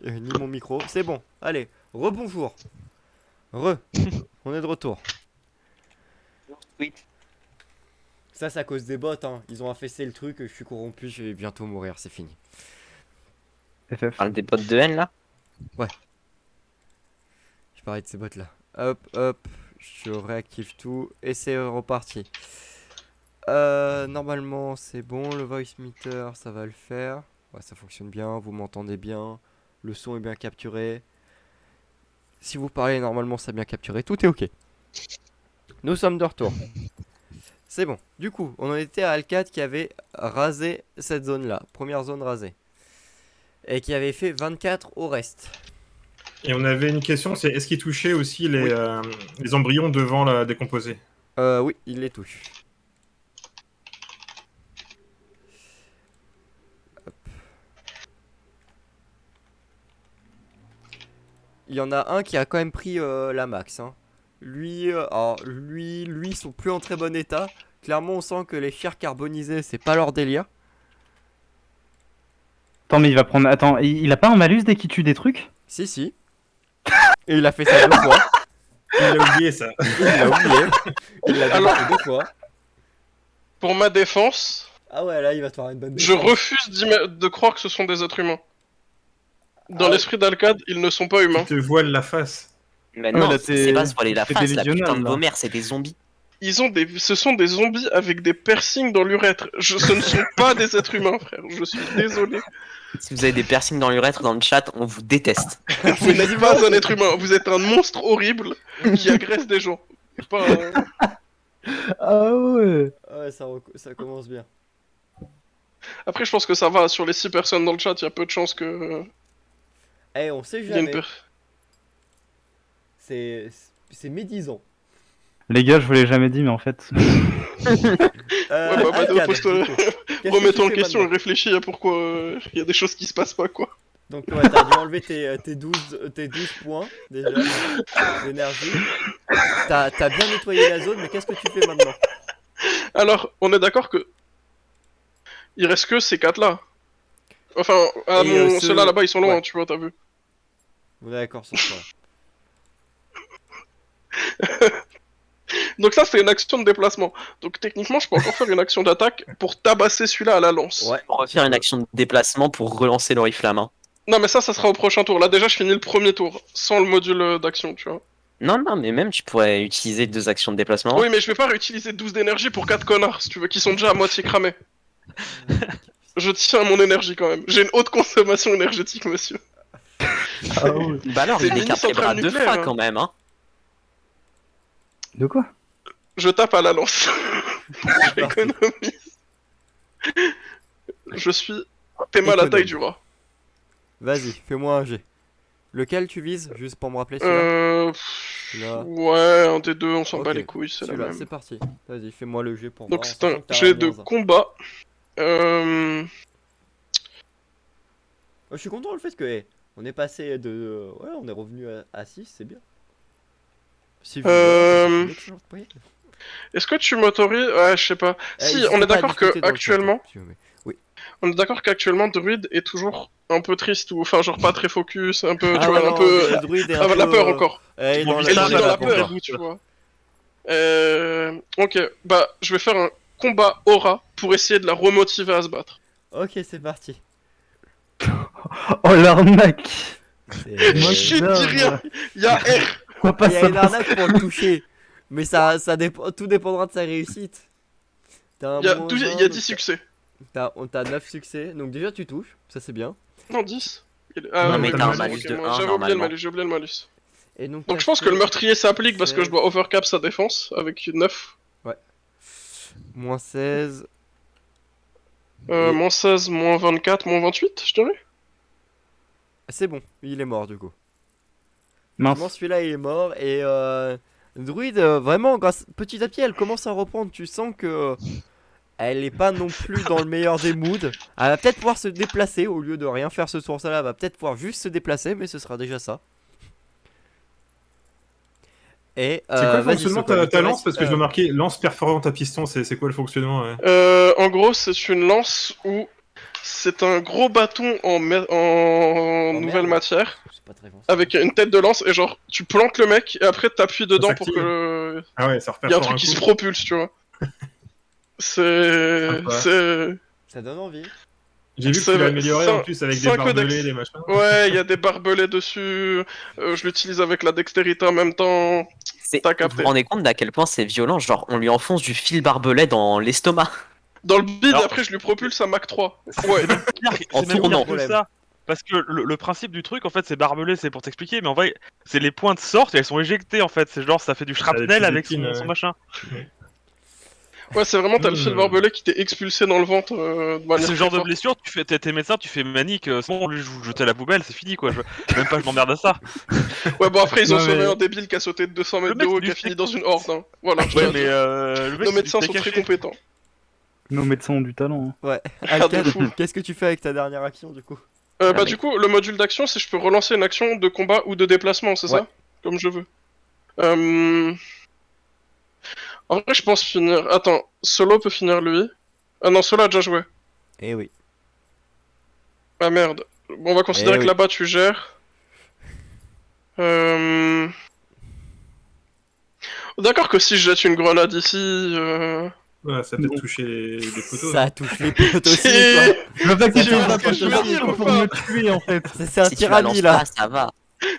ni mon micro. C'est bon, allez, rebonjour. On est de retour. Oui. Ça, c'est à cause des bots, hein. Ils ont affaissé le truc, je suis corrompu, je vais bientôt mourir, c'est fini. FF. Parle des potes de haine là. Je parlais de ces bots là. Hop, je réactive tout et c'est reparti. Normalement, c'est bon, le voice meter, ça va le faire. Ouais, ça fonctionne bien, vous m'entendez bien. Le son est bien capturé. Si vous parlez normalement, ça a bien capturé. Tout est ok. Nous sommes de retour. C'est bon. Du coup, on en était à Alcat qui avait rasé cette zone-là. Première zone rasée. Et qui avait fait 24 au reste. Et on avait une question, c'est est-ce qu'il touchait aussi Oui. les embryons devant la décomposée? Oui, il les touche. Hop. Il y en a un qui a quand même pris la max, hein. Lui, ils sont plus en très bon état. Clairement, on sent que les chairs carbonisées, c'est pas leur délire. Attends, mais il va prendre. Attends, il a pas un malus dès qu'il tue des trucs? Si. Et il a fait ça 2 fois. Il a oublié ça. Il l'a oublié. Il l'a Alors- fait 2 fois. Pour ma défense, Ah ouais, là, il va te faire une bonne je défense. refuse de croire que ce sont des êtres humains. Dans Ah ouais. l'esprit d'Alcad, ils ne sont pas Il humains. te voile la face. Mais Ouais, non, là, c'est pas se voiler la c'est face, des la putain légionnaires, de là. vos mères, c'est des zombies. Ce sont des zombies avec des piercings dans l'urètre. Ce ne sont pas des êtres humains, frère. Je suis désolé. Si vous avez des piercings dans l'urètre dans le chat, on vous déteste. Vous n'êtes pas un être humain. Vous êtes un monstre horrible qui agresse des gens. C'est pas un- Ah ouais. Ouais, ça commence bien. Après, je pense que ça va. Sur les 6 personnes dans le chat, il y a peu de chances que. Eh, on sait Il y ait une jamais. C'est médisant. Les gars, je vous l'ai jamais dit, mais en fait. Ouais, bah, Alcad, pose-toi- du coup. Qu'est-ce que Remettons tu en fais question et maintenant? réfléchis à pourquoi il y a des choses qui se passent pas, quoi. Donc ouais, t'as dû enlever tes 12 points déjà d'énergie. T'as bien nettoyé la zone, mais qu'est-ce que tu fais maintenant? Alors, on est d'accord que. Il reste que ces 4 là. Enfin, Et, ceux-là là-bas, ils sont loin, ouais. tu vois, t'as vu. D'accord, sur ça. Donc ça, c'est une action de déplacement. Donc techniquement, je peux encore faire une action d'attaque pour tabasser celui-là à la lance. Ouais. On va refaire une action de déplacement pour relancer l'oriflamme. Hein. Non, mais ça sera au prochain tour. Là, déjà, je finis le premier tour, sans le module d'action, tu vois. Non, mais même tu pourrais utiliser 2 actions de déplacement. Oui, mais je vais pas réutiliser 12 d'énergie pour 4 connards, si tu veux, qui sont déjà à moitié cramés. Je tiens à mon énergie quand même. J'ai une haute consommation énergétique, monsieur. Ah ouais. Bah alors, C'est il une décapte les bras mini-centrale 2 nucléaire, fois hein. quand même. Hein. De quoi? Je tape à la lance. J'économise. Je suis... T'es mal à la taille du rat. Vas-y, fais-moi un G. Lequel tu vises? Juste pour me rappeler celui-là. Celui-là. Ouais, un des deux, on s'en bat Ok, les couilles, c'est la Celui-là, même. c'est parti. Vas-y, fais-moi le G pour Donc voir. c'est un sachant que t'as jet de moins un. combat. Je suis content le fait que on est passé de. Ouais, on est revenu à 6, c'est bien. Si vous voulez, Est-ce que tu m'autorises... Ouais, je sais pas. Si, on est d'accord que actuellement... On est d'accord qu'actuellement, Druid est toujours un peu triste, ou enfin, genre pas très focus, un peu, tu vois, un peu... Le druide est un Ah, peu. la peur encore. Et dans Il est dans la peur, encore. tu vois. Ok, bah, je vais faire un combat aura pour essayer de la remotiver à se battre. Ok, c'est parti. Oh l'arnaque! Moi, Chut, ça, dis rien. Il y a R. On va pas Il y a ça une arnaque pour le toucher. Mais tout dépendra de sa réussite. T'as un Il y a moins 12 un, il y a donc 10 succès. T'as 9 succès. Donc déjà, tu touches. Ça, c'est bien. Non, 10. Non, mais ouais, t'as un ok, malus de moi, 1 J'avais oublié le normalement. malus, j'ai oublié le malus. Et donc Donc je pense que le meurtrier s'applique parce que je dois overcap sa défense avec 9. Moins 16. Moins 16, moins 24, moins 28, je dirais. C'est bon, il est mort du coup. Mince. Comment celui-là il est mort et Druid vraiment petit à petit elle commence à reprendre. Tu sens que elle est pas non plus dans le meilleur des moods. Elle va peut-être pouvoir se déplacer au lieu de rien faire ce soir là. Elle va peut-être pouvoir juste se déplacer mais ce sera déjà ça. Et C'est quoi le vas-y, fonctionnement Sokol, de il te ta lance? reste, Parce que je dois marquer lance perforante à piston, c'est quoi le fonctionnement? Ouais. En gros, c'est une lance où c'est un gros bâton en nouvelle merde. matière, C'est pas très bon. avec une tête de lance, et genre, tu plantes le mec, et après t'appuies dedans pour s'active. que... Ah ouais, ça repère Il y a un sur truc qui se coup. propulse, tu vois. Sympa. C'est... Ça donne envie. J'ai vu que C'est tu l'as amélioré en cin- plus avec des cinq barbelés, codex. des machins. Ouais, il y a des barbelés dessus, je l'utilise avec la dextérité en même temps, t'as Vous capté. vous rendez compte d'à quel point c'est violent? Genre, on lui enfonce du fil barbelé dans l'estomac. Dans le bide, Alors- après je lui propulse à Mach 3. Ouais. C'est même pire, En c'est même tournant. pire que ça. Parce que le principe du truc, en fait, c'est barbelé, c'est pour t'expliquer, mais en vrai, c'est les pointes sortent et elles sont éjectées, en fait. C'est genre, ça fait du des shrapnel petites avec épines, son ouais. machin. Ouais, c'est vraiment, t'as le fil barbelé qui t'est expulsé dans le ventre de manière C'est le genre très de forte. blessure, tu fais, t'es médecin, tu fais manique, c'est bon, je vous jeter à la poubelle, c'est fini, quoi. Même pas, je m'emmerde à ça. Ouais, bon après ils ont Non, sauvé mais- un débile qui a sauté de 200 mètres Le mec, de haut et c'est qui a du fini steak. dans une horde, hein. Voilà, je Ouais, tiens à mais dire. le mec, Nos c'est médecins du sont steak très haché. compétents. Nos médecins ont du talent. Hein. Ouais. Ah, de Alcade, fou. qu'est-ce que tu fais avec ta dernière action du coup? Bah mais- du coup, le module d'action, c'est je peux relancer une action de combat ou de déplacement, c'est Ouais. ça? Comme je veux. En vrai, je pense finir... Attends, Solo peut finir lui. Ah non, Solo a déjà joué. Eh oui. Ah merde. Bon, on va considérer Eh que oui. là-bas tu gères. D'accord que si je jette une grenade ici... Ouais, ça peut toucher les poteaux. Ça touche les potes aussi, Si- quoi. Le fait que Tu tu vois vas ce que pas je veux te dire, faire ou pour pas me tuer en fait. C'est un Si tu la lances tyrannie là. pas, ça va.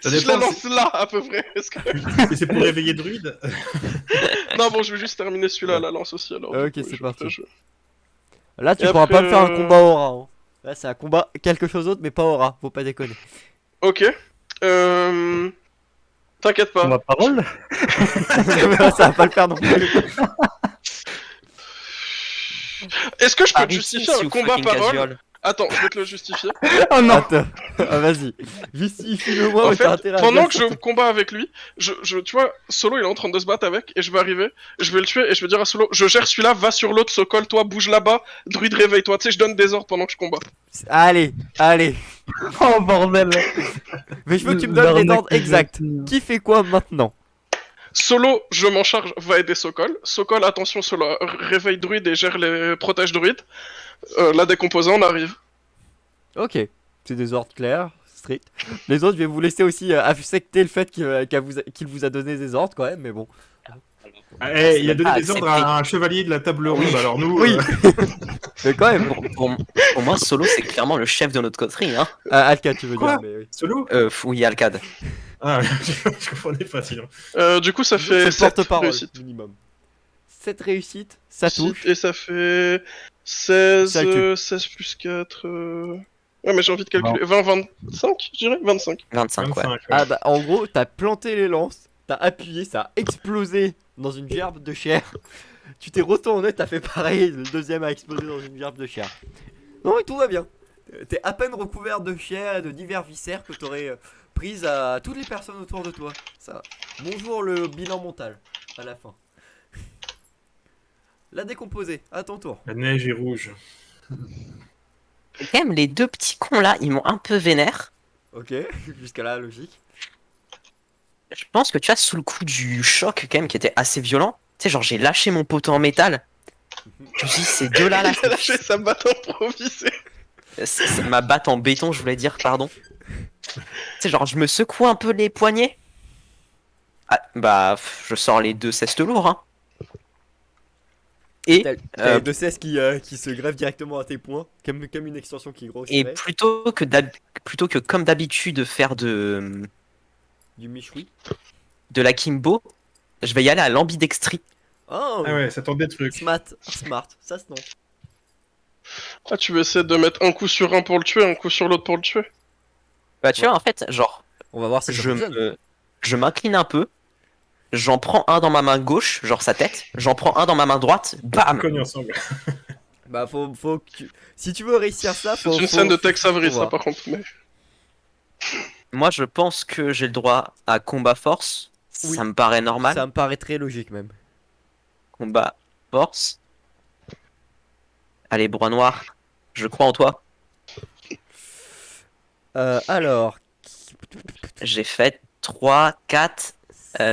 Ça Si je la dépend, lance là, à peu près. Est-ce que... Et c'est pour réveiller Druide. Non, bon, je vais juste terminer celui-là, la lance aussi, alors. Ok, du coup, c'est je- parti. je- Là, tu Et pourras après, pas me faire un combat aura. Hein. Là, c'est un combat quelque chose d'autre, mais pas aura. Faut pas déconner. Ok. T'inquiète On pas. va parole. Ça va pas le faire non plus. Est-ce que je peux Par te ici, justifier si un vous combat fucking parole casual. Attends, je vais te le justifier. Oh non. Attends, ah, vas-y. Justifie-le-moi, En mais t'as fait, intérêt à pendant bien que je sortir. combat avec lui, tu vois, Solo il est en train de se battre avec, et je vais arriver, je vais le tuer, et je vais dire à Solo, je gère celui-là, va sur l'autre, Sokol, toi, bouge là-bas, Druide, réveille-toi, tu sais, je donne des ordres pendant que je combats. Allez, allez. Oh bordel. Mais je veux que tu me donnes les ordres exacts. Qui fait quoi maintenant? Solo, je m'en charge, va aider Sokol. Sokol, attention, Solo, réveille Druide et gère les protège Druide. La décomposer, on arrive. Ok. C'est des ordres clairs, stricts. Les autres, je vais vous laisser aussi accepter le fait qu'il vous a donné des ordres quand même, mais bon. Il a donné pas des ordres accepté. à un chevalier de la table ronde, alors nous. Oui. Mais quand même. Pour moi, Solo, c'est clairement le chef de notre coterie, hein. Alka, tu veux Quoi dire, mais oui. Solo Oui, Alcade. Ah, je comprenais pas sinon. Du coup, ça fait C'est 7 porte-parole, réussites. minimum. 7 réussites, ça touche. Et ça fait 16, Ça tue. 16 plus 4... Ouais, mais j'ai envie de calculer. 20, 25, je dirais 25. 25, ouais. 25, ouais. Ah bah, en gros, t'as planté les lances, t'as appuyé, ça a explosé dans une gerbe de chair. Tu t'es retourné, t'as fait pareil, le deuxième a explosé dans une gerbe de chair. Non, mais tout va bien. T'es à peine recouvert de chair et de divers viscères que t'aurais prises à toutes les personnes autour de toi. Ça va. Bonjour le bilan mental, à la fin. La décomposer, à ton tour. La neige est rouge. Et quand même, les deux petits cons là, ils m'ont un peu vénère. Ok, jusqu'à là, logique. Je pense que tu as sous le coup du choc quand même qui était assez violent. Tu sais, genre j'ai lâché mon poteau en métal. Je me suis dit, ces deux-là, là, Il a lâché sa batte improvisée. c'est ma batte en béton, je voulais dire, pardon. Tu sais, genre je me secoue un peu les poignets. Ah, bah, je sors les deux cestes lourds, hein. Et, T'as les deux cesses qui se greffent directement à tes poings, comme une extension qui grossit. et plutôt que comme d'habitude faire de Du michoui. la Kimbo, je vais y aller à l'ambidextrie. Oh, Ah ouais, ça tente des trucs. smart, ça se tente. Ah, tu veux essayer de mettre un coup sur un pour le tuer, un coup sur l'autre pour le tuer. Bah, tu vois, en fait, genre, On va voir si ça fonctionne. je m'incline un peu, j'en prends un dans ma main gauche, genre sa tête, j'en prends un dans ma main droite, bam! Cogne ensemble. Bah faut que tu... Si tu veux réussir ça, C'est une scène de Tex Avery, faut ça, voir. par contre. Mais... Moi, je pense que j'ai le droit à combat force, Oui. ça me paraît normal. Ça me paraît très logique même. Combat force. Allez, bras noir, je crois en toi. Alors... J'ai fait 3, 4,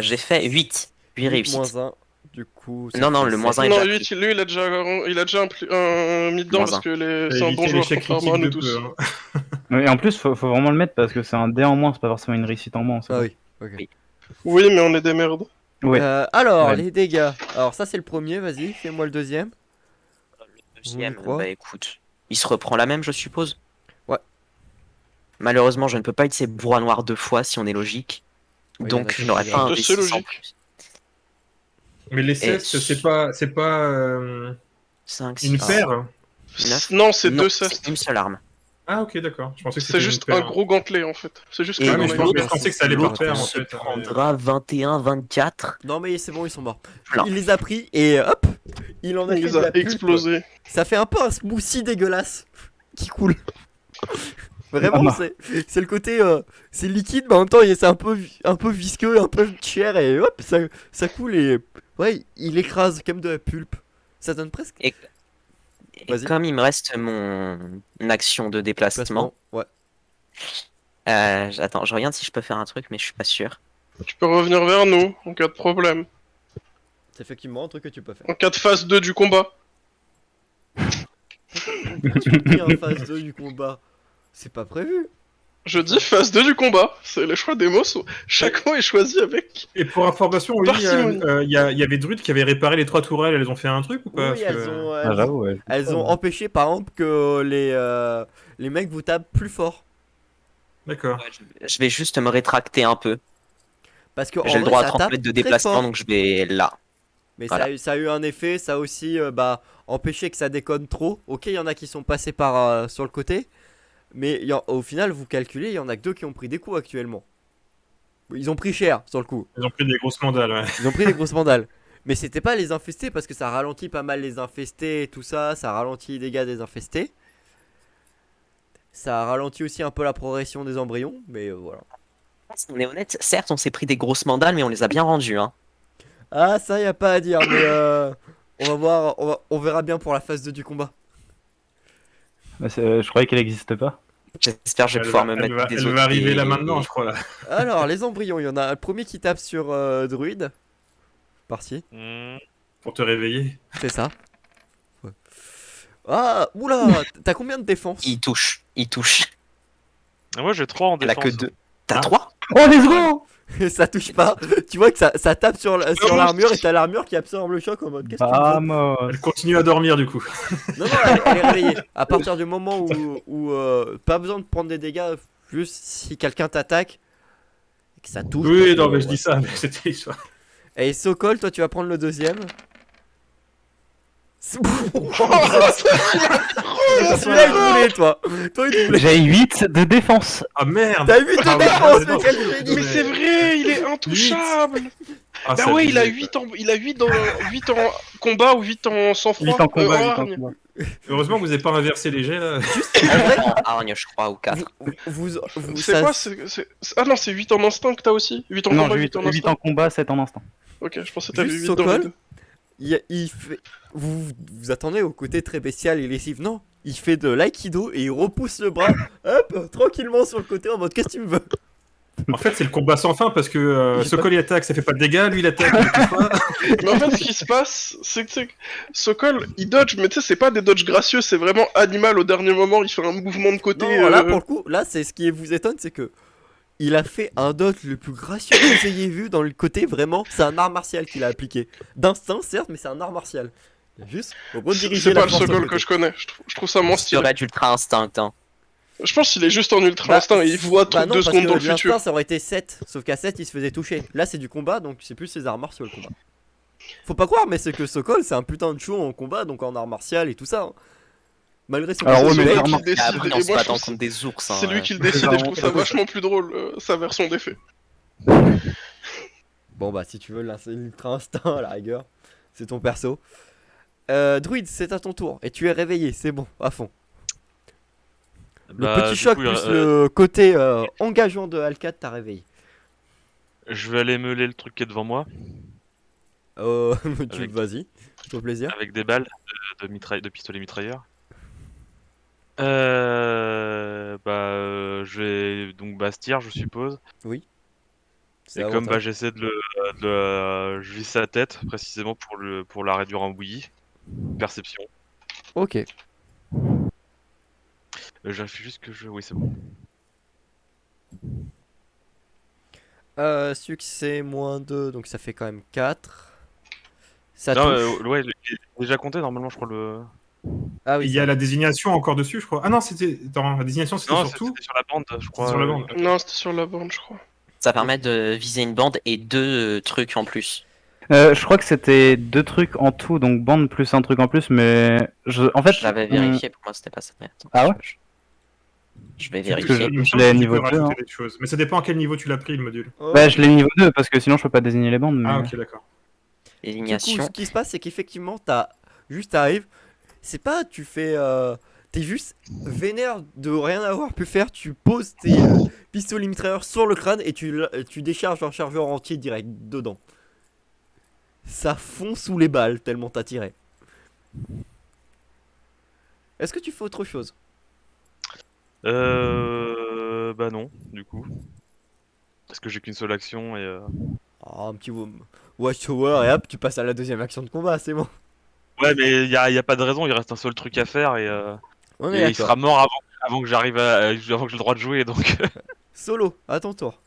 j'ai fait 8. 8 réussites. moins 1. Du coup, ça Non, non, fait le sept. moins un est Non, déjà. lui, il a déjà mis dedans Moins parce un. que T'as c'est un évité bon joueur, l'échec contrairement à critique nous de tous. peu. Hein. Et en plus, faut vraiment le mettre parce que c'est un dé en moins, c'est pas forcément une réussite en moins. C'est Ah pas- oui, ok. Oui. Oui, mais on est des merdes. Ouais. Alors, Ouais. les dégâts. Alors, ça, c'est le premier, vas-y, fais-moi le deuxième. Le deuxième, crois bah écoute, il se reprend la même, je suppose. Ouais. Malheureusement, je ne peux pas utiliser bourroie noire 2 fois si on est logique. Ouais, il y en a Donc, qui je n'aurai sont pas un de ce D6 en logique. plus. Mais les cestes, c'est pas 5, une 6, paire. 9. Non, c'est Non, deux c'est cestes. une seule arme. Ah, ok, d'accord. Je pensais que C'est c'était une juste un paire. gros gantelet en fait. C'est juste Et que Ah, dans mais la je game. pensais que ça allait par L'autre paire en se fait. prendra 21, 24. Non, mais c'est bon, ils sont morts. Non. Il les a pris et hop, il en a Il fait les de la a pulpe. explosés. Ça fait un peu un smoothie dégueulasse qui coule. Vraiment, Ah, c'est le côté. C'est liquide, mais en même temps, c'est un peu visqueux, un peu cher et hop, ça coule et. Ouais, il écrase comme de la pulpe. Ça donne presque. Et Vas-y. comme il me reste mon action de déplacement, Ouais. attends, je regarde si je peux faire un truc, mais je suis pas sûr. Tu peux revenir vers nous en cas de problème. C'est effectivement un truc que tu peux faire. En cas de phase 2 du combat. Tu pris en phase 2 du combat. C'est pas prévu. Je dis phase 2 du combat. C'est les choix des mots. Chaque mot est choisi avec. Et pour information, oui, Parcimonie. il y avait Druid qui avait réparé les 3 tourelles, elles ont fait un truc ou pas? Oui, Parce que- Ah, j'avoue, ouais. elles ont empêché par exemple que les mecs vous tapent plus fort. D'accord. Je vais juste me rétracter un peu. Parce que en J'ai le vrai, droit à ça 30 tape mètres de très déplacement, fort. donc je vais là. Mais Voilà. ça a eu un effet, ça a aussi empêché que ça déconne trop. Ok, il y en a qui sont passés par sur le côté. Mais au final, vous calculez, il y en a que 2 qui ont pris des coups actuellement. Ils ont pris cher sur le coup. Ils ont pris des grosses mandales, ouais. Ils ont pris des grosses mandales. Mais c'était pas les infestés parce que ça ralentit pas mal les infestés et tout ça. Ça ralentit les dégâts des infestés. Ça ralentit aussi un peu la progression des embryons. Mais voilà. Si on est honnête, certes, on s'est pris des grosses mandales, mais on les a bien rendues. Hein. Ah, ça y a pas à dire. Mais on va voir. On verra bien pour la phase 2 du combat. Je croyais qu'elle n'existe pas. J'espère que je vais pouvoir me mettre des Elle autres. va arriver là et- maintenant, je crois. Là. Alors, les embryons, il y en a le premier qui tape sur Druide. Par-ci. Hmm. Pour te réveiller. C'est ça. Ouais. Ah, oula, t'as combien de défense? Il touche, il touche. Ah, moi j'ai 3 en Elle a défense. que 2. T'as Ah. 3? Oh, let's go! Ça touche pas. Tu vois que ça tape sur l'armure et t'as l'armure qui absorbe le choc en mode qu'est-ce que tu me fais? Vamos! Elle continue à dormir du coup. Non, non, elle est réveillée. À partir du moment où pas besoin de prendre des dégâts, juste si quelqu'un t'attaque et que ça touche. Oui, donc, non, mais je ouais. dis ça, mais c'était l'histoire. Et Sokol, toi tu vas prendre le deuxième. Celui-là il voulait, toi. Toi il voulait. J'ai 8 de défense. Ah merde! T'as 8 Ah, de ouais, défense, non, mais quel non, génie. Mais c'est vrai, il est intouchable. Ah, Bah ça ouais, il a abusé, 8 en, il a 8 en combat ou 8 en sang-froid. 8 en combat, en 8 en hargne. combat. quoi. Heureusement que vous n'avez pas inversé les jets là. En vrai, En hargne, je crois, ou 4. C'est ça- quoi Ah non, c'est 8 en instinct que t'as aussi 8 en Non, combat, j'ai 8 en 8 instinct. en combat, 7 en instant. Ok, je pensais que t'avais Juste 8 dans Sokol. les deux. il fait. Vous attendez au côté très bestial et lessive. Non, il fait de l'aïkido et il repousse le bras, hop, tranquillement sur le côté en mode qu'est-ce que tu me veux? En fait, c'est le combat sans fin parce que J'ai Sokol il attaque, ça fait pas de dégâts, lui il attaque, il touche pas. Mais en fait, ce qui se passe, c'est que Sokol, il dodge, mais tu sais, c'est pas des dodges gracieux, c'est vraiment animal au dernier moment, il fait un mouvement de côté. Non, là pour le coup, là c'est ce qui vous étonne, c'est que il a fait un dot le plus gracieux que vous ayez vu dans le côté vraiment. C'est un art martial qu'il a appliqué. D'instinct certes, mais c'est un art martial. Il a juste rediriger C'est la pas le force Sokol sur que côté. je connais, je trouve ça moins C'est stylé. vrai d'ultra instinct. Hein. Je pense qu'il est juste en ultra Bah, instinct et il voit Bah non, 2 parce secondes que dans le l'instinct futur. ça aurait été 7, sauf qu'à 7 il se faisait toucher. Là c'est du combat donc c'est plus ses arts martiaux le combat. Faut pas croire, mais c'est que Sokol c'est un putain de show en combat donc en art martial et tout ça. Hein. Malgré son Alors, ouais, C'est mais lui j'ai qui remarqué- le Il a décide, appris et en moi se je battant trouve contre des ours. Hein, c'est lui ouais. qui le décide et je vraiment trouve ça vachement plus drôle, sa version d'effet. Bon bah si tu veux l'ultra instinct à la rigueur, c'est ton perso. Druide, c'est à ton tour et tu es réveillé, c'est bon, à fond. Le Bah, petit du choc coup, plus le côté engageant de Alcat t'a réveillé. je vais aller meuler le truc qui est devant moi Avec- Vas-y, au plaisir. avec des balles de pistolet mitrailleur. Je vais donc bastir, je suppose. C'est Et comme avantage. j'essaie je vise sa tête précisément pour la réduire en bouillie. Perception. Ok. J'affiche juste que oui c'est bon. Succès -2, donc ça fait quand même 4. Ça Non, touche. ouais, j'ai déjà compté normalement je crois le. Ah oui, Il y ça. a la désignation encore dessus, je crois. Ah non, c'était. Dans la désignation, c'était Non, sur tout. c'était sur la bande, je crois. Sur la bande. Non, c'était sur la borne, je crois. Ça permet de viser une bande et 2 trucs en plus. Je crois que c'était 2 trucs en tout, donc bande plus un truc en plus, mais en fait, Je l'avais vérifié, pour moi c'était pas ça. Mais attends, Ah ouais je vais Parce que vérifier. Il me je semble l'ai que tu niveau peux 2, rajouter hein. des choses. Mais ça dépend à quel niveau tu l'as pris, le module. Ok. Bah, je l'ai niveau 2 parce que sinon je peux pas désigner les bandes. Mais... Ah, ok, d'accord. Du coup, Élimination. ce qui se passe, c'est qu'effectivement, t'arrives. C'est pas, tu fais. T'es juste vénère de rien avoir pu faire. Tu poses tes pistolets mitrailleurs sur le crâne et tu décharges un chargeur entier direct dedans. Ça fond sous les balles tellement t'as tiré. Est-ce que tu fais autre chose? Bah non, du coup. Parce que j'ai qu'une seule action et. Ah, un petit watchtower et hop, tu passes à la deuxième action de combat, c'est bon. Ouais, mais y a pas de raison, il reste un seul truc à faire et, On et est il sera d'accord. mort avant que j'arrive avant que j'ai le droit de jouer donc. Solo, à ton tour.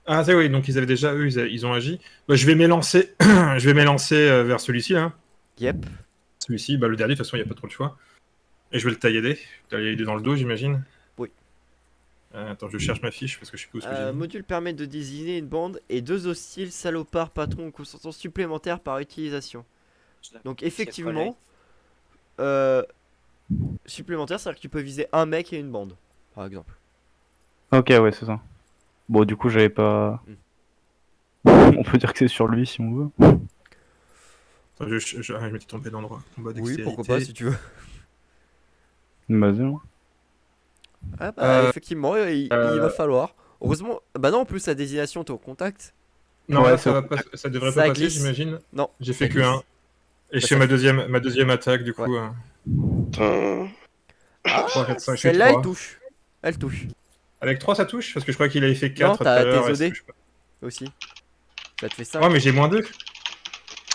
Ah, c'est oui, donc ils avaient déjà, eux, ils ont agi. Bah, je vais m'élancer je vais m'élancer vers celui-ci, là. Yep. Celui-ci, bah, le dernier, de toute façon, il n'y a pas trop de choix. Et je vais le taillader. Taillader dans le dos, j'imagine. Oui. Attends, je cherche ma fiche parce que je sais plus où ce que j'ai mis. Module permet de désigner une bande et 2 hostiles, salopards, patrons ou consentants supplémentaires par utilisation. Donc effectivement, supplémentaire, c'est-à-dire que tu peux viser un mec et une bande, par exemple. Ok, ouais, c'est ça. Bon, du coup, j'avais pas. Hmm. On peut dire que c'est sur lui si on veut. Attends, je m'étais trompé d'endroit. Combat Oui, dextérité. pourquoi pas si tu veux. Vas-y. Hein. Ah bah effectivement, il euh, va falloir. Heureusement, bah non, en plus la désignation t'es au contact. Non, Ouais, là, c'est ça, va pas, ça devrait Ça pas passer, glisse. j'imagine. Non. J'ai ça fait que glisse. 1. Et je Bah, fais ça ma deuxième attaque, du coup. Putain. 3, 4, 5, je fais Celle-là, elle 3. touche. Elle touche. Avec 3, ça touche? Parce que je crois qu'il avait fait Non, 4 tout t'as à l'heure. tes et ça OD touche pas. aussi. Ça te fait 5. Oh, mais j'ai -2.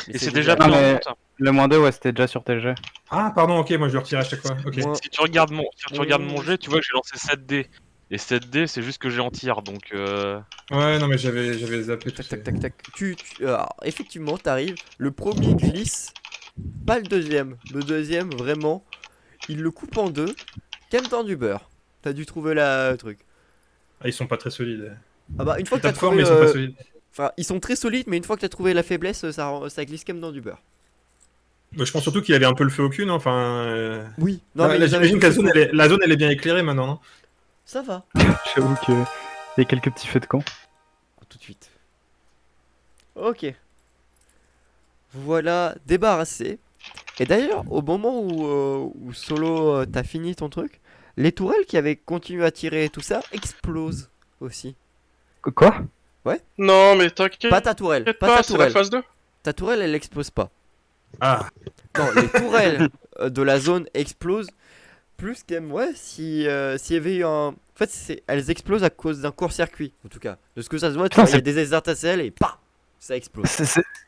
Et c'est déjà Non, pris en mais- compte. Le -2, ouais, c'était déjà sur TG. Ah, pardon, ok, moi je le retire à chaque fois. Ok. Moins- Si tu regardes mon jet, tu vois que j'ai lancé 7 dés. Et 7 dés, c'est juste que j'ai en tir, donc Ouais, non, mais j'avais zappé tout Tac ça. tac tac tac. Alors, effectivement, t'arrives. Le premier glisse. Pas le deuxième. Le deuxième, vraiment, il le coupe en deux. Comme dans du beurre. T'as dû trouver le truc. Ah, ils sont pas très solides. Ah bah, une fois Ils que t'as tapent fort, trouvé. mais ils sont pas solides. Enfin, ils sont très solides, mais une fois que t'as trouvé la faiblesse, ça glisse comme dans du beurre. Bah, je pense surtout qu'il avait un peu le feu au cul, non? Enfin. Oui, non, Là, mais là, ils avaient j'imagine tous que la le zone, feu. la zone, elle est bien éclairée maintenant, non? Ça va. J'avoue que. Il y a quelques petits feux de camp. Tout de suite. Ok. Voilà, débarrassé. Et d'ailleurs, au moment où Solo t'as fini ton truc, les tourelles qui avaient continué à tirer et tout ça explosent aussi. Quoi? Non, mais t'inquiète Pas ta tourelle, pas, pas ta c'est la tourelle. phase 2. Ta tourelle, elle explose pas. Ah, Non, les tourelles de la zone explosent. Plus qu'elle, ouais, s'il y avait eu un. En fait, elles explosent à cause d'un court-circuit, en tout cas. De ce que ça se voit, tu Putain, vois, il y a c'est- des étincelles et pah, ça explose.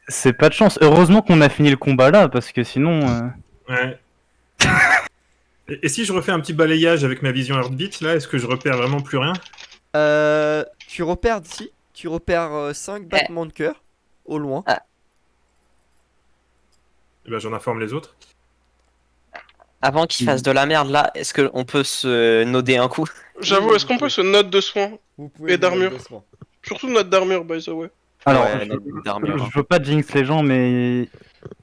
C'est pas de chance. Heureusement qu'on a fini le combat là, parce que sinon. ouais. Et si je refais un petit balayage avec ma vision Heartbeat, là, est-ce que je repère vraiment plus rien? Tu repères d'ici, tu repères 5 battements de cœur au loin. Eh ben, j'en informe les autres. Avant qu'il fasse de la merde là, est-ce qu'on peut se noder un coup? J'avoue, Oui, est-ce qu'on oui. peut se note de soins? Vous pouvez Et vous mettre d'armure. de soin. Surtout note d'armure, by the way. Alors, Ouais, d'armure, hein. je veux pas jinx les gens, mais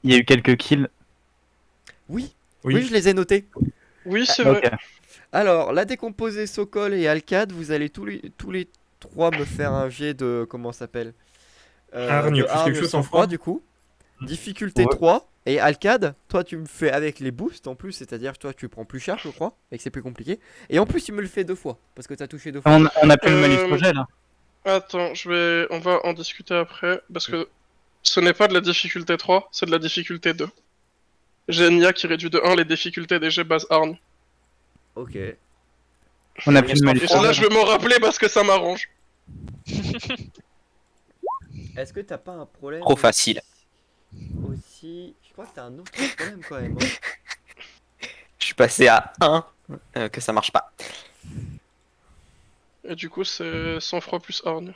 il y a eu quelques kills. Oui, Oui. oui, je les ai notés. Oui, c'est vrai. Ok. Alors, la décomposée Sokol et Alcade, vous allez tous les 3 me faire un jet de. Comment ça s'appelle Hargne, de plus hargne quelque chose sans en froid, froid. du coup. Difficulté Ouais. 3. Et Alcade, toi tu me fais avec les boosts en plus, c'est-à-dire toi tu prends plus cher, je crois, et que c'est plus compliqué. Et en plus, tu me le fais 2 fois, parce que t'as touché 2 fois. On a plus le malus Euh, projet là. Attends, on va en discuter après, parce que ce n'est pas de la difficulté 3, c'est de la difficulté 2. J'ai une IA qui réduit de 1 les difficultés des jets base hargne. Ok. On a plus le malus Et projet. cela, je vais m'en rappeler parce que ça m'arrange. Est-ce que t'as pas un problème Trop facile. aussi? Je crois que t'as un autre problème quand même. Hein. Je suis passé à 1, que ça marche pas. Et du coup, c'est sang-froid plus hargne.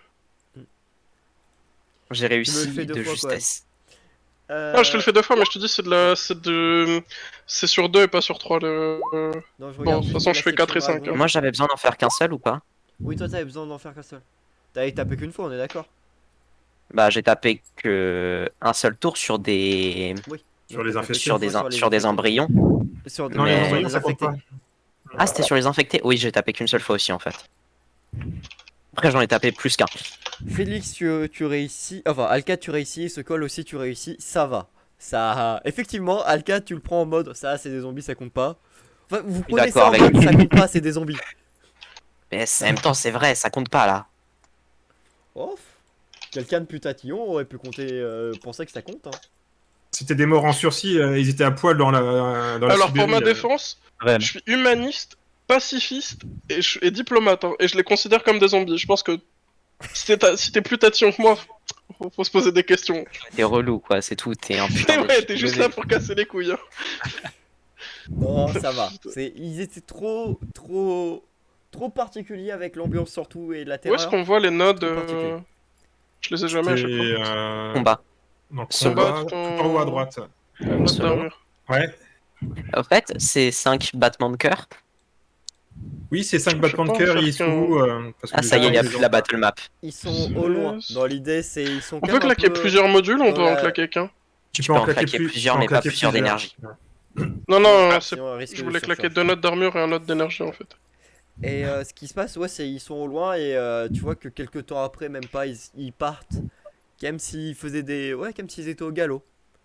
J'ai réussi fais deux de fois, quoi. justesse. Ah, je te le fais 2 fois, mais je te dis, c'est sur 2 et pas sur 3. Non, je Bon, regarde de toute juste façon, la je fais 4 et section 5. dragon. Moi, j'avais besoin d'en faire qu'un seul ou pas? Oui, toi t'avais besoin d'en faire qu'un seul. T'avais tapé qu'une fois, on est d'accord? Bah, j'ai tapé que un seul tour sur des Sur les infestés. sur des infectés. embryons. Sur des, Non, les Mais- embryons, des ça compte infectés. pas. Ah, c'était sur les infectés? Oui, j'ai tapé qu'une seule fois aussi en fait. Après, j'en ai tapé plus qu'un. Félix, tu réussis. Enfin, Alka, tu réussis. Ce col aussi, tu réussis. Ça va. Ça. Effectivement, Alka, tu le prends en mode. Ça, c'est des zombies, ça compte pas. Enfin, vous prenez ça en d'accord avec- mode. Ça compte pas, c'est des zombies. Mais en même temps, c'est vrai, ça compte pas là. Oh. Quelqu'un de plus tatillon aurait pu compter. Penser que ça compte. Hein. C'était des morts en sursis, ils étaient à poil dans la Alors, pour Sibérie, ma là. défense, Réel. je suis humaniste, pacifiste et diplomate. Hein, et je les considère comme des zombies. Je pense que si t'es plus tatillon que moi, faut se poser des questions. T'es relou quoi, c'est tout. T'es un Mais putain de ouais, t'es juste là pour casser les couilles. Hein. Non, ça va. Ils étaient trop particuliers avec l'ambiance surtout et la Où terreur. est-ce qu'on voit les nodes Trop particulier. Je les ai jamais à chaque C'était, fois. combat. dans Sur combat, bas, tout ton- en haut à droite. Note solo. d'armure. Ouais. En fait, c'est 5 battements de cœur. Oui, c'est 5 Je battements de peux pas cœur, faire ils sont qu'un- où parce que Ah, ça y est, il y a les plus gens- la battle map. Ils sont au loin. Yes. Dans l'idée, c'est ils sont On quand peut même un claquer peu- plusieurs modules, on dans peut en la- claquer qu'un. Tu peux en claquer plusieurs, mais pas plusieurs d'énergie. Non, non, Ah, c'est sinon, un risque je de voulais claquer surcharge. 2 notes d'armure et un note d'énergie en fait. Et ce qui se passe, ouais, c'est ils sont au loin et tu vois que quelques temps après, même pas, ils partent. Comme s'ils faisaient des. Ouais, comme s'ils étaient au galop.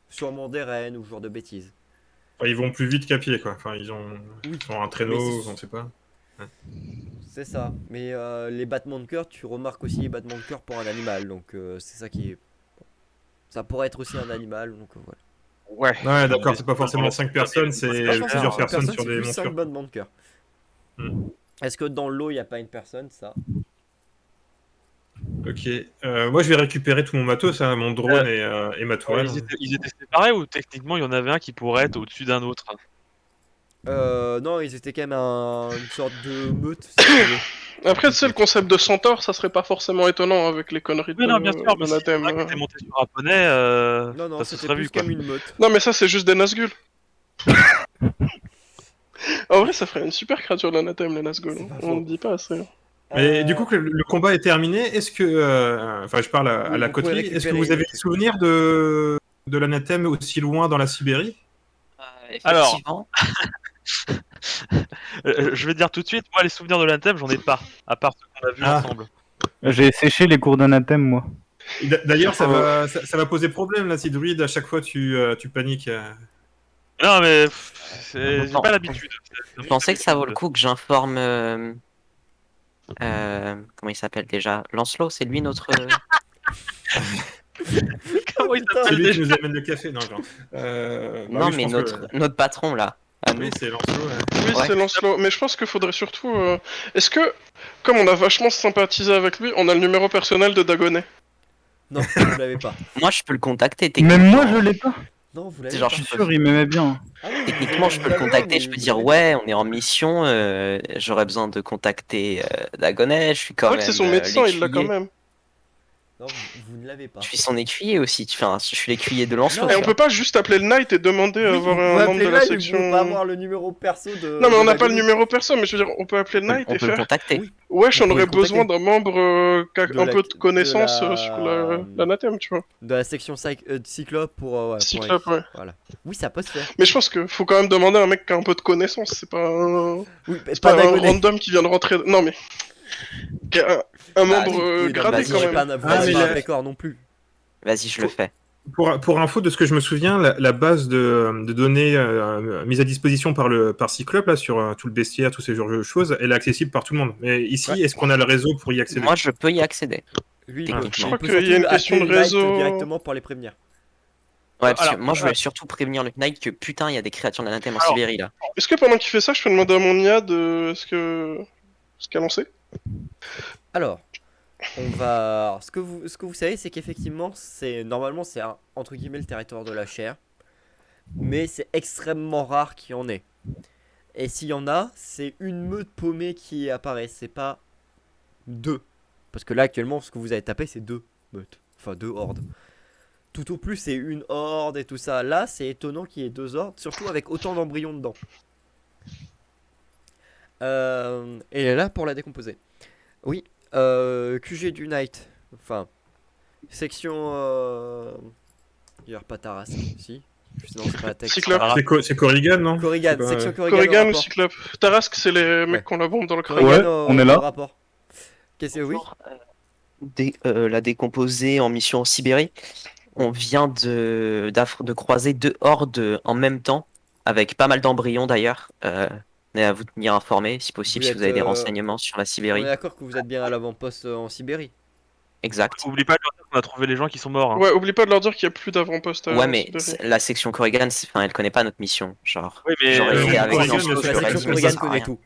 Sûrement des rennes ou ce genre de bêtises. Enfin, ils vont plus vite qu'à pied, quoi. Enfin, ils ont Oui. un traîneau, Mais c'est- on sait pas. C'est ça. Mais les battements de cœur, tu remarques aussi les battements de cœur pour un animal. Donc c'est ça qui est. Ça pourrait être aussi un animal. Donc voilà. Ouais. Ouais, d'accord, c'est pas forcément 5 personnes, c'est Pas forcément plusieurs cinq personnes sur c'est des juste montures. 5 battements de cœur. Hmm. Est-ce que dans l'eau, il n'y a pas une personne, ça? Ok. Moi, je vais récupérer tout mon matos, hein, mon drone et ma tourelle. Ils étaient séparés ou techniquement il y en avait un qui pourrait être au-dessus d'un autre? Non, ils étaient quand même une sorte de meute. Si tu veux. Après, tu sais, le concept de centaure, ça serait pas forcément étonnant avec les conneries Oui, non, bien sûr, mais si d'anathème. un qui était monté sur un poney, Non, non, ça se c'était serait plus vu quoi. comme une meute. Non, mais ça, c'est juste des Nazgûl. En vrai, ça ferait une super créature d'anathème, les Nazgûl. C'est pas On faux. le dit pas assez. Mais du coup, que le combat est terminé, est-ce que. Enfin, je parle à Oui, la vous pouvez coterie. Est-ce que récupérer vous avez le des truc. souvenirs de l'anathème aussi loin dans la Sibérie? Alors. Effectivement. Je vais te dire tout de suite, moi les souvenirs de l'Anthem j'en ai pas, à part ce qu'on a vu Ah. ensemble. J'ai séché les cours d'anathème, moi. D'ailleurs, ça va poser problème là si druide à chaque fois tu paniques. Non mais j'ai Non. pas l'habitude. Je pensais que ça vaut le coup que j'informe. Comment il s'appelle déjà? Lancelot, c'est lui notre. Comment il Putain. s'appelle Celui qui déjà? nous amène le café, non, genre. Non, mais notre patron là. À nous. Oui, c'est Lancelot. Oui, Ouais. c'est Lancelot. Mais je pense qu'il faudrait surtout. Est-ce que, comme on a vachement sympathisé avec lui, on a le numéro personnel de Dagonet? Non, vous l'avez pas. Moi, je peux le contacter techniquement. Même moi, je l'ai pas. Non, vous l'avez Genre, pas. Je suis sûr, il m'aimait bien. Ah oui, Techniquement, je peux le vous l'avez, contacter, mais je peux vous dire l'avez ouais, on est en mission, j'aurais besoin de contacter Dagonet, je suis C'est quand vrai même que c'est son médecin, il l'a quand l'écuyer. même. pas. Non, vous ne l'avez pas. Je suis son écuyer aussi, enfin, je suis l'écuyer de Lancelot. Non, Et tu on vois. peut pas juste appeler le Knight et demander à Oui, avoir vous un pouvez membre de appeler la là, mais vous section. pouvez pas avoir le numéro perso de. Non, mais on de n'a pas le Dagonet. numéro perso, mais je veux dire, on peut appeler le On Knight et peut le faire. contacter. Oui. Wesh, Vous on pouvez aurait le contacter. besoin d'un membre qui a De un la- peu de connaissance de la- sur l'anathème, tu vois. De la section Cyclope pour. Ouais, pour Cyclope, X. ouais. Voilà. Oui, ça peut se faire. Mais je pense que faut quand même demander à un mec qui a un peu de connaissance, c'est pas un. Oui, mais C'est pas un Dagonet. random qui vient de rentrer. Non, mais. Qui a un Bah, membre oui, Oui, non, gradé mais vas-y, vous quand n'avez même. pas, vous Ah, n'avez mais pas un la- pécor non plus. Vas-y, je le fais. Pour info, de ce que je me souviens, la base de données mise à disposition par Cyclope là, sur tout le bestiaire, tous ces genres de choses, elle est accessible par tout le monde. Mais ici, Ouais. est-ce qu'on a le réseau pour y accéder? Moi, je peux y accéder. Lui, Techniquement. il Je crois peut qu'il y a surtout une question appeler de le Knight réseau. directement pour les prévenir. Ouais, parce que Alors, moi, je voulais surtout prévenir le Knight que putain, il y a des créatures d'anathème en Alors, Sibérie là. Est-ce que pendant qu'il fait ça, je peux demander à mon IA de ce qu'elle en sait? Alors, On va. Alors, ce que vous savez, c'est qu'effectivement, normalement, c'est entre guillemets le territoire de la chair, mais c'est extrêmement rare qu'il y en ait. Et s'il y en a, c'est une meute paumée qui apparaît, c'est pas deux. Parce que là, actuellement, ce que vous avez tapé, c'est deux meutes, enfin deux hordes. Tout au plus, c'est une horde et tout ça. Là, c'est étonnant qu'il y ait deux hordes, surtout avec autant d'embryons dedans. Et elle est là pour la décomposer. Oui, QG du Night. Enfin, section. Pas Tarasque, si. Non, c'est pas la tech. Cyclope. C'est Corrigan, non? Corrigan, C'est pas- section Corrigan. Corrigan au ou rapport. Cyclope? Tarasque, c'est les Ouais. mecs qu'on la bombe dans le crâne. Corrigan Ouais, on est là. au rapport. Qu'est-ce que oui? La décomposer en mission en Sibérie. On vient de croiser 2 hordes en même temps, avec pas mal d'embryons d'ailleurs. Mais à vous de tenir informé, si possible, Vous si vous êtes, avez des renseignements sur la On est Sibérie. d'accord que vous êtes bien à l'avant-poste en Sibérie. Exact. Oublie pas de leur dire qu'on a trouvé les gens qui sont morts. Hein. Ouais, oublie pas de leur dire qu'il y a plus d'avant-poste Ouais, en mais Sibérie. la section Corrigan, elle connaît pas notre mission. Genre, Oui, mais j'aurais été avec Corrigan, eux, mais je La leur aurais section dit, mais Corrigan ça sert à connaît rien. tout.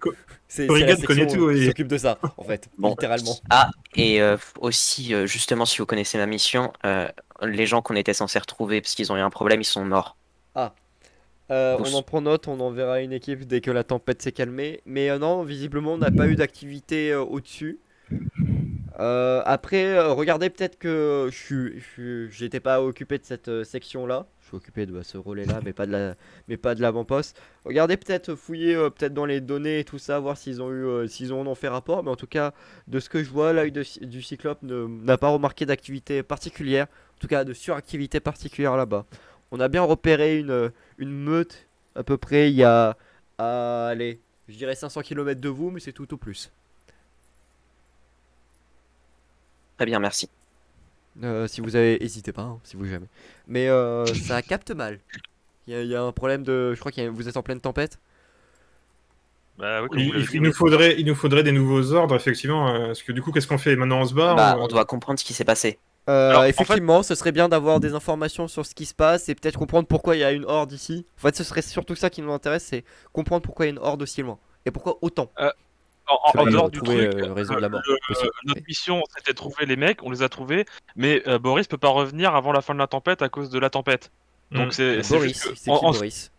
C'est Corrigan la section connaît tout, oui. qui s'occupe de ça, en fait, Bon. littéralement. Ah, et aussi, justement, si vous connaissez ma mission, les gens qu'on était censés retrouver parce qu'ils ont eu un problème, ils sont morts. On en prend note, on enverra une équipe dès que la tempête s'est calmée. Mais non, visiblement, on n'a pas eu d'activité au-dessus. Après, regardez peut-être que j'étais pas occupé de cette section-là. Je suis occupé de ce relais-là, mais pas de l'avant-poste. Regardez peut-être, fouiller peut-être dans les données et tout ça, voir s'ils en ont fait rapport. Mais en tout cas, de ce que je vois, l'œil du Cyclope n'a pas remarqué d'activité particulière. En tout cas, de suractivité particulière là-bas. On a bien repéré une meute à peu près il y a, allez, je dirais 500 km de vous, mais c'est tout au plus. Très bien, merci. Si vous avez, hésitez pas, hein, si vous jamais. Mais ça capte mal. Il y a un problème de, je crois vous êtes en pleine tempête. Bah oui, comme vous l'avez dit, Il nous faudrait des nouveaux ordres, effectivement. Parce que du coup, qu'est-ce qu'on fait? Maintenant, on se bat? Bah, on doit comprendre ce qui s'est passé. Alors, en Effectivement, ce serait bien d'avoir des informations sur ce qui se passe et peut-être comprendre pourquoi il y a une horde ici. En fait, ce serait surtout ça qui nous intéresse, c'est comprendre pourquoi il y a une horde aussi loin et pourquoi autant. en On dehors va du trouver truc, le raison de la mort. aussi. notre mission c'était de trouver les mecs, on les a trouvés, mais Boris peut pas revenir avant la fin de la tempête à cause de la tempête. Donc c'est Boris, juste que- c'est qui Boris?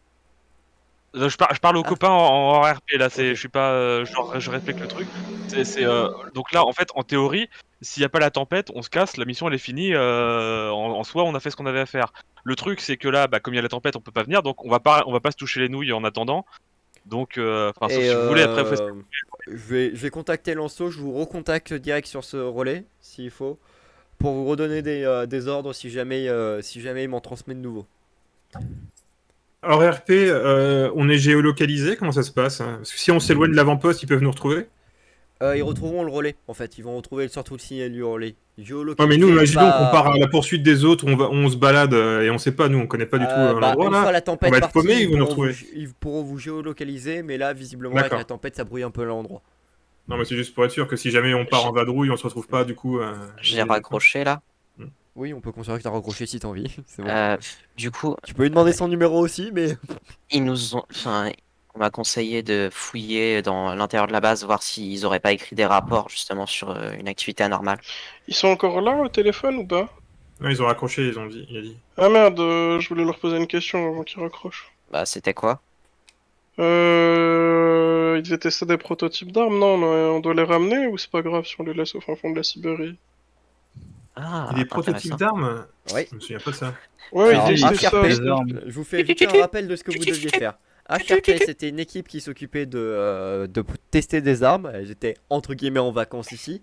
je parle aux Ah. copains en RP là, Ok. je suis pas, je respecte le truc. Donc là en fait en théorie, s'il y a pas la tempête, on se casse, la mission elle est finie. En soi, on a fait ce qu'on avait à faire. Le truc c'est que là, bah, comme il y a la tempête, on peut pas venir, donc on va pas se toucher les nouilles en attendant. Donc, sauf Et si vous voulez après. Vous faites- je vais contacter Lanceau, je vous recontacte direct sur ce relais s'il faut pour vous redonner des ordres si jamais il m'en transmet de nouveau. Alors, RP, on est géolocalisé, comment ça se passe, hein? Parce que si on s'éloigne de l'avant-poste, ils peuvent nous retrouver? Ils retrouveront le relais en fait, ils vont retrouver surtout le signal du relais. Ouais, mais nous, imaginons pas- qu'on part à la poursuite des autres, on se balade et on sait pas, nous, on connaît pas du tout l'endroit une là. fois la tempête on va être partie, paumés, ils vont nous retrouver. ils pourront vous géolocaliser, mais là visiblement avec D'accord. la tempête ça brouille un peu l'endroit. Non, mais c'est juste pour être sûr que si jamais on part en vadrouille, on se retrouve pas, du coup. J'ai raccroché là. Oui, on peut considérer que t'as raccroché si t'as envie. C'est bon. Du coup, Tu peux lui demander son numéro aussi, mais on m'a conseillé de fouiller dans l'intérieur de la base, voir s'ils auraient pas écrit des rapports justement sur une activité anormale. Ils sont encore là au téléphone ou pas? Non, ils ont raccroché, ils ont dit. Il a dit. Ah merde, je voulais leur poser une question avant qu'ils raccrochent. Bah, c'était quoi? Ils devaient tester des prototypes d'armes, non? On doit les ramener ou c'est pas grave si on les laisse au fin fond de la Sibérie? Ah, Des prototypes intéressant. d'armes? oui. Je me souviens pas de ça. Ouais, Alors, ils testaient ça. HRP, Des armes. je vous fais vite un rappel de ce que vous deviez faire. HRP, c'était une équipe qui s'occupait de tester des armes. Elles étaient entre guillemets en vacances ici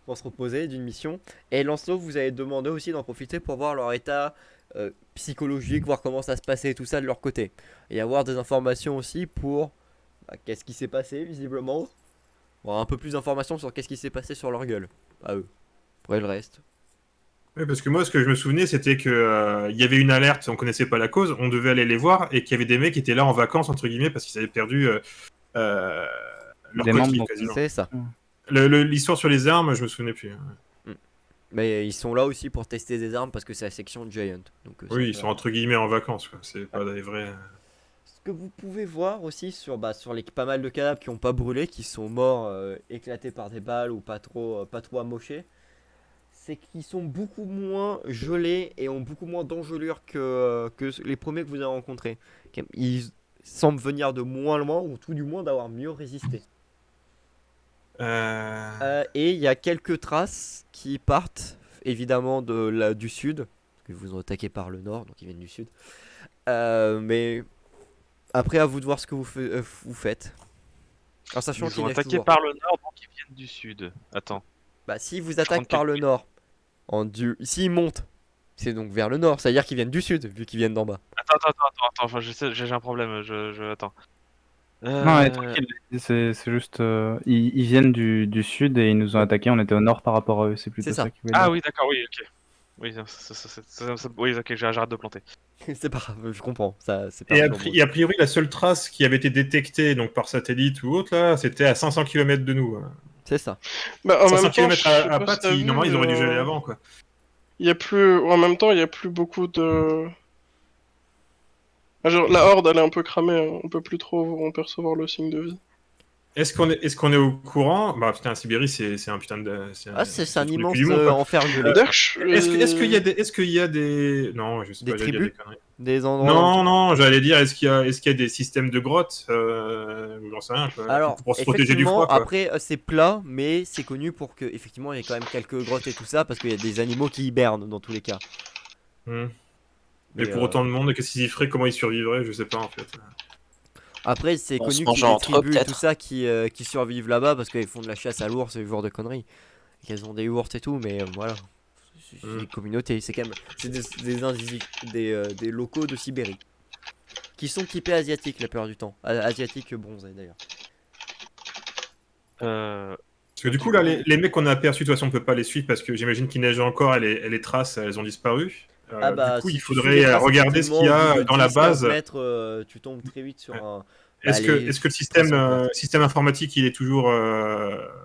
pour se reposer d'une mission. Et Lancelot, vous avez demandé aussi d'en profiter pour voir leur état psychologique, voir comment ça se passait et tout ça de leur côté. Et avoir des informations aussi pour qu'est-ce qui s'est passé visiblement. Avoir un peu plus d'informations sur qu'est-ce qui s'est passé sur leur gueule. À eux. Après le reste. Oui, parce que moi, ce que je me souvenais, c'était que il y avait une alerte, on connaissait pas la cause, on devait aller les voir, et qu'il y avait des mecs qui étaient là en vacances, entre guillemets, parce qu'ils avaient perdu leur Des membres, coéquipier, quasiment. C'est ça. L'histoire sur les armes, je me souvenais plus. Mais ils sont là aussi pour tester des armes parce que c'est la section Giant. Donc, ça Oui, ils peut- sont entre guillemets en vacances, quoi. C'est pas des vrais. Ce que vous pouvez voir aussi sur les pas mal de cadavres qui n'ont pas brûlé, qui sont morts éclatés par des balles ou pas trop amochés, c'est qu'ils sont beaucoup moins gelés et ont beaucoup moins d'engelure que les premiers que vous avez rencontrés. Ils semblent venir de moins loin, ou tout du moins d'avoir mieux résisté. Et il y a quelques traces qui partent évidemment du sud, parce qu'ils vous ont attaqué par le nord, donc ils viennent du sud. Mais après, à vous de voir ce que vous faites. En sachant Ils qu'ils ont neigent attaqué toujours. par le nord, donc ils viennent du sud. Attends. Bah, s'ils vous attaquent par le nord, s'ils montent, c'est donc vers le nord, c'est-à-dire qu'ils viennent du sud, vu qu'ils viennent d'en bas. Attends, enfin, j'ai un problème, attends. Non, mais tranquille, c'est juste. Ils viennent du sud et ils nous ont attaqués, on était au nord par rapport à eux, c'est plutôt C'est ça. ça qu'ils voulaient Ah dire. oui, d'accord, oui, ok. Oui, oui, ok, j'arrête de planter. C'est pas grave, je comprends. Ça, c'est pas Et grave. a priori, la seule trace qui avait été détectée donc par satellite ou autre, là, c'était à 500 km de nous. C'est ça. Bah, en 500 même temps, km je sais à pas pattes, si t'as vu, normalement, ils auraient dû geler mais, avant, quoi. il y a plus, en même temps, il y a plus beaucoup de. Ah, genre, la horde, elle est un peu cramée, hein. On peut plus trop en percevoir le signe de vie. Est-ce qu'on est au courant? Bah putain, Sibérie, c'est un putain de. Ah, c'est le un truc le immense plus du monde, quoi. enfer gelé. D'ailleurs, je Est-ce qu'il y a des. Non, je sais Des pas, j'allais dire des tribus, conneries. des endroits. Non, non, j'allais dire, est-ce qu'il y a des systèmes de grottes? J'en sais rien, quoi. Alors, Pour se protéger du effectivement, froid, quoi. après, c'est plat, mais c'est connu pour que, effectivement, il y ait quand même quelques grottes et tout ça, parce qu'il y a des animaux qui hibernent dans tous les cas. Hmm. Mais, Mais pour autant de monde, qu'est-ce qu'ils y feraient? Comment ils survivraient? Je sais pas, en fait. après, c'est En se connu qu'il y a mangeant des entre eux, tribus et tout peut-être. ça qui survivent là-bas parce qu'ils font de la chasse à l'ours et ce genre de conneries. Qu'elles ont des ours et tout, mais voilà. C'est des communautés, c'est quand même. C'est des locaux de Sibérie. Qui sont typés asiatiques la plupart du temps. Asiatiques bronzés d'ailleurs. Parce que du coup, là, les mecs qu'on a aperçus, de toute façon, on peut pas les suivre parce que j'imagine qu'il neige encore et les traces, elles ont disparu. Ah Du bah, coup, si il tu suis les faudrait traces, regarder ce qu'il y effectivement, au a bout de dans la 10-15 base. mètres, tu tombes très vite sur un. Est-ce que le système informatique, il est toujours.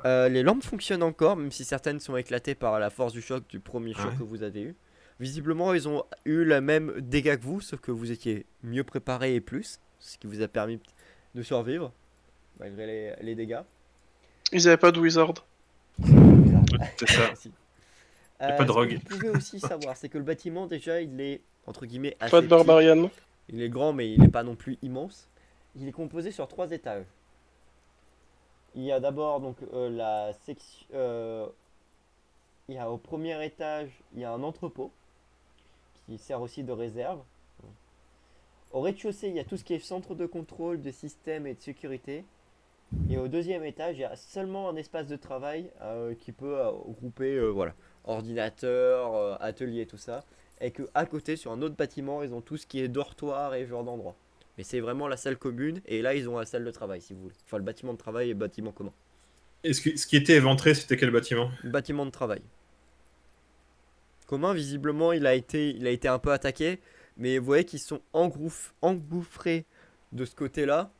Les lampes fonctionnent encore, même si certaines sont éclatées par la force du choc du premier choc Ouais. que vous avez eu. Visiblement, ils ont eu le même dégâts que vous, sauf que vous étiez mieux préparé et plus, ce qui vous a permis de survivre, malgré les dégâts. Ils avaient pas de wizard. C'est ça. Merci. Y a pas de Ce que rogue. vous pouvez aussi savoir, c'est que le bâtiment, déjà, il est, entre guillemets, assez Pas de petit. barbarian. Il est grand, mais il n'est pas non plus immense. Il est composé sur 3 étages. Il y a d'abord donc la section. Il y a au premier étage, il y a un entrepôt qui sert aussi de réserve. Au rez-de-chaussée, il y a tout ce qui est centre de contrôle, de système et de sécurité. Et au deuxième étage, il y a seulement un espace de travail qui peut regrouper voilà, ordinateur, atelier, tout ça. Et que à côté, sur un autre bâtiment, ils ont tout ce qui est dortoir et ce genre d'endroit. Mais c'est vraiment la salle commune. Et là, ils ont la salle de travail, si vous voulez. Enfin, le bâtiment de travail et le bâtiment commun. Ce qui était éventré, c'était quel bâtiment? Le bâtiment de travail. Commun, visiblement, il a été un peu attaqué. Mais vous voyez qu'ils sont engouffrés de ce côté-là.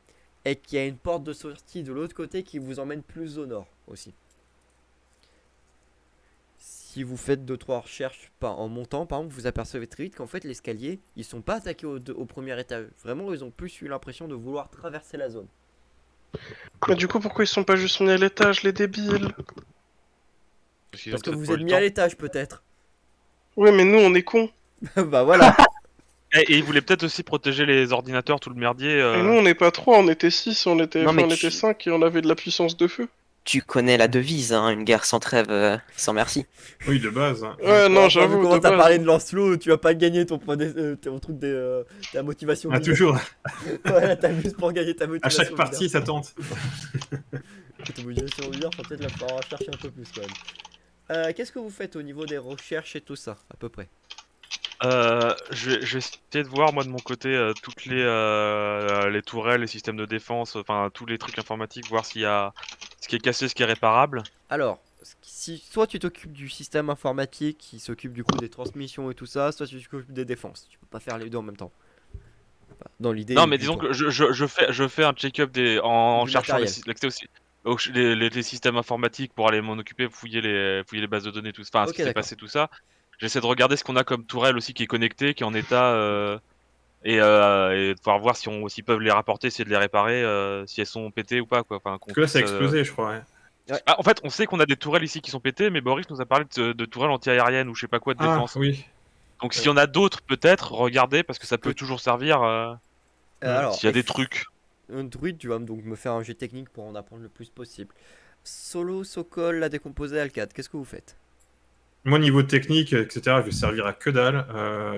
Et qu'il y a une porte de sortie de l'autre côté qui vous emmène plus au nord aussi. Si vous faites 2-3 recherches en montant, par exemple, vous apercevez très vite qu'en fait l'escalier, ils sont pas attaqués au premier étage. Vraiment, ils ont plus eu l'impression de vouloir traverser la zone. Mais du coup, pourquoi ils sont pas juste mis à l'étage, les débiles? Parce que vous êtes mis à l'étage peut-être. Ouais, mais nous, on est cons. Bah voilà. Et ils voulaient peut-être aussi protéger les ordinateurs, tout le merdier. Et nous, on n'est pas 3, on était 6, on était, Non, mais on était 5 et on avait de la puissance de feu. Tu connais la devise, hein, une guerre sans trêve, sans merci. Oui, de base. Ouais, non, Enfin, j'avoue. vu comment de t'as base. parlé de Lancelot, tu vas pas gagner ton point ton truc ta motivation. Ah, bidon. toujours. Voilà, t'as juste pour gagner ta À motivation. chaque partie, ça tente. Ta motivation bizarre, faut peut-être la falloir chercher un peu plus quand même. Qu'est-ce que vous faites au niveau des recherches et tout ça, à peu près? Je vais essayer de voir moi de mon côté toutes les tourelles, les systèmes de défense, enfin tous les trucs informatiques, voir s'il y a ce qui est cassé, ce qui est réparable. Alors, si soit tu t'occupes du système informatique qui s'occupe du coup des transmissions et tout ça, soit tu t'occupes des défenses. Tu peux pas faire les deux en même temps. Enfin, dans l'idée. Non mais du disons tour. que je fais un check-up en Du cherchant matériel. l'accès aussi les systèmes informatiques pour aller m'en occuper, fouiller les bases de données, tout ça, enfin Ok, ce qui s'est d'accord. passé, tout ça. J'essaie de regarder ce qu'on a comme tourelle aussi qui est connectée, qui est en état et de pouvoir voir si s'ils peuvent les rapporter, essayer de les réparer, si elles sont pétées ou pas quoi. Enfin, qu'on Parce que là, ça a puisse, explosé, je crois. Ouais. Ouais. Ah, en fait, on sait qu'on a des tourelles ici qui sont pétées, mais Boris nous a parlé de tourelles anti-aériennes ou je sais pas quoi de Ah, défense. oui. Donc s'il y en a d'autres, peut-être, regardez, parce que ça peut Peut- toujours servir Alors, s'il y a des trucs. un druide, tu vas donc me faire un jet technique pour en apprendre le plus possible. Solo, Sokol, la décomposée, Alcade, qu'est-ce que vous faites? Moi, niveau technique, etc., je vais servir à que dalle.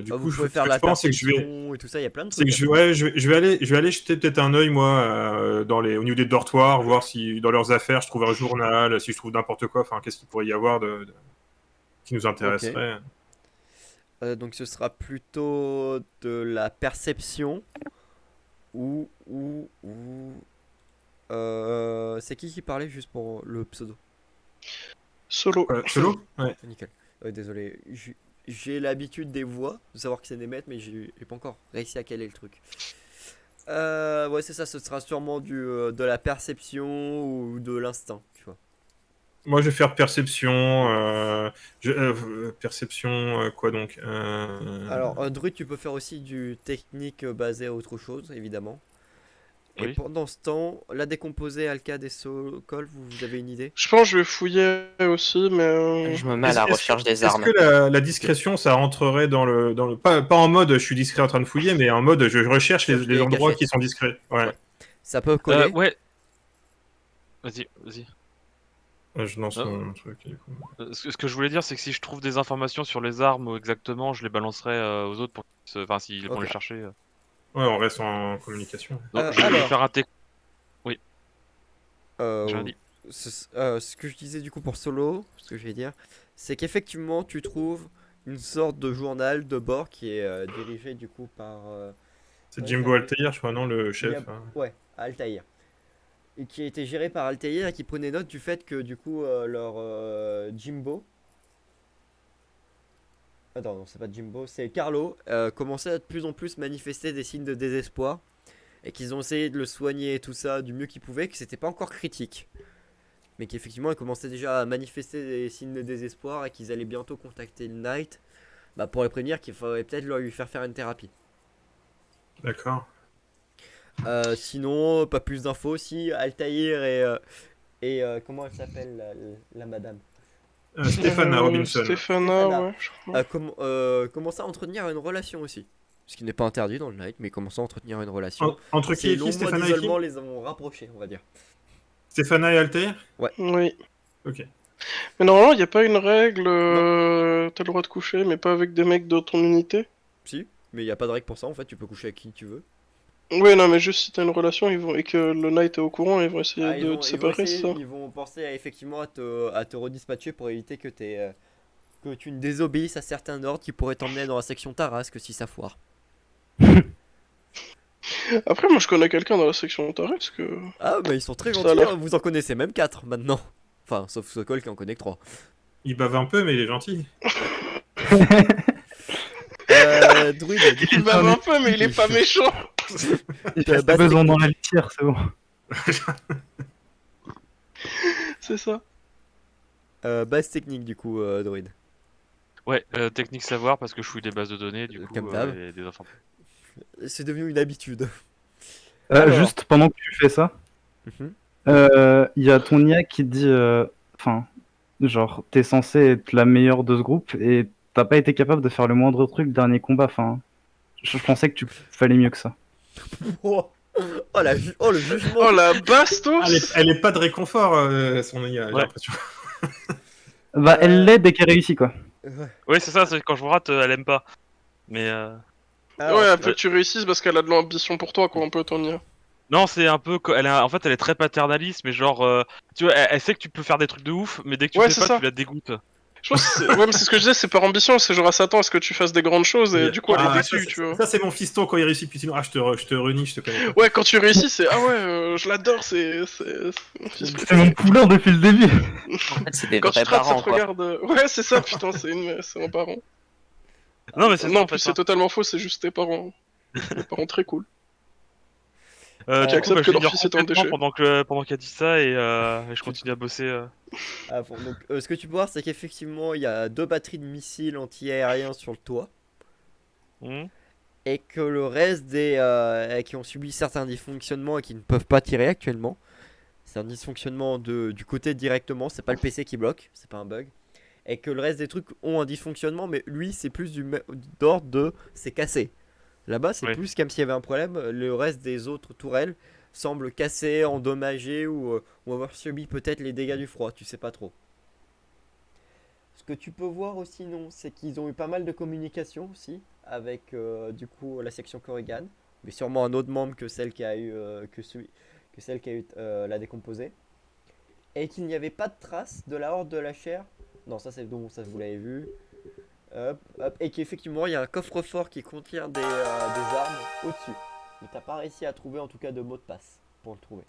Du Vous coup, pouvez ce faire que la je pense, c'est que je vais. perception et tout ça, il y a plein de C'est trucs. que je vais aller jeter peut-être un œil, moi, au niveau des dortoirs, voir si dans leurs affaires je trouve un journal, si je trouve n'importe quoi, enfin, qu'est-ce qu'il pourrait y avoir qui nous intéresserait. Donc ce sera plutôt de la perception ou c'est qui parlait juste pour le pseudo? Solo. Solo? Ouais. Nickel. Désolé, j'ai l'habitude des voix, de savoir que c'est des maîtres, mais j'ai pas encore réussi à caler le truc. Ouais, c'est ça, ce sera sûrement de la perception ou de l'instinct, tu vois. Moi, je vais faire perception. Perception, quoi donc Alors, un druide, tu peux faire aussi du technique basé à autre chose, évidemment. Et Oui. pendant ce temps, la décomposée, Alcade et Sokol, vous avez une idée? Je pense que je vais fouiller aussi, mais. Je me mets à la recherche des armes. Est-ce que la discrétion, ça rentrerait dans le pas en mode je suis discret en train de fouiller, mais en mode je recherche Cherche les les endroits cachettes. qui sont discrets. Ouais. Ouais. Ça peut coller. Ouais. Vas-y. Je lance Ah. mon truc. Du coup. Ce que je voulais dire, c'est que si je trouve des informations sur les armes exactement, je les balancerai aux autres pour enfin s'ils vont Ok. les chercher. Ouais, on reste en communication. Donc, je vais alors. faire un tech. J'ai Euh, rien dit. ce que je disais du coup pour Solo, ce que je vais dire, c'est qu'effectivement tu trouves une sorte de journal de bord qui est dirigé du coup par C'est ouais, Jimbo ça- Altair, je crois, non, le chef. Yep. Ouais, Altaïr. Et qui a été géré par Altaïr et qui prenait note du fait que du coup leur Jimbo. Attends, non, c'est pas Jimbo, c'est Carlo, commençait à de plus en plus manifester des signes de désespoir et qu'ils ont essayé de le soigner et tout ça du mieux qu'ils pouvaient, que c'était pas encore critique. Mais qu'effectivement, ils commençaient déjà à manifester des signes de désespoir et qu'ils allaient bientôt contacter le Knight pour les prévenir qu'il faudrait peut-être lui faire une thérapie. D'accord. Sinon, pas plus d'infos. Si Altaïr et comment elle s'appelle la madame Stéphana Robinson. Stéphana, ouais, je crois. commençait à entretenir une relation aussi. Ce qui n'est pas interdit dans le Knight, mais commençait à entretenir une relation. Entre qui Ces et longs qui, mois Stéphana et qui d'isolement les ont rapprochés, on va dire. Stéphana et Altair? Oui. Ok. Mais normalement, il n'y a pas une règle. T'as le droit de coucher, mais pas avec des mecs de ton unité. Si, mais il n'y a pas de règle pour ça en fait, tu peux coucher avec qui tu veux. Ouais, non, mais juste si t'as une relation et que le Knight est au courant, ils vont essayer Ah, de séparer ça. ils vont penser effectivement à te redispatcher pour éviter que, que tu ne désobéisses à certains ordres qui pourraient t'emmener dans la section Tarasque si ça foire. Après, moi je connais quelqu'un dans la section Tarasque. Ah, mais ils sont très Ça a gentils, l'air- hein, vous en connaissez même 4 maintenant. Enfin, sauf Sokol qui en connaît que 3. Il bave un peu, mais il est gentil. Druide, du coup, Il bave un peu, mais il est pas méchant. Il T'as a base besoin dans technique. la litière, c'est bon. C'est ça. Base technique du coup, Druide. Ouais, technique savoir parce que je fouille des bases de données du coup Comme d'hab. et des informations. C'est devenu une habitude. Juste pendant que tu fais ça, Mhm. il y a ton IA qui dit, enfin, genre, t'es censé être la meilleure de ce groupe et t'as pas été capable de faire le moindre truc dernier combat. Enfin, je pensais que tu fallait mieux que ça. Oh, le jugement. Oh la bastos. Elle est pas de réconfort, son IA, j'ai Ouais. l'impression. Bah, elle l'est dès qu'elle réussit, quoi. Ouais. Oui, c'est ça, c'est quand je vous rate, elle aime pas. Mais Alors, Ouais, elle veut que tu réussisses parce qu'elle a de l'ambition pour toi, quoi, un peu ton IA. non, c'est un peu en fait, elle est très paternaliste, mais genre tu vois, elle sait que tu peux faire des trucs de ouf, mais dès que tu Ouais, fais c'est pas, ça. tu la dégoûtes. Je pense que ouais, mais c'est ce que je disais, c'est par ambition, c'est genre à s'attendre à ce que tu fasses des grandes choses et du coup elle est déçue, tu vois. Ça, c'est mon fiston quand il réussit, puis sinon, je te renie, je te connais pas. Ouais, quand tu réussis, c'est ah ouais, je l'adore, c'est mon fils C'est mon poulain depuis le début. En fait, c'est des Quand tu vrais te rates, ça parents, te quoi. regarde. Ouais, c'est ça, putain, c'est un parent. Non, mais c'est ça, Non, en en plus, fait, c'est hein. totalement faux, c'est juste tes parents. Des parents très cool. Du qui coup, acceptent que je leur l'ignore fils est un complètement déchet. pendant qu'elle dit ça et je continue à bosser. à fond. Donc, ce que tu peux voir, c'est qu'effectivement, il y a 2 batteries de missiles anti-aériens sur le toit. Et que le reste des qui ont subi certains dysfonctionnements et qui ne peuvent pas tirer actuellement, c'est un dysfonctionnement du côté directement, c'est pas le PC qui bloque, c'est pas un bug. Et que le reste des trucs ont un dysfonctionnement, mais lui c'est plus d'ordre de c'est cassé. Là-bas c'est Oui. plus comme s'il y avait un problème, le reste des autres tourelles semblent cassées, endommagées ou avoir subi peut-être les dégâts du froid, tu sais pas trop. Ce que tu peux voir aussi, non, c'est qu'ils ont eu pas mal de communication aussi avec du coup la section Korrigan, mais sûrement un autre membre que celle qui a eu la décomposée, et qu'il n'y avait pas de traces de la horde de la chair. Non, ça c'est bon, ça vous l'avez vu. Hop, hop, et qu'effectivement il y a un coffre-fort qui contient des armes au-dessus. Mais t'as pas réussi à trouver en tout cas de mot de passe pour le trouver.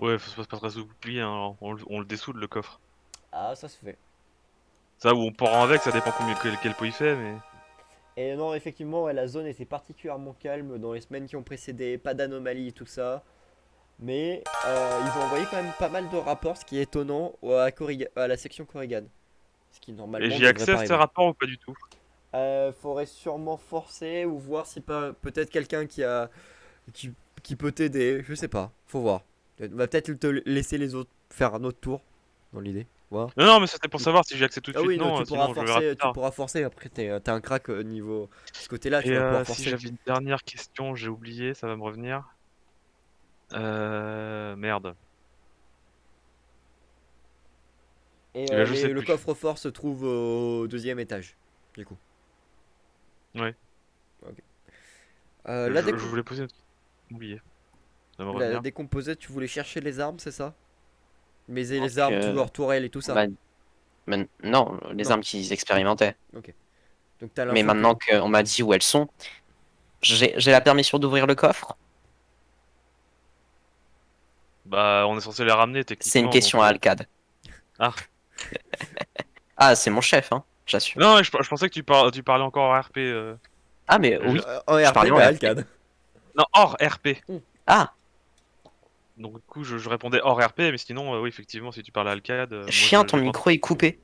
Ouais, faut pas très oublier, hein. On le dessoude le coffre. Ah, ça se fait. Ça, où on part en avec, ça dépend quel pot il fait, mais. Et non, effectivement, ouais, la zone était particulièrement calme dans les semaines qui ont précédé, pas d'anomalies et tout ça. Mais ils ont envoyé quand même pas mal de rapports, ce qui est étonnant, à la section Korrigan. Ce qui normalement Et j'y devrait accès pas à ces arriver. rapports ou pas du tout? Faudrait sûrement forcer ou voir si pas peut-être quelqu'un qui peut t'aider, je sais pas, faut voir. Va peut-être te laisser les autres faire un autre tour dans l'idée. Voir. Non, non, mais c'était pour savoir si j'ai accès tout de Ah suite. oui, non, Non, tu pourras sinon je le verrai forcer, plus tu tard. pourras forcer. Après, t'es un crack niveau ce côté-là, tu Et vas pouvoir si forcer. j'avais une dernière question, j'ai oublié, ça va me revenir. Merde. Et Eh ben, je sais le plus. coffre-fort se trouve au deuxième étage, du coup. Ouais. Ok. Je voulais poser une question. Oublié. Ça va me La revenir. décomposée, tu voulais chercher les armes, c'est ça? Mais Donc, les armes, toujours tourelles et tout ça. non, les Non. armes qu'ils expérimentaient. Donc t'as Mais l'info. maintenant qu'on m'a dit où elles sont, j'ai la permission d'ouvrir le coffre. Bah, on est censé les ramener techniquement. C'est une question à Alcad. Ah. Ah, c'est mon chef, hein, j'assure. Non, mais je pensais que tu parlais encore en RP. Ah, mais oui. En Je RP, parlais en mais RP. Alcad. Non, hors RP. Ah, Donc du coup, je répondais hors RP, mais sinon, oui, effectivement, si tu parles à Alcad. moi, chien, ton j'ai pas micro est coupé.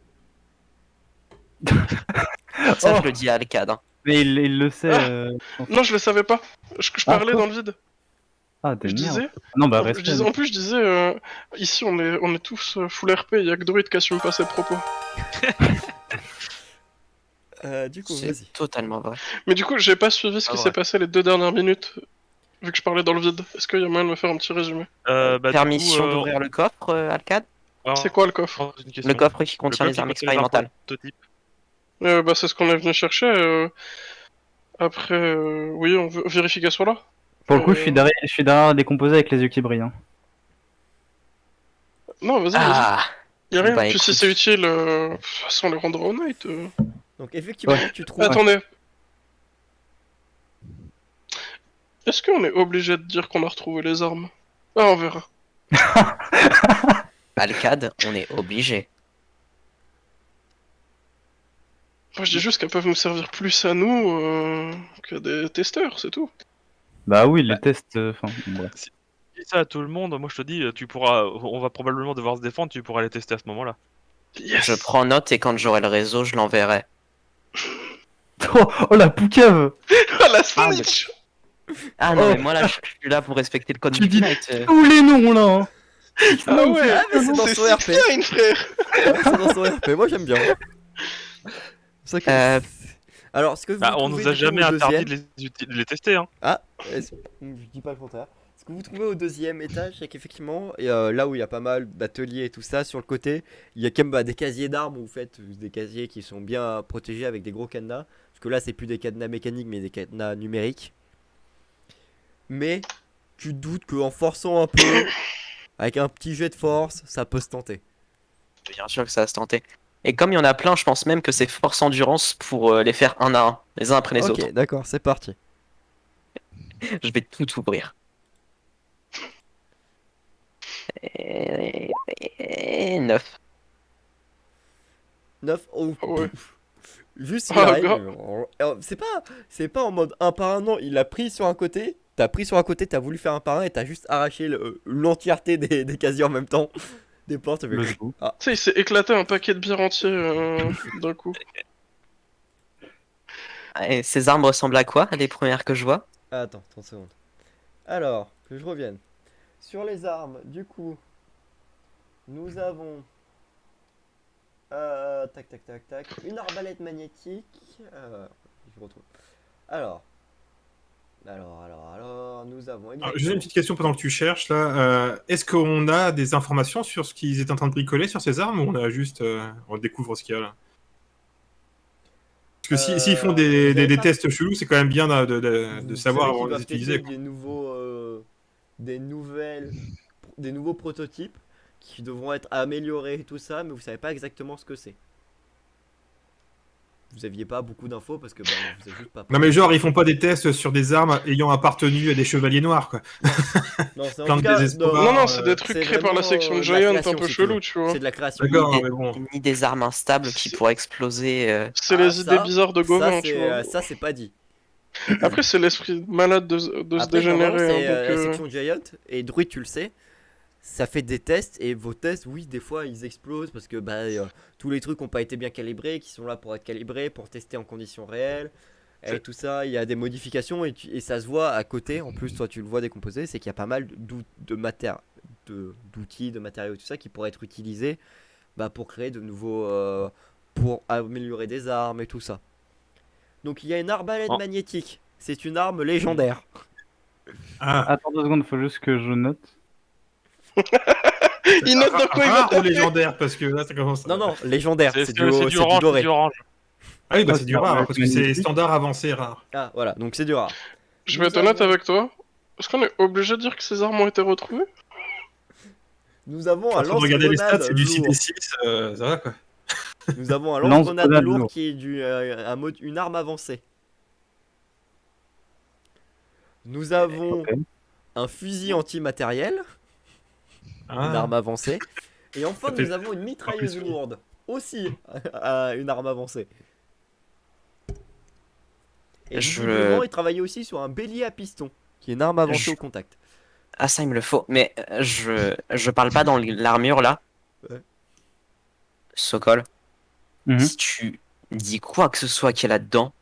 Oh. Ça, je le dis à Alcad. Hein. Mais il le sait. Non, je le savais pas. Je Ah, parlais quoi dans le vide. Ah, t'es Je merde. disais, Non, bah, je respect. disais, en plus, je disais, ici on est tous full RP, il y a que Druid qui assume pas ses propos. Du coup, C'est vas-y. totalement vrai. Mais du coup, j'ai pas suivi ce Ah, qui ouais. s'est passé les 2 dernières minutes, vu que je parlais dans le vide. Est-ce qu'il y a moyen de me faire un petit résumé? Bah, Permission du coup, d'ouvrir le coffre, Alcad? C'est quoi le coffre? Une question. Le coffre qui Le contient les coffre armes qui contient les expérimentales. prototypes. Bah, c'est ce qu'on est venu chercher. Après, oui, on vérifie qu'elle soit là. Pour le coup, je suis derrière à décomposer avec les yeux qui brillent. Hein. Non, vas-y, vas-y. Ah, Y'a rien, bah, puis si écoute. c'est utile, de toute façon, on les rendra au night. Donc effectivement, Ouais. tu trouves. Attendez. Est-ce qu'on est obligé de dire qu'on a retrouvé les armes? Ah, on verra. Alcad, on est obligé. Moi, je dis juste qu'elles peuvent nous servir plus à nous que des testeurs, c'est tout. Bah oui, les tests. Enfin, bref. Si tu dis ça à tout le monde, moi je te dis, on va probablement devoir se défendre, tu pourras les tester à ce moment-là. Yes. Je prends note et quand j'aurai le réseau, je l'enverrai. Oh la poucave! Ah, la snitch! Ah non, Oh. mais moi là, je suis là pour respecter le code Tu du dis night. tous les noms là! Hein. Ah ouais, Ah, mais c'est dans c'est son RP. Cyprien, frère! Ouais, c'est dans son RP, moi j'aime bien. C'est ça que- Alors, ce que vous Bah, on trouvez nous a du coup, jamais au interdit deuxième... de les tester, hein. Ah, je dis pas le contraire. Ce que vous trouvez au deuxième étage, c'est qu'effectivement, et, là où il y a pas mal d'ateliers et tout ça, sur le côté, il y a quand même des casiers d'armes où vous faites des casiers qui sont bien protégés avec des gros cadenas. Parce que là, c'est plus des cadenas mécaniques, mais des cadenas numériques. Mais tu doutes qu'en forçant un peu, avec un petit jet de force, ça peut se tenter. Bien sûr que ça va se tenter. Et comme il y en a plein, je pense même que c'est force endurance pour les faire un à un, les uns après les autres. Ok, d'accord, c'est parti. Je vais tout ouvrir. Et 9. 9. Oh, Ouais. juste il Ah, arrive. gars. C'est pas en mode un par un, non. Il a pris sur un côté. T'as pris sur un côté, t'as voulu faire un par un et t'as juste arraché l'entièreté des casiers en même temps. Des portes. ça fait- Let's go. Ah, Tu sais, il s'est éclaté un paquet de bière entier d'un coup. Et ces armes ressemblent à quoi, les premières que je vois? attends, 30 secondes. Alors, que je revienne. Sur les armes, du coup, nous avons tac tac tac tac, une arbalète magnétique. Je retrouve. Alors, nous avons Alors, j'ai une petite question pendant que tu cherches là. Est-ce qu'on a des informations sur ce qu'ils étaient en train de bricoler sur ces armes ou on a juste on découvre ce qu'il y a là? Parce que s'ils font des tests chelous, c'est quand même bien de savoir avant de les utiliser. Des nouveaux prototypes qui devront être améliorés et tout ça, mais vous savez pas exactement ce que c'est. Vous aviez pas beaucoup d'infos parce que vous avez juste pas. Non mais genre ils font pas des tests sur des armes ayant appartenu à des chevaliers noirs quoi. Non, c'est en Plein tout de cas, désespoir. Non, c'est des trucs créés par la section Giant un peu chelou, tu vois. C'est de la création. D'accord, mais bon. Ni des armes instables qui pourraient exploser. C'est les idées bizarres de Gauvin, ça, tu vois. ça c'est pas dit. Après, c'est l'esprit malade de se Après, dégénérer. c'est hein, la donc, section Giant et Druid, tu le sais. Ça fait des tests et vos tests, oui, des fois ils explosent parce que tous les trucs n'ont pas été bien calibrés, qui sont là pour être calibrés, pour tester en conditions réelles. Et tout ça, il y a des modifications et ça se voit à côté. En plus, toi tu le vois décomposer, c'est qu'il y a pas mal d'outils, de matériaux, tout ça qui pourraient être utilisés pour créer de nouveaux. Pour améliorer des armes et tout ça. Donc il y a une arbalète magnétique. C'est une arme légendaire. Ah, Attends 2 secondes, faut juste que je note. Il note dans quoi il va rare ou taper. légendaire parce que là ça commence. Non, légendaire, c'est du orange, doré. c'est du orange. Ah oui, bah Ah, c'est du rare hein, parce que c'est magnifique. standard avancé rare. Ah, voilà, donc c'est du rare. Je vais être honnête avec toi. Est-ce qu'on est obligé de dire que ces armes ont été retrouvées? Nous avons Je suis un en train de regarder les stats, lance-grenade c'est du lourd. 6d6, ça va quoi. Nous avons un Lance-grenade lance-grenade lourd lourd. qui est une arme avancée. Nous avons Ok. un fusil antimatériel, une arme avancée. Et enfin, Ça fait nous avons une mitrailleuse plus lourde, aussi une arme avancée. Et visiblement, il travaillait aussi sur un bélier à piston, qui est une arme avancée au contact. Ah, ça, il me le faut. Mais je parle pas dans l'armure là. Ouais. Sokol, Mhm. si tu dis quoi que ce soit qu'il y a là-dedans,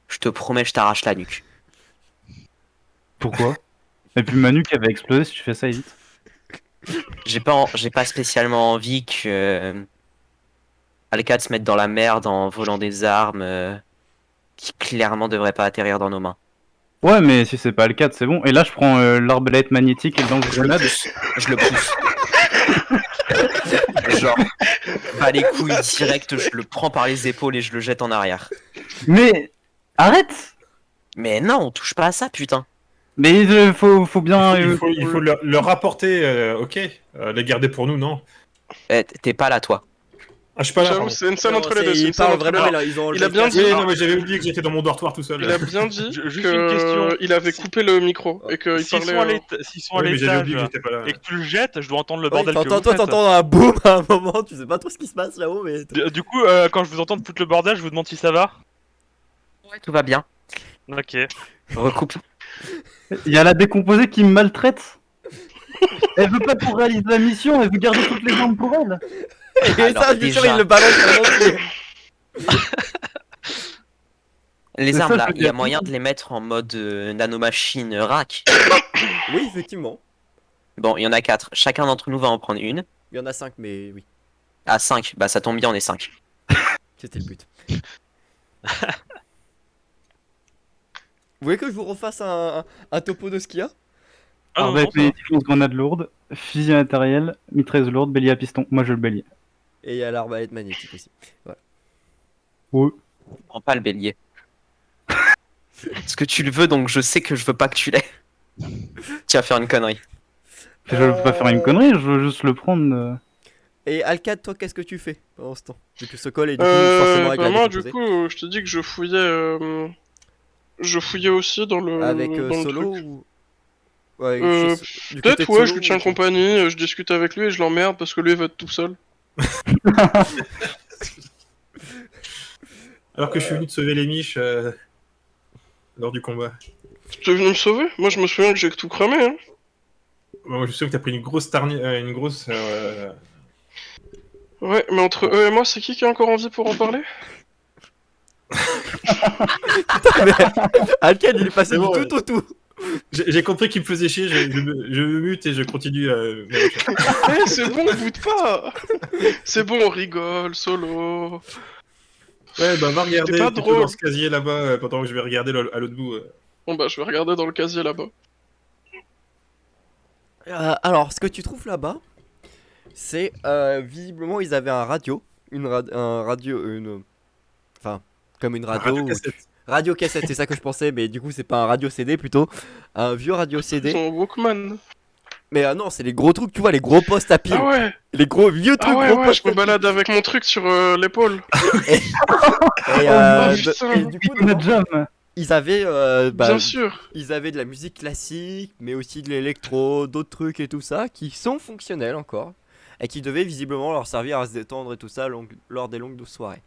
je te promets, je t'arrache la nuque. Pourquoi? Et puis Manu qui avait explosé si tu fais ça vite. J'ai pas spécialement envie que Alcad se mette dans la merde en volant des armes qui clairement devraient pas atterrir dans nos mains. Ouais, mais si c'est pas le cas, c'est bon. Et là, je prends l'arbalète magnétique et le lance-grenade. Je le pousse. Genre, pas les couilles direct, je le prends par les épaules et je le jette en arrière. Mais arrête! Mais non, on touche pas à ça, putain. Mais faut bien. Il faut leur rapporter, ok. Les garder pour nous, non. T'es pas là, toi. Ah, je suis pas là. J'avoue, pardon. c'est une scène entre les deux. c'est Ils une scène parlent entre les vraiment, deux. mais là, ils ont enlevé Il a le bien casque. dit- Oui, non, mais j'avais oublié que j'étais dans mon dortoir tout seul. Il a bien dit Juste une question. qu'il avait coupé le micro et qu'il S'ils parlait. sont à Oui, mais j'avais l'étage oublié que j'étais pas là. et que tu le jettes, je dois entendre le Ouais, bordel que vous toi, faites. t'entends un boom à un moment, tu sais pas trop ce qui se passe là-haut, mais. Du coup, quand je vous entends foutre le bordel, je vous demande si ça va. Ouais, tout va bien. Ok. Recoupe. Il y a la décomposée qui me maltraite. Elle veut pas qu'on réalise la mission, elle veut garder toutes les armes pour elle. Et Alors, ça, je suis sûr, déjà- il le balance en entier. Les Mais armes ça, là, je veux il y a dire- moyen de les mettre en mode nanomachine rack. Oui, effectivement. Bon, il y en a 4. Chacun d'entre nous va en prendre une. Il y en a 5, mais oui, À 5, bah ça tombe bien, on est 5. c'était le but. Vous voulez que je vous refasse un topo de ce qu'il y a? Ah, non, Arbalète non, ça va. magnétique, lance-grenade lourde, fusil matériel, mitrailleuse lourde, bélier à piston. Moi, je le bélier. Et il y a l'arbalète magnétique aussi. Ouais. Prends pas le bélier. Parce que tu le veux, donc je sais que je veux pas que tu l'aies. Tu vas faire une connerie. Je veux pas faire une connerie, je veux juste le prendre. Et Alcad, toi, qu'est-ce que tu fais pendant ce temps? Vu que ce col est du coup forcément avec la Moi, du décomposée. coup, je te dis que je fouillais. Je fouillais aussi dans le. Avec dans le Solo truc. ou. Ouais, Euh, du côté Peut-être, de ouais, Solo je lui tiens ou- compagnie, je discute avec lui et je l'emmerde parce que lui il va être tout seul. Alors que je suis venu de sauver les miches lors du combat. Tu es venu me sauver? Moi, je me souviens que j'ai tout cramé, hein. Moi, je suis sûr que t'as pris une grosse une grosse. Ouais, mais entre eux et moi, c'est qui est encore en vie pour en parler? Alcad, il est passé C'est du bon, tout au tout. J'ai compris qu'il me faisait chier, je me mute et je continue mes recherches. Eh, c'est bon, on boude pas. C'est bon, on rigole, solo. Ouais, bah va regarder pas plutôt drôle. dans ce casier là-bas pendant que je vais regarder à l'autre bout. Bon bah, je vais regarder dans le casier là-bas. Alors, ce que tu trouves là-bas, c'est visiblement ils avaient un radio, enfin comme une radio, Radio-cassette. radio cassette, c'est ça que je pensais, mais du coup c'est pas un radio CD plutôt, un vieux radio CD. Son Walkman. Mais non, c'est les gros trucs, tu vois, les gros postes à pile, Ah ouais. les gros vieux trucs. Ah ouais, gros ouais, postes je me à pile. balade avec mon truc sur l'épaule. Et, Oh, putain. et du coup, On a jam. ils avaient, Bien sûr. ils avaient de la musique classique, mais aussi de l'électro, d'autres trucs et tout ça, qui sont fonctionnels encore, et qui devaient visiblement leur servir à se détendre et tout ça lors des longues soirées.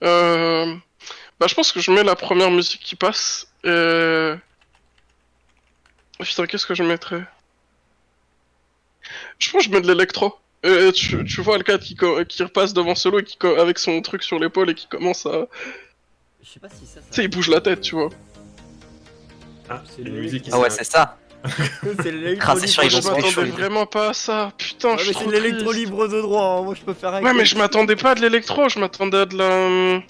Bah, je pense que je mets la première musique qui passe. Putain, qu'est-ce que je mettrais? Je pense que je mets de l'électro. Tu vois le gars qui repasse devant Solo et avec son truc sur l'épaule et qui commence à. Je sais pas si ça. Tu sais, il bouge la tête, tu vois. Ah, C'est une le- musique qui Ah ouais, s'arrête. c'est ça. C'est l'électro Grâce à libre. ça, ils Je vont se m'attendais pécho. vraiment pas à ça. Putain, Ouais, je mais suis c'est trop l'électro triste. libre de droit, hein. Moi je peux faire avec. Ouais, mais je m'attendais pas à de l'électro, je m'attendais à de la.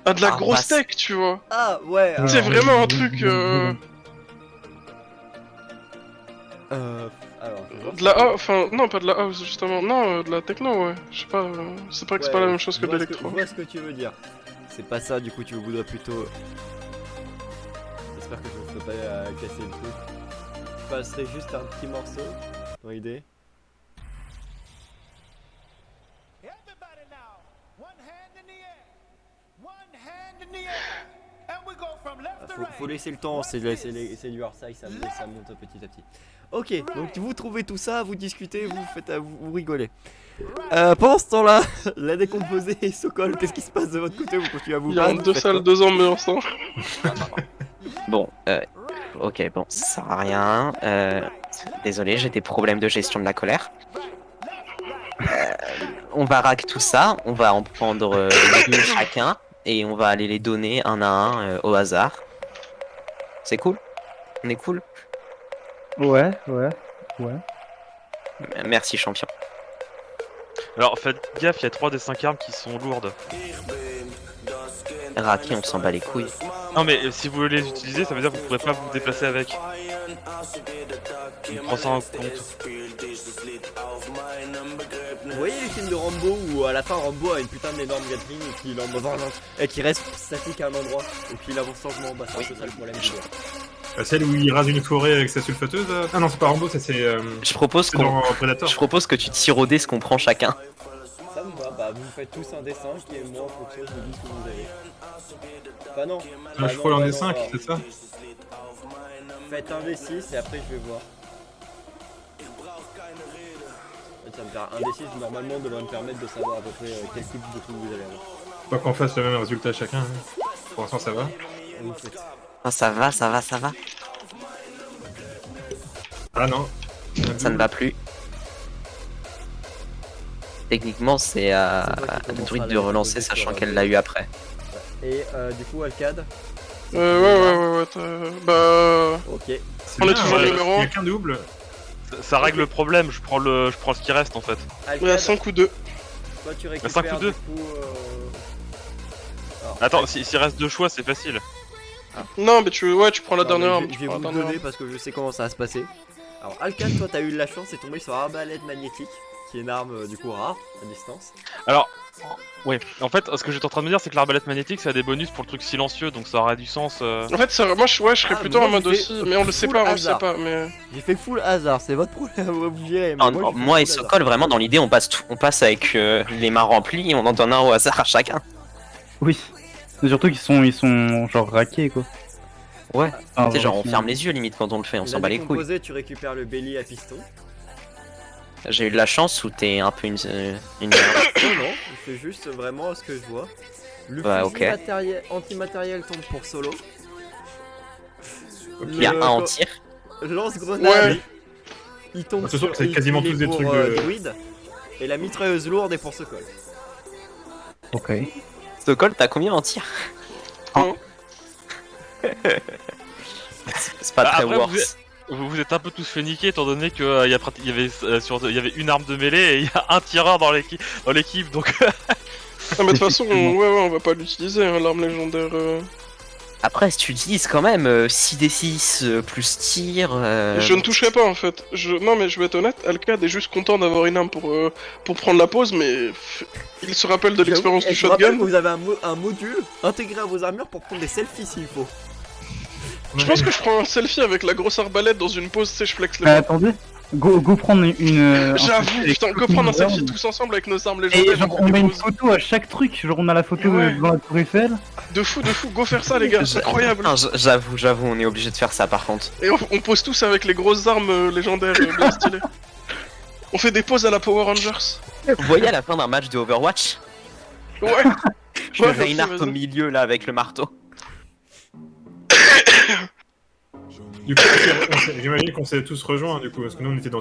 À de la Ah, grosse bah, tech, tu vois. Ah ouais. C'est vraiment un truc. Alors. je vais voir De la si- house, enfin, non, pas de la house, justement. Non, de la techno, ouais. Je sais pas, c'est pas que c'est pas la même chose que je de vois l'électro. Je vois ce que tu veux dire. C'est pas ça, du coup, tu voudrais plutôt. J'espère que je ne ferai pas casser le truc. Je passerai juste un petit morceau dans l'idée. Everybody now, one hand in the air, one hand in the air, and we go from left to Faut right. laisser le temps, c'est du hard-side, ça monte petit à petit. Ok, donc vous trouvez tout ça, vous discutez, vous rigolez. Pendant ce temps-là, la décomposée et Sokol, qu'est-ce qui se passe de votre côté? Vous continuez à vous Il y a battre, deux faites salles, quoi? deux ambiances, hein. Bon, ok, bon, ça sert à rien. Désolé, j'ai des problèmes de gestion de la colère. On va rack tout ça, on va en prendre deux chacun et on va aller les donner un à un au hasard. C'est cool? On est cool? Ouais. Merci champion. Alors faites gaffe, il y a 3 des 5 armes qui sont lourdes. Racké, on s'en bat les couilles. Non mais si vous voulez les utiliser, ça veut dire que vous pourrez pas vous déplacer avec. On prend ça en compte. Vous voyez les films de Rambo où à la fin Rambo a une putain d'énorme Gatling et qui reste statique à un endroit et puis il avance lentement, bah c'est un peu ça le problème. Celle où il rase une forêt avec sa sulfateuse Ah non, c'est pas Rambo, ça c'est Je propose dans qu'on, Predator. je propose que tu tires au dé ce qu'on prend chacun. Ça me va, bah vous faites tous un dessin qui est moi en fonction de ce que vous avez. Bah non. Ah, je frôle en D5, c'est ça? Faites un D6 et après je vais voir. Ça me faire un D6 normalement devrait me permettre de savoir à peu près quel type de coup vous allez avoir. Pas qu'on fasse le même résultat chacun. Hein. Pour l'instant, ça va. Vous faites. Ah, ça va. Ah non. Ça ne va plus. Techniquement, c'est à C'est toi qui commenceras Druid la de relancer, décomposer sachant sur, qu'elle l'a eu après. Et du coup Alcade. Ouais, bah. Ok. C'est On est bien, toujours ouais, numéro il y a un. qu'un double. Ça règle le problème, je prends ce qui reste en fait. Il y a 5 ou 2. Toi tu 5 récupères ou deux. du coup. Alors, Attends, s'il reste 2 choix, c'est facile. Non, mais tu prends la non, dernière mais arme. je vais vous le donner parce que je sais comment ça va se passer. Alors Alcade, toi t'as eu de la chance et tombé sur Arbalète magnétique, qui est une arme du coup rare à distance. Alors, ouais, en fait, ce que j'étais en train de me dire, c'est que l'arbalète magnétique, ça a des bonus pour le truc silencieux, donc ça aurait du sens. En fait, moi, je serais Ah, plutôt moi, en mode je fais aussi, mais on le sait full pas, hasard. mais. J'ai fait full hasard, c'est votre problème, vous direz. Mais Non, moi, non, j'ai fait moi et full hasard. Sokol, vraiment, dans l'idée, on passe avec les mains remplies et on en donne un au hasard à chacun. Oui. Surtout qu'ils sont genre raqués quoi. Ouais. Enfin, Tu sais, genre, on vraiment. ferme les yeux limite quand on le fait, on La s'en bat les couilles. décomposée, tu récupères le belly à piston. J'ai eu de la chance ou t'es un peu une merde. Non, non, il fait juste vraiment ce que je vois. Le Ouais, fusil ok. antimatériel tombe pour Solo. Il y a un en tir. Lance-grenade, Ouais. il tombe De toute façon, sur c'est quasiment il est tous des pour, trucs de- Druid. Et la mitrailleuse lourde est pour Sokol. Ok. Sokol, t'as combien en tir? C'est pas très Après, worse. vous êtes un peu tous fait niquer étant donné qu'il y, il y avait une arme de mêlée et il y a un tireur dans l'équipe donc. Ah, mais de toute façon, on va pas l'utiliser, hein, l'arme légendaire. Après, si tu utilises quand même 6d6 plus tir. Je ne toucherai pas en fait. Non, mais je vais être honnête, Alcad est juste content d'avoir une arme pour prendre la pause, mais il se rappelle de l'expérience du Je vous rappelle shotgun. que vous avez un module intégré à vos armures pour prendre des selfies s'il faut. Je pense que je prends un selfie avec la grosse arbalète dans une pause, tu sais, je flex les Bah mains. attendez, go prendre un J'avoue, selfie putain, avec go prendre un toutes nos selfie armes. tous ensemble avec nos armes Et légendaires. genre on on fait met des une pauses. photo à chaque truc, genre on a la photo Ouais. devant la tour Eiffel. De fou, go faire ça les gars, c'est incroyable. Ah, j'avoue, on est obligé de faire ça par contre. Et on pose tous avec les grosses armes légendaires bien stylées. On fait des pauses à la Power Rangers. Vous voyez à la fin d'un match de Overwatch, Ouais. je Ouais, Reinhardt vas-y, au vas-y. milieu là avec le marteau. Du coup, j'imagine qu'on s'est tous rejoints, du coup, parce que nous, on était dans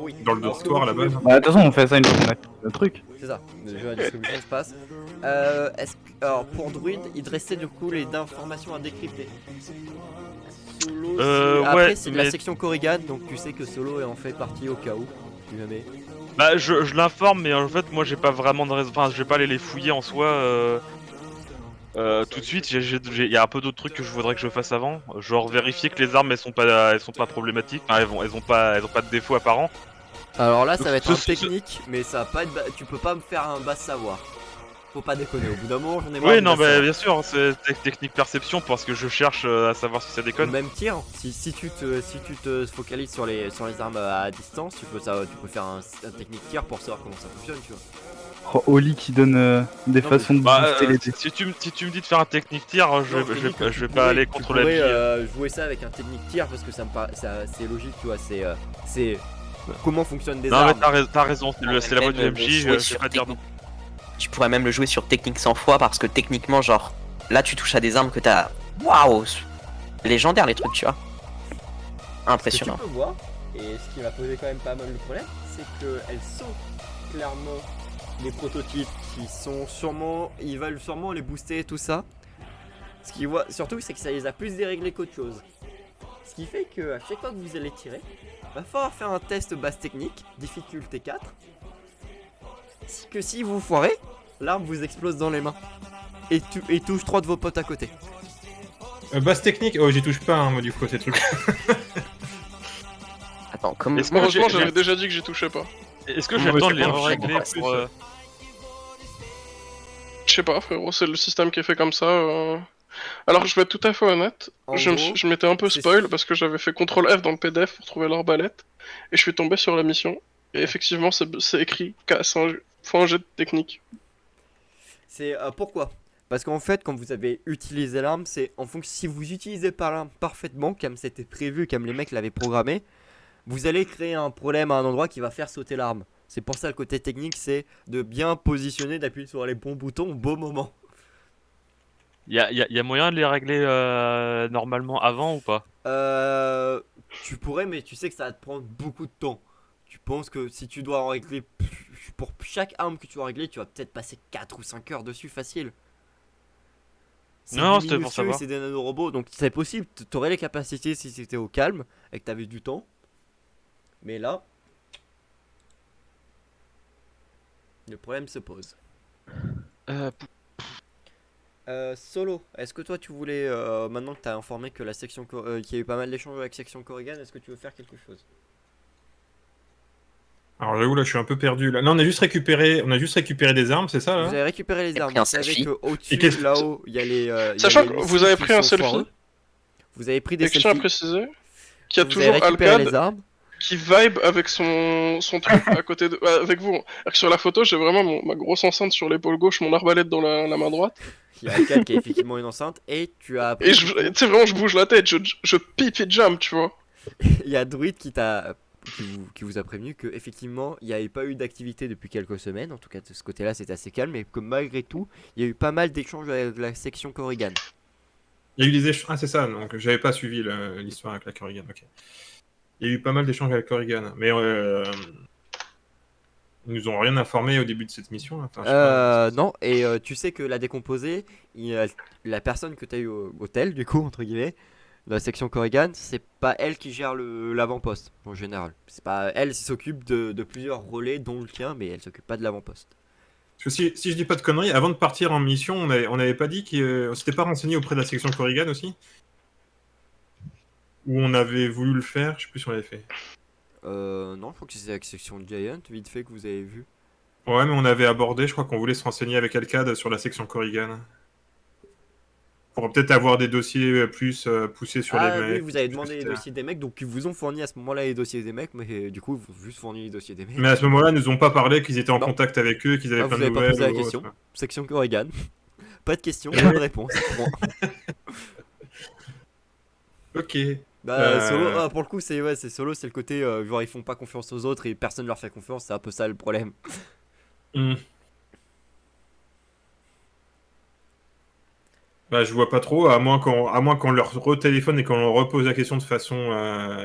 Oui. dans le dortoir à la base. Bah de toute façon on fait ça une fois qu'on a fait le truc. C'est ça, le jeu à distribution se passe. Alors pour Druid, il te restait du coup les informations à décrypter. Solo, après ouais, c'est de la mais- section Korrigan, donc tu sais que Solo en fait partie au cas où, si jamais. Bah je l'informe mais en fait moi j'ai pas vraiment de raison, enfin je vais pas aller les fouiller en soi tout de suite, il y a un peu d'autres trucs que je voudrais que je fasse avant, genre vérifier que les armes elles sont pas problématiques, enfin, elles ont pas de défauts apparents. Alors là ça va être un Ce- technique, mais ça va pas être tu peux pas me faire un bas savoir. Faut pas déconner, au bout d'un moment j'en ai marre. Oui de non bas bah savoir. bien sûr, c'est technique perception parce que je cherche à savoir si ça déconne. Même tir, si tu te focalises sur les armes à distance, tu peux faire un technique tir pour savoir comment ça fonctionne, tu vois. Oh, Oli qui donne des Non, façons de Bah booster les dés. si tu me dis de faire un technique tir, je Non, vais dis que je tu vais pas pourrais- aller tu contre la pourrais, vie. jouer ça avec un technique tir parce que ça me paraît, c'est logique, tu vois. C'est comment fonctionnent des Non mais armes. t'as raison, c'est la voix du Même, MJ, jouer je sur vais pas dire non. technique. Tu pourrais même le jouer sur technique 100 fois parce que techniquement, genre, là tu touches à des armes que t'as. Waouh! Légendaire les trucs, tu vois. Ce que Impressionnant. tu peux voir, et ce qui m'a posé quand même pas mal de problème, c'est qu'elles sont clairement des prototypes qui sont sûrement, ils veulent sûrement les booster tout ça. Ce qu'ils voient surtout, c'est que ça les a plus déréglés qu'autre chose. Ce qui fait que à chaque fois que vous allez tirer, va falloir faire un test base technique, difficulté 4. Que si vous foirez, l'arme vous explose dans les mains et touche 3 de vos potes à côté. Base technique, oh j'y touche pas, hein, moi du coup, ces trucs. Attends, comment. Est-ce que Heureusement, j'ai- j'avais déjà dit que j'y touchais pas. Est-ce que j'ai Non, le temps mais de les c'est pas régler chiant, pour Je sais pas, frérot, c'est le système qui est fait comme ça. Alors, je vais être tout à fait honnête. En Je gros, je m'étais un peu c'est- spoil parce que j'avais fait CTRL F dans le PDF pour trouver l'arbalète. Et je suis tombé sur la mission. Et effectivement, c'est écrit faut un jet de technique. C'est pourquoi? Parce qu'en fait, quand vous avez utilisé l'arme, c'est en fonction si vous utilisez pas l'arme parfaitement, comme c'était prévu, comme les mecs l'avaient programmé, vous allez créer un problème à un endroit qui va faire sauter l'arme. C'est pour ça le côté technique, c'est de bien positionner, d'appuyer sur les bons boutons au bon moment. y a moyen de les régler normalement avant ou pas? Tu pourrais, mais tu sais que ça va te prendre beaucoup de temps. Tu penses que si tu dois en régler pour chaque arme que tu dois régler, tu vas peut-être passer 4 ou 5 heures dessus facile. C'est Non, du c'était pour minutieux, savoir. c'est des nanorobots, donc c'est possible. T'aurais les capacités si c'était au calme et que t'avais du temps. Mais là, le problème se pose. Solo, est-ce que toi tu voulais, maintenant que t'as informé que la section qu'il y a eu pas mal d'échanges avec section Korrigan, est-ce que tu veux faire quelque chose? Alors j'avoue, là, je suis un peu perdu. Là, non, on a juste récupéré des armes, c'est ça, Vous là? avez récupéré les J'ai armes, pris un vous savez selfie. que Et au-dessus, qu'est-ce que- là-haut, il y a les. Sachant il y a que les vous missiles avez qui pris un sont selfie. foireux. Vous avez pris des Et que je tiens à selfies. préciser qu'il y a Vous avez toujours récupéré Alcad les armes. qui vibe avec son truc à côté de. Avec vous. Alors que sur la photo, j'ai vraiment ma grosse enceinte sur l'épaule gauche, mon arbalète dans la main droite. Il y a Alcad qui a effectivement une enceinte et tu as. Et tu sais, vraiment, je bouge la tête, je pipe et jump, tu vois. Il y a Druid qui vous a prévenu que effectivement il n'y avait pas eu d'activité depuis quelques semaines, en tout cas de ce côté-là c'était assez calme, et que malgré tout il y a eu pas mal d'échanges avec la section Korrigan. Il y a eu des échanges. Ah, c'est ça, donc j'avais pas suivi l'histoire avec la Korrigan, ok. Il y a eu pas mal d'échanges avec Korrigan, mais Ils nous ont rien informé au début de cette mission. Là. Enfin, je sais pas. Non, et tu sais que la décomposée, la personne que tu as eu au hôtel, du coup, entre guillemets, dans la section Corrigan, c'est pas elle qui gère l'avant-poste, en général. C'est pas elle qui s'occupe de plusieurs relais, dont le tien, mais elle s'occupe pas de l'avant-poste. Parce que si je dis pas de conneries, avant de partir en mission, on avait pas dit qu'on s'était pas renseigné auprès de la section Corrigan aussi? Ou on avait voulu le faire, je sais plus si on l'avait fait. Non, je crois que c'est la section Giant, vite fait, que vous avez vu. Ouais, mais on avait abordé, je crois qu'on voulait se renseigner avec Alcad sur la section Corrigan. Pour peut-être avoir des dossiers plus poussés sur les mecs. Oui, vous avez demandé les dossiers des mecs, donc ils vous ont fourni à ce moment-là les dossiers des mecs, mais du coup, ils vous ont juste fourni les dossiers des mecs. Mais à ce moment-là, ils nous ont pas parlé qu'ils étaient en Non. contact avec eux, qu'ils avaient plein vous de avez pas nouvelles. posé la ou question. autre. Section Corrigan. Pas de question, pas de réponse. Bon. Ok. Solo, pour le coup, c'est Solo, c'est le côté genre ils font pas confiance aux autres et personne leur fait confiance, c'est un peu ça le problème. Hmm. Bah, je vois pas trop, à moins qu'on leur retéléphone et qu'on leur repose la question de façon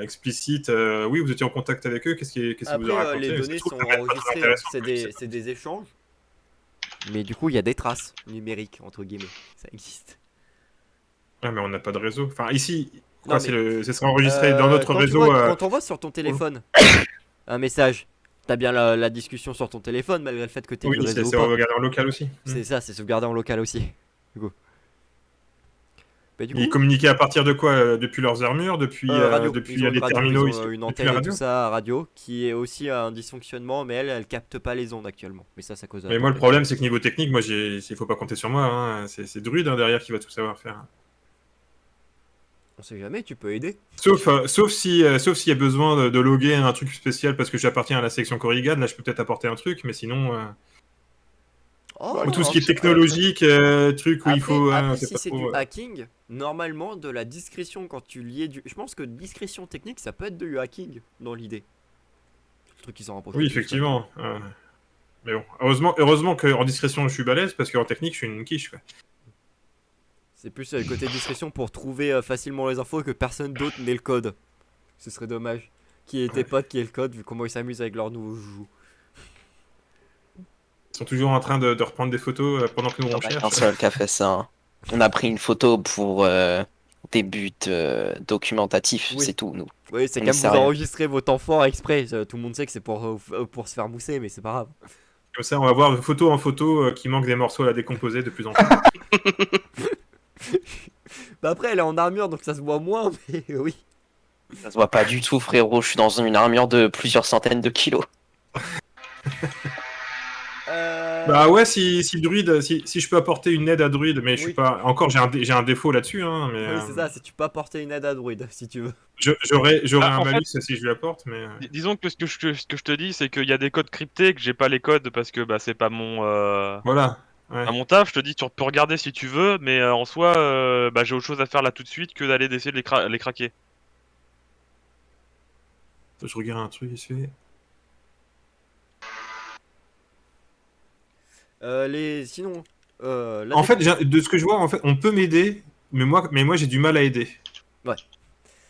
explicite. Oui, vous étiez en contact avec eux, qu'est-ce qu'ils vous ont Après, raconté? les Ça se données trouve, sont ça va être pas très enregistrées, intéressant, c'est des échanges. Mais du coup, il y a des traces numériques, entre guillemets, ça existe. Ah, mais on n'a pas de réseau. Enfin, ici, Non, quoi, mais, ça sera enregistré dans notre quand réseau. quand t'envoies sur ton téléphone un message, t'as bien la discussion sur ton téléphone malgré le fait que t'aies Oui, du réseau c'est ou pas. regardé en local aussi. C'est ça, c'est sauvegardé en local aussi. Du coup. Bah, du coup, Ils communiquaient à partir de quoi? Depuis leurs armures, depuis radio. depuis Ils ont une les radio, terminaux ils ici, ont une depuis antenne la et radio. tout ça, radio, qui est aussi un dysfonctionnement, mais elle capte pas les ondes actuellement. Mais ça cause de la Mais moi, le tempête. problème, c'est que niveau technique, moi, il faut pas compter sur moi. Hein. C'est Druid derrière qui va tout savoir faire. On sait jamais, tu peux aider. Sauf s'il y a besoin de loguer un truc spécial parce que j'appartiens à la section Corrigan, là, je peux peut-être apporter un truc, mais sinon. Oh, Ou tout ce un qui est petit- technologique, truc où il faut. Après, C'est si pas c'est trop, du hacking, normalement, de la discrétion quand tu liais du. Je pense que discrétion technique, ça peut être du hacking dans l'idée. Le truc qui s'en rapproche. Oui, le plus, effectivement. Mais bon, heureusement qu'en discrétion, je suis balèze parce qu'en technique, je suis une quiche. Quoi. C'est plus le côté discrétion pour trouver facilement les infos et que personne d'autre n'ait le code. Ce serait dommage. Qui est tes potes qui ait le code vu comment ils s'amusent avec leurs nouveaux joujoux. Ils sont toujours en train de reprendre des photos pendant que nous on Il y a cherche. qu'un seul qui a fait ça. Hein. On a pris une photo pour des buts documentatifs, Oui. c'est tout, nous. Oui, c'est On comme est vous sérieux. enregistrez vos temps forts exprès. Tout le monde sait que c'est pour se faire mousser, mais c'est pas grave. Comme ça, on va voir photo en photo qui manque des morceaux à la décomposer de plus en plus. Bah après, elle est en armure donc ça se voit moins, mais oui. Ça se voit pas du tout, frérot. Je suis dans une armure de plusieurs centaines de kilos. Bah ouais, si Druid, si je peux apporter une aide à Druid, mais je suis Oui. pas. Encore, j'ai un défaut là-dessus, hein, mais. Oui, c'est ça, c'est tu peux apporter une aide à Druid si tu veux. J'aurais Ah, un en malus si je lui apporte, mais. Disons que ce que je te dis, c'est qu'il y a des codes cryptés que j'ai pas les codes parce que bah c'est pas mon Voilà. Ouais. à mon taf. Je te dis, tu peux regarder si tu veux, mais en soi, bah j'ai autre chose à faire là tout de suite que d'aller d'essayer de les craquer. Je regarde un truc ici. Sinon, En fait, de ce que je vois, en fait, on peut m'aider, mais moi j'ai du mal à aider. Ouais.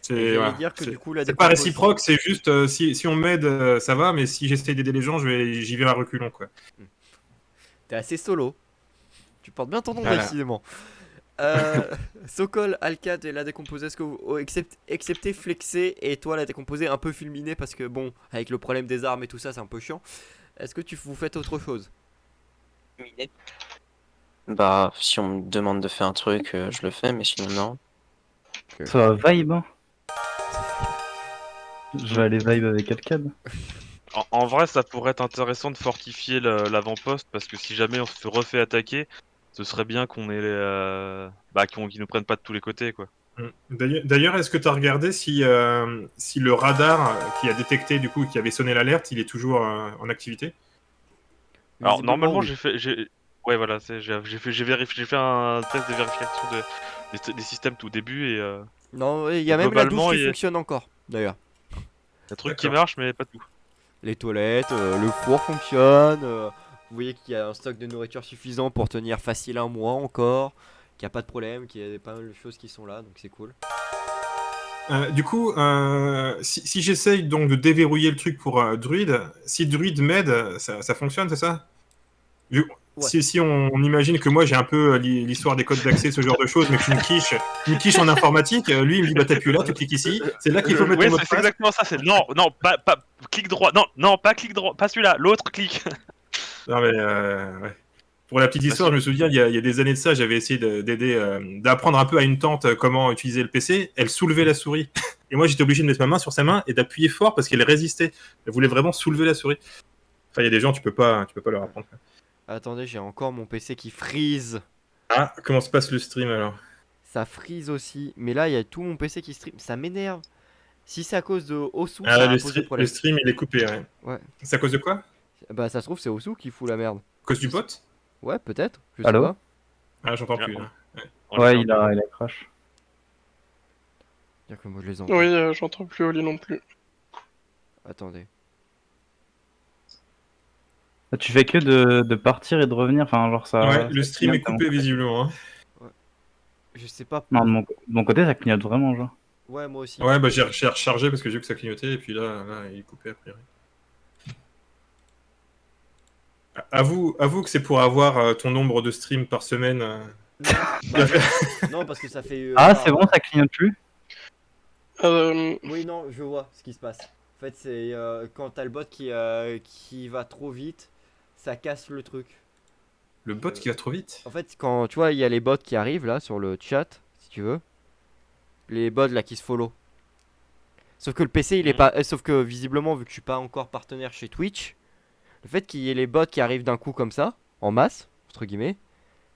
C'est J'allais dire que du coup, la c'est pas décomposition- réciproque, c'est juste si on m'aide, ça va, mais si j'essaie d'aider les gens, j'y vais à reculons, quoi. T'es assez solo. Tu portes bien ton nom, Voilà. décidément. Sokol, Alcad et la décomposée, est-ce que vous, excepté Flexé et toi la décomposée un peu fulminée parce que bon, avec le problème des armes et tout ça, c'est un peu chiant. Est-ce que vous faites autre chose? Bah, si on me demande de faire un truc, je le fais, mais sinon, non. Ça va vibe, hein. Je vais aller vibe avec Alcad. En vrai, ça pourrait être intéressant de fortifier l'avant-poste parce que si jamais on se refait attaquer, ce serait bien qu'on ait qu'ils nous prennent pas de tous les côtés, quoi. D'ailleurs, est-ce que tu as regardé si le radar qui a détecté, du coup, qui avait sonné l'alerte, il est toujours en activité? Alors Visiblement, normalement, oui. ouais, voilà, j'ai fait un test de vérification des systèmes tout au début et Non, il y a même la douche globalement, qui il y a- fonctionne encore, d'ailleurs. un truc qui D'accord. marche, mais pas tout. Les toilettes, le four fonctionne. Vous voyez qu'il y a un stock de nourriture suffisant pour tenir facile un mois encore. Qu'il n'y a pas de problème, qu'il y a pas mal de choses qui sont là, donc c'est cool. Du coup, si j'essaye donc de déverrouiller le truc pour Druid, si Druid m'aide, ça fonctionne, c'est ça? Vu- Ouais. Si on imagine que moi j'ai un peu l'histoire des codes d'accès, ce genre de choses, mais que je me quiche en informatique, lui il me dit bah t'appuies là, tu cliques ici, c'est là qu'il faut mettre Ouais, ton mot de c'est passe. exactement ça. C'est non, non, pas clic droit. Non, non, pas clic droit, pas celui-là, l'autre clic. Non mais ouais. Pour la petite histoire, je me souviens, il y a des années de ça, j'avais essayé d'aider, d'apprendre un peu à une tante comment utiliser le PC. Elle soulevait la souris. Et moi, j'étais obligé de mettre ma main sur sa main et d'appuyer fort parce qu'elle résistait. Elle voulait vraiment soulever la souris. Enfin, il y a des gens, tu peux pas leur apprendre. Attendez, j'ai encore mon PC qui freeze. Ah, comment se passe le stream alors? Ça freeze aussi. Mais là, il y a tout mon PC qui stream. Ça m'énerve. Si c'est à cause de Osu, Ah, ça va le, poser le problème. stream, il est coupé, ouais. Ouais. C'est à cause de quoi? À Bah, ça se trouve, c'est Osu qui fout la merde. cause du bot? Ouais, peut-être. Je sais Allô pas. Ah, j'entends Ah, plus. bon. Là. Ouais, il a crash. Dire que moi je les entends. Oui, j'entends plus Oli non plus. Attendez. Tu fais que de partir et de revenir, enfin genre ça... Ouais, le ça stream est clignote, coupé hein. visiblement. Hein. Je sais pas. Non, de mon côté ça clignote vraiment genre. Ouais, moi aussi. Ouais, bah j'ai rechargé parce que j'ai vu que ça clignotait et puis là il est coupé a priori. Avoue que c'est pour avoir ton nombre de streams par semaine. Non, bah, non, parce que ça fait. Ah par- c'est bon, ça clignote plus? Oui, non, je vois ce qui se passe. En fait, c'est quand t'as le bot qui va trop vite, ça casse le truc. Le bot qui va trop vite. En fait, quand tu vois, il y a les bots qui arrivent là sur le chat, si tu veux. Les bots là qui se follow. Sauf que le PC il est pas. Sauf que visiblement, vu que je suis pas encore partenaire chez Twitch, le fait qu'il y ait les bots qui arrivent d'un coup comme ça, en masse, entre guillemets,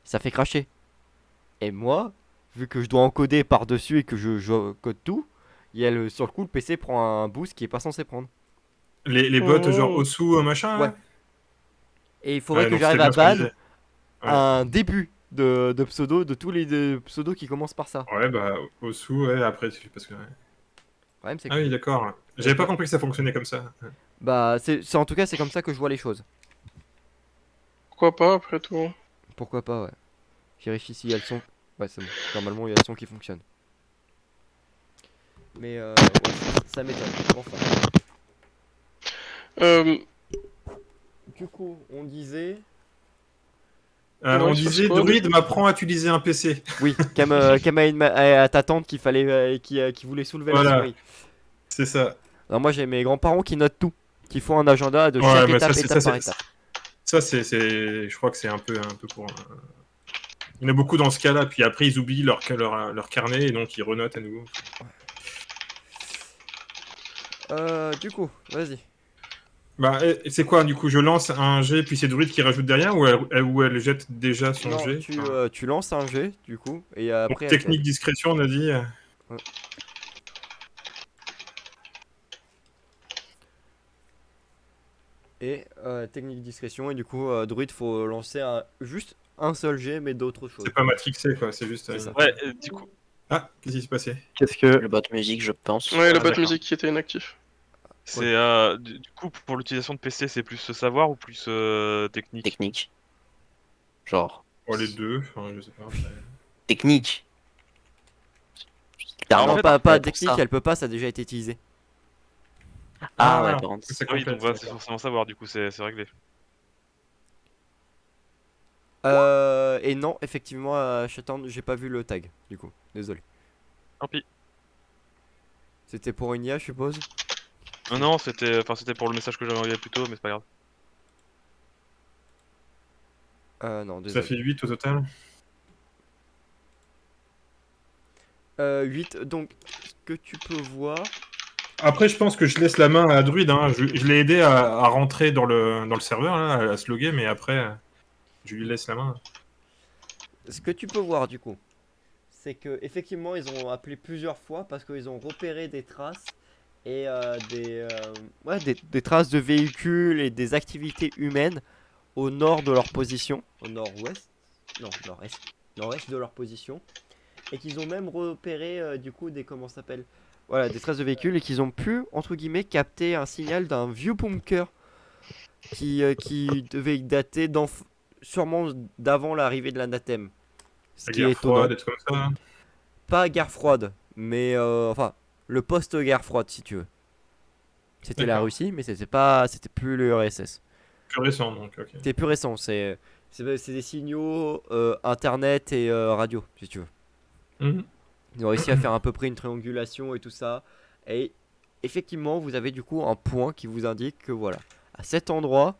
ça fait cracher. Et moi, vu que je dois encoder par-dessus et que je code tout, sur le coup, le PC prend un boost qui est pas censé prendre. Les bots genre Oh. Osu machin. Ouais. là Et il faudrait Ouais, que donc j'arrive c'était à bien ce qu'on ban disait. Ouais. un début de pseudo, de tous les pseudos qui commencent par ça. Ouais, bah Osu, ouais, après, parce que. Ouais. Le problème, c'est Ah que. oui, d'accord. J'avais pas compris que ça fonctionnait comme ça. Bah, en tout cas, c'est comme ça que je vois les choses. Pourquoi pas, après tout. Pourquoi pas, ouais. Je vérifie s'il y a le son. Ouais, c'est bon. Normalement, il y a le son qui fonctionne. Mais ouais, ça m'étonne. Enfin. Du coup, on disait. Non, On il faut disait squad. Druid m'apprend à utiliser un PC. Oui, Cam a dit à ta tante qu'il fallait, qui voulait soulever la Voilà. souris. C'est ça. Alors moi j'ai mes grands-parents qui notent tout, qui font un agenda de Ouais, chaque mais étape, ça, étape c'est- par étape. Ça, je crois que c'est un peu pour. Il y en a beaucoup dans ce cas-là, puis après ils oublient leur carnet et donc ils renotent à nouveau. Du coup, vas-y. Bah, et c'est quoi du coup? Je lance un G, puis c'est Druid qui rajoute derrière, ou elle jette déjà son Non, G? tu lances un jet du coup, et Donc, après. technique discrétion, on a dit. Et technique discrétion, et du coup, Druid faut lancer juste un seul jet, mais d'autres choses. C'est pas matrixé, quoi, c'est juste. C'est ça. Ouais, du coup. Ah, qu'est-ce qui s'est passé? Qu'est-ce que... Le bot musique, je pense. Ouais, le bot d'accord. musique qui était inactif. C'est du coup pour l'utilisation de PC, c'est plus savoir ou plus technique. Technique. Genre, Oh, les deux, enfin, je sais pas. technique. Alors, Non, en fait, pas pour technique, ça. elle peut pas, ça a déjà été utilisé. Ah ouais, par contre. Ça Ah oui, donc complète, voilà, ça. c'est forcément savoir, du coup, c'est réglé. Et non, effectivement, Shatan, j'ai pas vu le tag, du coup, désolé. Tant pis. C'était pour une IA, je suppose. Non, c'était pour le message que j'avais envoyé plus tôt, mais c'est pas grave. Non, Ça désolé. fait 8 au total. 8, donc, ce que tu peux voir. Après, je pense que je laisse la main à Druid. Hein. Je l'ai aidé à rentrer dans le serveur, là, à se loguer, mais après, je lui laisse la main. Ce que tu peux voir, du coup, c'est que effectivement ils ont appelé plusieurs fois parce qu'ils ont repéré des traces et des traces de véhicules et des activités humaines au nord de leur position, au nord-ouest, non, nord-est, nord-est de leur position, et qu'ils ont même repéré du coup des comment ça s'appelle, voilà, des traces de véhicules, et qu'ils ont pu entre guillemets capter un signal d'un vieux bunker qui devait dater sûrement d'avant l'arrivée de l'anathème. Ce La qui est guerre étonnant. froide, des trucs comme ça. Pas guerre froide, mais enfin le post-guerre froide, si tu veux. C'était la D'accord. Russie, mais c'était plus l'URSS. Plus récent, donc, ok. C'était plus récent, c'est des signaux internet et radio, si tu veux. Mhm. Ils ont réussi à faire à peu près une triangulation et tout ça. Et effectivement, vous avez du coup un point qui vous indique que voilà, à cet endroit,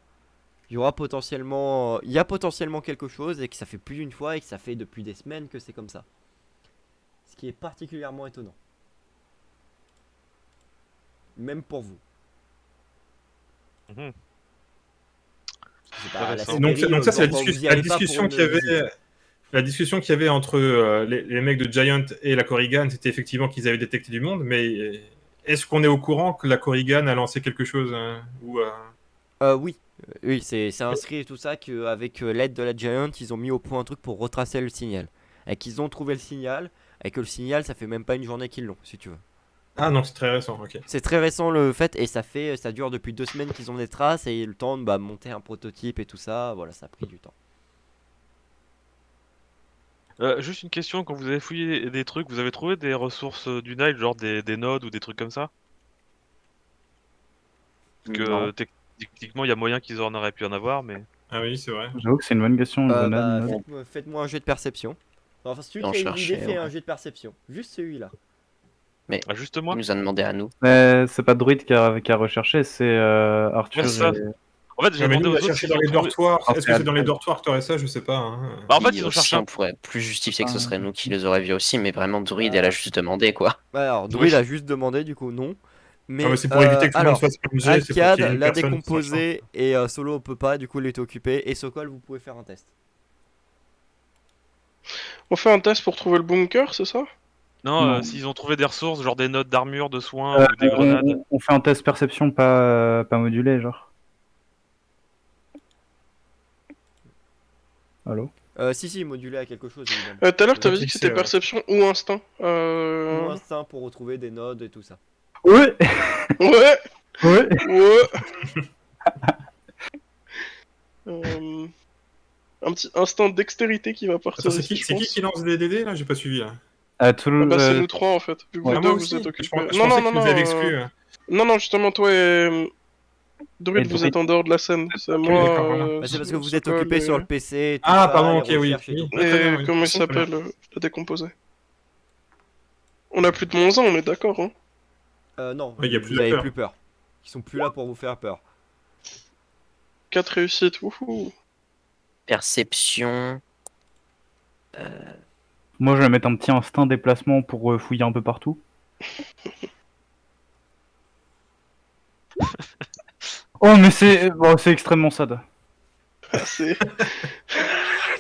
il y a potentiellement quelque chose et que ça fait plus d'une fois et que ça fait depuis des semaines que c'est comme ça. Ce qui est particulièrement étonnant. Même pour vous. Mhm. C'est pas la Intéressant. Donc, Sibérie, donc ça, c'est vous y la allez pas pour discussion une qu'il y avait. visite. La discussion qu'il y avait entre les mecs de Giant et la Korrigan, c'était effectivement qu'ils avaient détecté du monde, mais est-ce qu'on est au courant que la Korrigan a lancé quelque chose ou, Oui, oui, c'est inscrit et tout ça qu'avec l'aide de la Giant, ils ont mis au point un truc pour retracer le signal. Et qu'ils ont trouvé le signal, et que le signal, ça fait même pas une journée qu'ils l'ont, si tu veux. Ah non, c'est très récent, ok. C'est très récent le fait, et ça dure depuis 2 semaines qu'ils ont des traces, et le temps de monter un prototype et tout ça, voilà, ça a pris du temps. Juste une question, quand vous avez fouillé des trucs, vous avez trouvé des ressources du Nile, genre des nodes ou des trucs comme ça? Parce que Non. techniquement, il y a moyen qu'ils en auraient pu en avoir, mais... Ah oui, c'est vrai. J'avoue que c'est une bonne question. Grenade, note. Faites-moi un jet de perception. Enfin, celui On qui a une idée cherchait, fait ouais. un jet de perception. Juste celui-là. Ah, juste Il moi? nous a demandé à nous. Mais c'est pas Druid qui a recherché, c'est Arthur. Ouais, c'est ça. et- En fait, j'ai Ouais, mais demandé nous, on aux a autres cherché s'ils dans ont les trouvé... dortoirs. Ah, Est-ce que c'est dans les Alfred. dortoirs que tu aurais ça? Je sais pas. Hein. Bah, en fait, Oui, ils ont aussi, cherché on pourrait plus justifier que ce serait nous qui les aurions vus aussi, mais vraiment, Druid, Ah. elle a juste demandé, quoi. Alors, Oui. Druid a juste demandé, du coup, non. Mais, Ah, mais c'est pour éviter que tout le monde alors, fasse comme jet, c'est pour Alcade qu'il y ait une l'a personne qui décomposé et Solo on peut pas, du coup il est occupé. Et Sokol, vous pouvez faire un test. On fait un test pour trouver le bunker, c'est ça? Non, Non. s'ils ont trouvé des ressources, genre des notes d'armure, de soins ou des grenades. On fait un test perception pas modulé, genre. Allô? Si, modulé à quelque chose évidemment. Tout à l'heure, t'avais dit que Réfléchis, c'était ouais. perception ou instinct. Ou instinct pour retrouver des nodes et tout ça. Ouais! Ouais, Ouais! ouais. Un petit instinct de dextérité qui va partir Attends, c'est ici, qui, je c'est qui pense. qui lance des DD là? J'ai pas suivi là. Tout Ah le... bah c'est nous trois en fait, vu que Ouais. vous Ah, deux moi vous aussi. êtes Je occupés. pensais Non, non, que non, tu nous non, avais exclus. non, non, justement, toi et Druid, Et vous Druid. êtes en dehors de la scène. C'est Ok, moi. d'accord, voilà. C'est parce que vous êtes Sokol occupé et- sur le PC et tout Ah, ça, pardon, les ok, oui. recherches et Oui. tout. Ouais, très bien, Et oui. comment il Très bien. s'appelle le décomposé? On a plus de -1, on est d'accord, hein? Non, Ouais, y a plus vous de avez peur. plus peur. Ils sont plus là pour vous faire peur. 4 réussites, wouhou. Perception. Moi, je vais mettre un petit instinct déplacement pour fouiller un peu partout. Oh, mais c'est extrêmement sad. Ah, c'est.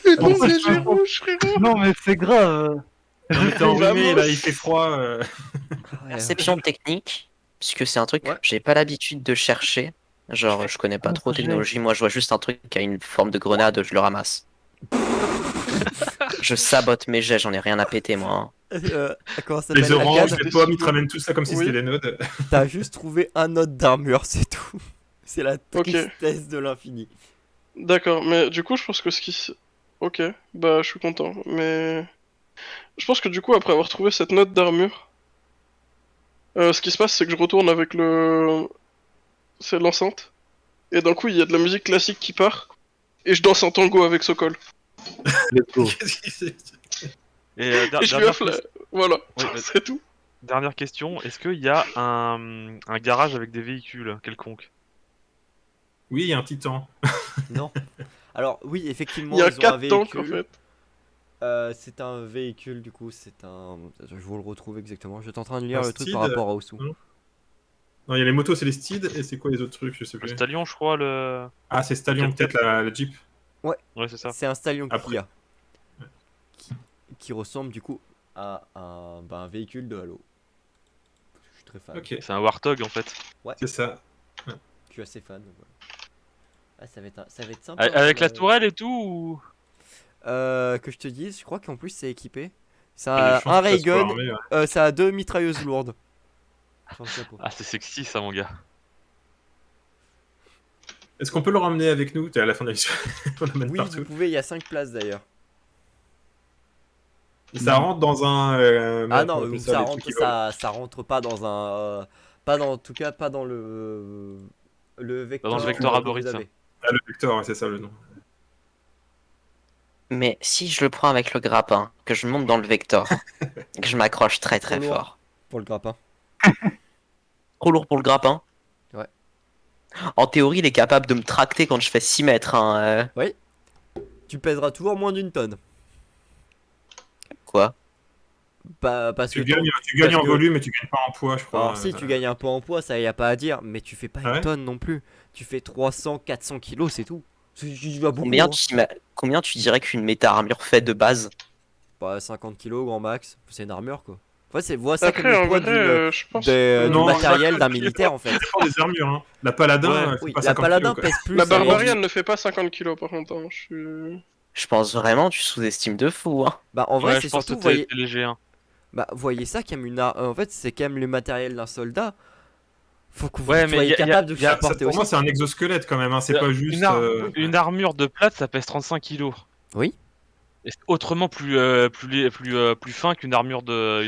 Les En deux plus, yeux rouges, frérot! Non, mais c'est grave. On était enrhumé, Vamos. là, il fait froid. Perception technique, puisque c'est un truc Ouais. que j'ai pas l'habitude de chercher. Genre, je connais pas Ah, trop ça, j'ai. technologie. Moi, je vois juste un truc qui a une forme de grenade, je le ramasse. Je sabote mes jets, j'en ai rien à péter, moi. hein. Comment ça Les s'appelle, oranges, Alcade les pommes, ils te ramènent tout ça comme si Oui. c'était des nodes. T'as juste trouvé un node d'armure, c'est tout. C'est la Ok. tristesse de l'infini. D'accord, mais du coup, je pense que Ok, bah, je suis content, mais. Je pense que du coup, après avoir trouvé cette note d'armure, ce qui se passe, c'est que je retourne avec le. C'est l'enceinte. Et d'un coup, il y a de la musique classique qui part. Et je danse un tango avec Sokol. Let's go. Qu'est-ce qu'il fait Et Et je lui offre la. Voilà, Oui, mais- c'est tout. dernière question, est-ce qu'il y a un garage avec des véhicules quelconques? Oui, il y a un titan. Non. Alors, oui, effectivement, Il y a ils ont un 4 tanks en véhicule. fait. C'est un véhicule, du coup, c'est un. Je vous le retrouve exactement. J'étais en train de lire Un le truc Steed, par rapport à Osu. Non, il y a les motos, c'est les steeds, et c'est quoi les autres trucs? Je sais Le plus. Stallion, je crois, le... Ah, c'est Stallion, Quelle peut-être la Jeep. Ouais, c'est ça. C'est un Stallion Après. Kia. Qui ressemble, du coup, à un véhicule de Halo. Je suis très fan. Ok, C'est un Warthog, en fait. c'est ça. Je suis assez fan. Donc voilà. Ah, ça va être sympa. Avec la comme, tourelle et tout ou... que je te dise, je crois qu'en plus c'est équipé. Ça Il y a des a chances un que ça ray soit gun, armé, ouais. ça a 2 mitrailleuses lourdes. Sur le capot. Ah, c'est sexy, ça, mon gars. Est-ce qu'on peut le ramener avec nous? T'es à la fin de la mission. On l'emmène Oui, partout. vous pouvez, il y a 5 places d'ailleurs. Ça rentre dans un. Ah merde, non, comment on appelle ou ça, ça les rentre, trucs qui volent. ça rentre pas dans un, pas dans, en tout cas pas dans le vecteur, Dans le vecteur que arboriste, vous avez. Ah, le vecteur, ouais, c'est ça le nom. Mais si je le prends avec le grappin, que je monte dans le vector, et que je m'accroche très très Trop lourd. fort. Pour le grappin. Trop lourd pour le grappin. Ouais. En théorie, il est capable de me tracter quand je fais 6 mètres. Hein, Tu pèseras toujours moins d'une tonne. Quoi? Parce que Tu gagnes parce en que- volume et tu gagnes pas en poids, je crois. Alors si tu gagnes un peu en poids, ça y a pas à dire, mais tu fais pas Ah une ouais tonne non plus. Tu fais 300, 400 kilos, c'est tout. Tu vas beaucoup. Combien hein. combien tu dirais qu'une méta-armure fait de base? Bah, 50 kilos grand max, c'est une armure quoi. En fait, c'est vois ça comme Après, le en poids vrai, je pense. du Non, matériel 50 d'un kilos. militaire en fait. Ça dépend des armures. Hein. La paladin, Ouais. elle fait Oui, pas la 50 paladin kilos, quoi. pèse plus. La elle est- barbarienne ne fait pas 50 kilos par contre. Hein. Je pense vraiment tu sous-estimes de fou. Hein. Bah en vrai, Ouais, c'est je pense surtout que voyez, t'es léger. Hein. bah voyez ça comme en fait, c'est quand même le matériel d'un soldat. Faut que vous Ouais, mais soyez y a- capable de y a- Ça, supporter pour moi, aussi. c'est un exosquelette quand même. Hein. C'est pas juste. Une armure de plate, ça pèse 35 kilos. Oui. Et c'est autrement plus fin qu'une armure de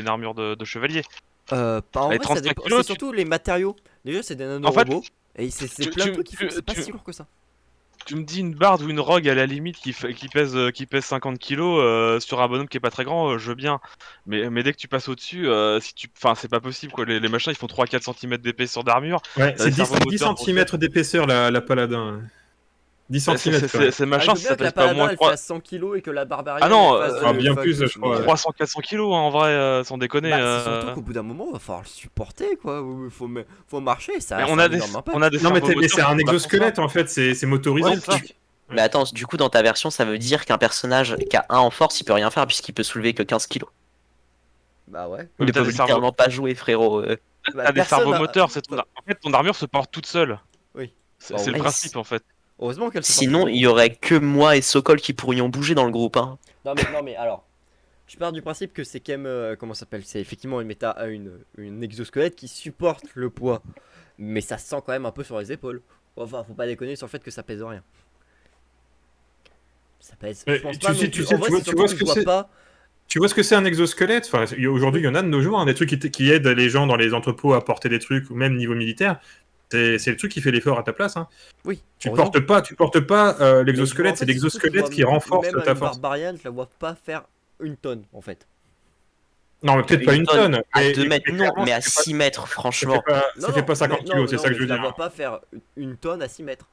chevalier. Pas en Allez, vrai, ça 35 dépend. kilos, C'est tu- surtout les matériaux. Déjà, c'est des En fait, nanorobots. Et c'est tu- plein de tu- trucs qui font que c'est pas tu- si lourd que ça. Tu me dis une barde ou une rogue à la limite qui pèse 50 kilos sur un bonhomme qui est pas très grand, je veux bien. Mais dès que tu passes au-dessus, enfin, c'est pas possible quoi. Les machins ils font 3-4 cm d'épaisseur d'armure. Ouais, T'as c'est des 10, cerveaux 10 moteurs pour cm d'épaisseur la paladin. 10 Ces cm quand même. ces Ah, je machins veux bien ça que la pèse pas paladin moins elle 3... fasse 100 kilos et que la barbarienne Ah non, elle fasse bien fuck, plus, je crois, mais- ouais. 300-400 kilos en vrai, sans déconner. Bah, c'est surtout qu'au bout d'un moment, va falloir le supporter quoi. Faut marcher, ça. Mais ça on a a un des, énorme impact. on a des Non, mais, cerveaux mais c'est moteurs un qui sont là pour exosquelette en fait. C'est motorisé. Ouais, le c'est ça. truc. Mais attends, du coup, dans ta version, ça veut dire qu'un personnage qui a 1 en force, il peut rien faire puisqu'il peut soulever que 15 kilos. Bah ouais. Il ne t'as peut des cerveaux- littéralement pas jouer, frérot. Bah, T'as des personne cerveaux a- moteurs, en fait ton armure se porte toute seule. Oui. C'est Bah c'est le ouais. principe en fait. Heureusement qu'elle se porte Sinon, toute il y aurait que moi et Sokol qui pourrions bouger dans le groupe. Hein. seule. Non mais alors. Je pars du principe que c'est quand même comment ça s'appelle, c'est effectivement une exosquelette qui supporte le poids, mais ça se sent quand même un peu sur les épaules. Enfin, faut pas déconner sur le fait que ça pèse rien. Ça pèse. Mais Je pense tu pas sais- non tu plus. sais- En vrai, tu vois- c'est tu surtout vois que ce je que vois c'est pas. Tu vois ce que c'est un exosquelette? Enfin, aujourd'hui, il y en a de nos jours, hein, des trucs qui aident les gens dans les entrepôts à porter des trucs, ou même niveau militaire. C'est le truc qui fait l'effort à ta place. Hein. Oui. Tu heureusement. portes pas Mais l'exosquelette, en fait, c'est surtout que je l'exosquelette vois qui renforce même ta une force. barbarienne, je la vois pas faire une tonne en fait. Non, mais peut-être pas une tonne. À mais- 2 mètres, mais non, clairement, mais à ça fait 6 mètres, pas- franchement. ça fait pas 50 kilos, c'est ça que je veux Je la dire. vois pas faire une tonne à 6 mètres.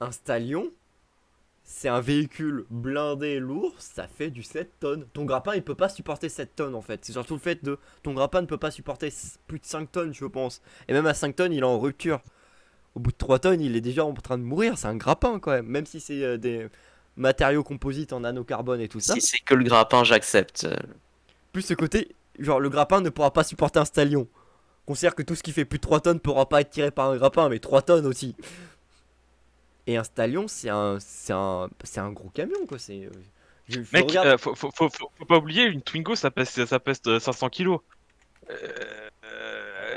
Un stallion, c'est un véhicule blindé lourd, ça fait du 7 tonnes. Ton grappin il peut pas supporter 7 tonnes en fait. C'est surtout le fait de. Ton grappin ne peut pas supporter plus de 5 tonnes, je pense. Et même à 5 tonnes, il est en rupture. Au bout de 3 tonnes, il est déjà en train de mourir. C'est un grappin quand même. Même si c'est des matériaux composites en nanocarbone et tout ça. Si c'est que le grappin, j'accepte. Plus ce côté, genre le grappin ne pourra pas supporter un stallion. Considère que tout ce qui fait plus de 3 tonnes pourra pas être tiré par un grappin, mais 3 tonnes aussi. Et un stallion, c'est un gros camion quoi. Je Mec, regarde- faut pas oublier, une Twingo ça pèse 500 kilos.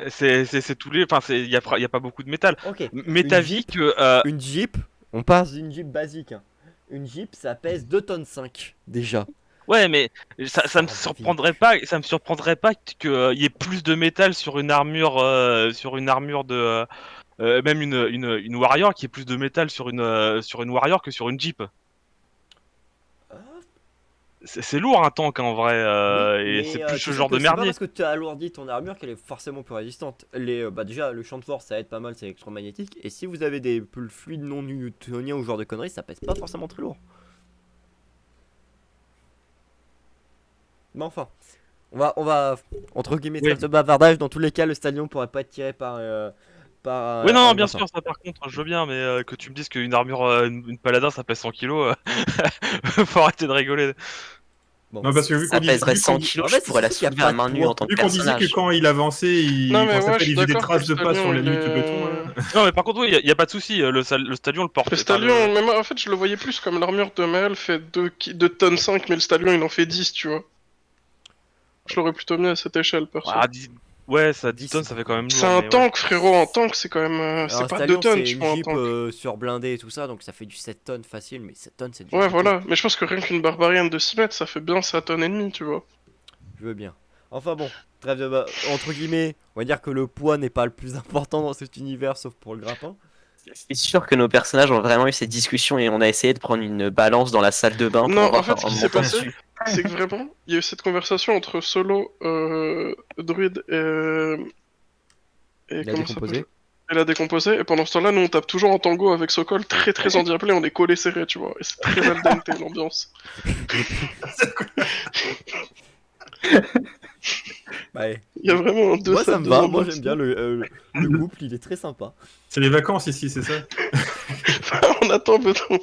C'est tous les. Enfin, y a pas beaucoup de métal. Ok. Mais ta Une vie Jeep, que. Une Jeep, on passe d'une Jeep basique. Hein. Une Jeep, ça pèse 2 tonnes 5 déjà. Ouais, mais ça me Ça va surprendrait pas. Ça me surprendrait pas qu'il y ait plus de métal sur une armure, de. Même une Warrior qui ait plus de métal sur une Warrior que sur une Jeep. Ah, C'est lourd un tank en vrai, oui, et mais, c'est tu plus ce sais genre que de c'est pas merdier. parce que tu as alourdi ton armure qu'elle est forcément plus résistante. Bah déjà, le champ de force ça aide pas mal, c'est électromagnétique. Et si vous avez des pulls fluides non newtoniens ou ce genre de conneries, ça pèse pas forcément très lourd. Mais enfin, on va entre guillemets Oui. faire ce bavardage. Dans tous les cas, le stallion pourrait pas être tiré par Oui, non, un bien grappin. sûr, ça par contre, je veux bien, mais que tu me dises qu'une armure, une paladin ça pèse 100 kilos, faut arrêter de rigoler. Bon. Non, parce que vu Ça qu'on dit- pèserait vu 100 qu'on- kilos, En fait, je pourrais la c'est surtout qu'il y soulever a à pas main de nue poids. en tant que vu qu'on disait personnage. que quand il avançait, Non, mais comment ça ouais, s'appelle, je suis il faisait des d'accord traces que de le pas sur les stallion, minutes de il est- béton. Là. Non, mais par contre, oui, y a pas de souci, le stallion le porte. Le enfin, stallion, mais moi, en fait, je le voyais plus comme l'armure de Mael fait 2 tonnes 5, mais le stallion il en fait 10, tu vois. Je l'aurais plutôt mis à cette échelle, perso. Ah, Ouais, ça 10 10, tonnes, ça fait quand même lourd. C'est un mais ouais. tank, frérot, un tank, c'est quand même. Alors, C'est un pas Stallion, 2 tonnes, c'est tu une prends un Jeep tank. surblindée et tout ça, donc ça fait du 7 tonnes facile, mais 7 tonnes c'est déjà Ouais, beaucoup. voilà. Mais je pense que rien qu'une barbarienne de 6 mètres, ça fait bien 7 tonnes et demie, tu vois. Je veux bien. Enfin bon, trêve de entre guillemets, on va dire que le poids n'est pas le plus important dans cet univers sauf pour le grappin. C'est sûr que nos personnages ont vraiment eu cette discussion et on a essayé de prendre une balance dans la salle de bain pour Non, voir en fait, ce en qui s'est montant passé, dessus. c'est que vraiment, il y a eu cette conversation entre Solo, Druide et Il a comment ça décomposé. s'appelle. Elle a décomposé, et pendant ce temps-là, nous on tape toujours en tango avec Sokol, très très endiablé, on est collés serrés, tu vois, et c'est très al dente l'ambiance. Ouais. Il y a vraiment deux Moi ça salles, me deux va, moi ambiances. j'aime bien le couple, il est très sympa. C'est les vacances ici, c'est ça? On attend, peut-on.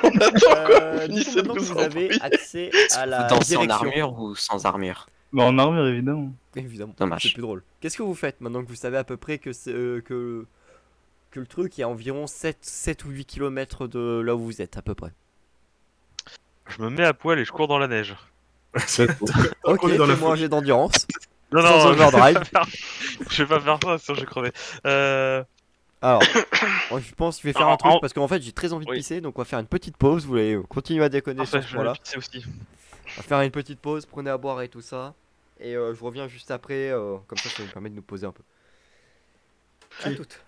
On attend quoi, Du coup, finissez de maintenant que vous vous avez embrouiller. accès à Vous la dansez en direction. armure ou sans armure? Bah, en armure, évidemment. Évidemment, Dommage. c'est plus drôle. Qu'est-ce que vous faites maintenant que vous savez à peu près que, que le truc est à environ 7 ou 8 km de là où vous êtes à peu près. Je me mets à poil et je cours dans la neige. Ok, On est dans la fais-moi un jet d'endurance. Non, Sans non, overdrive. je vais pas faire ça, sinon je vais crever. Alors, moi, je pense que je vais faire un Alors, truc en- parce qu'en fait j'ai très envie de Oui. pisser, donc on va faire une petite pause. Vous voulez continuer à déconner Parfait, sur ce je vais point-là. pisser aussi. On va faire une petite pause, prenez à boire et tout ça. Et je reviens juste après, comme ça nous permet de nous poser un peu. À toutes.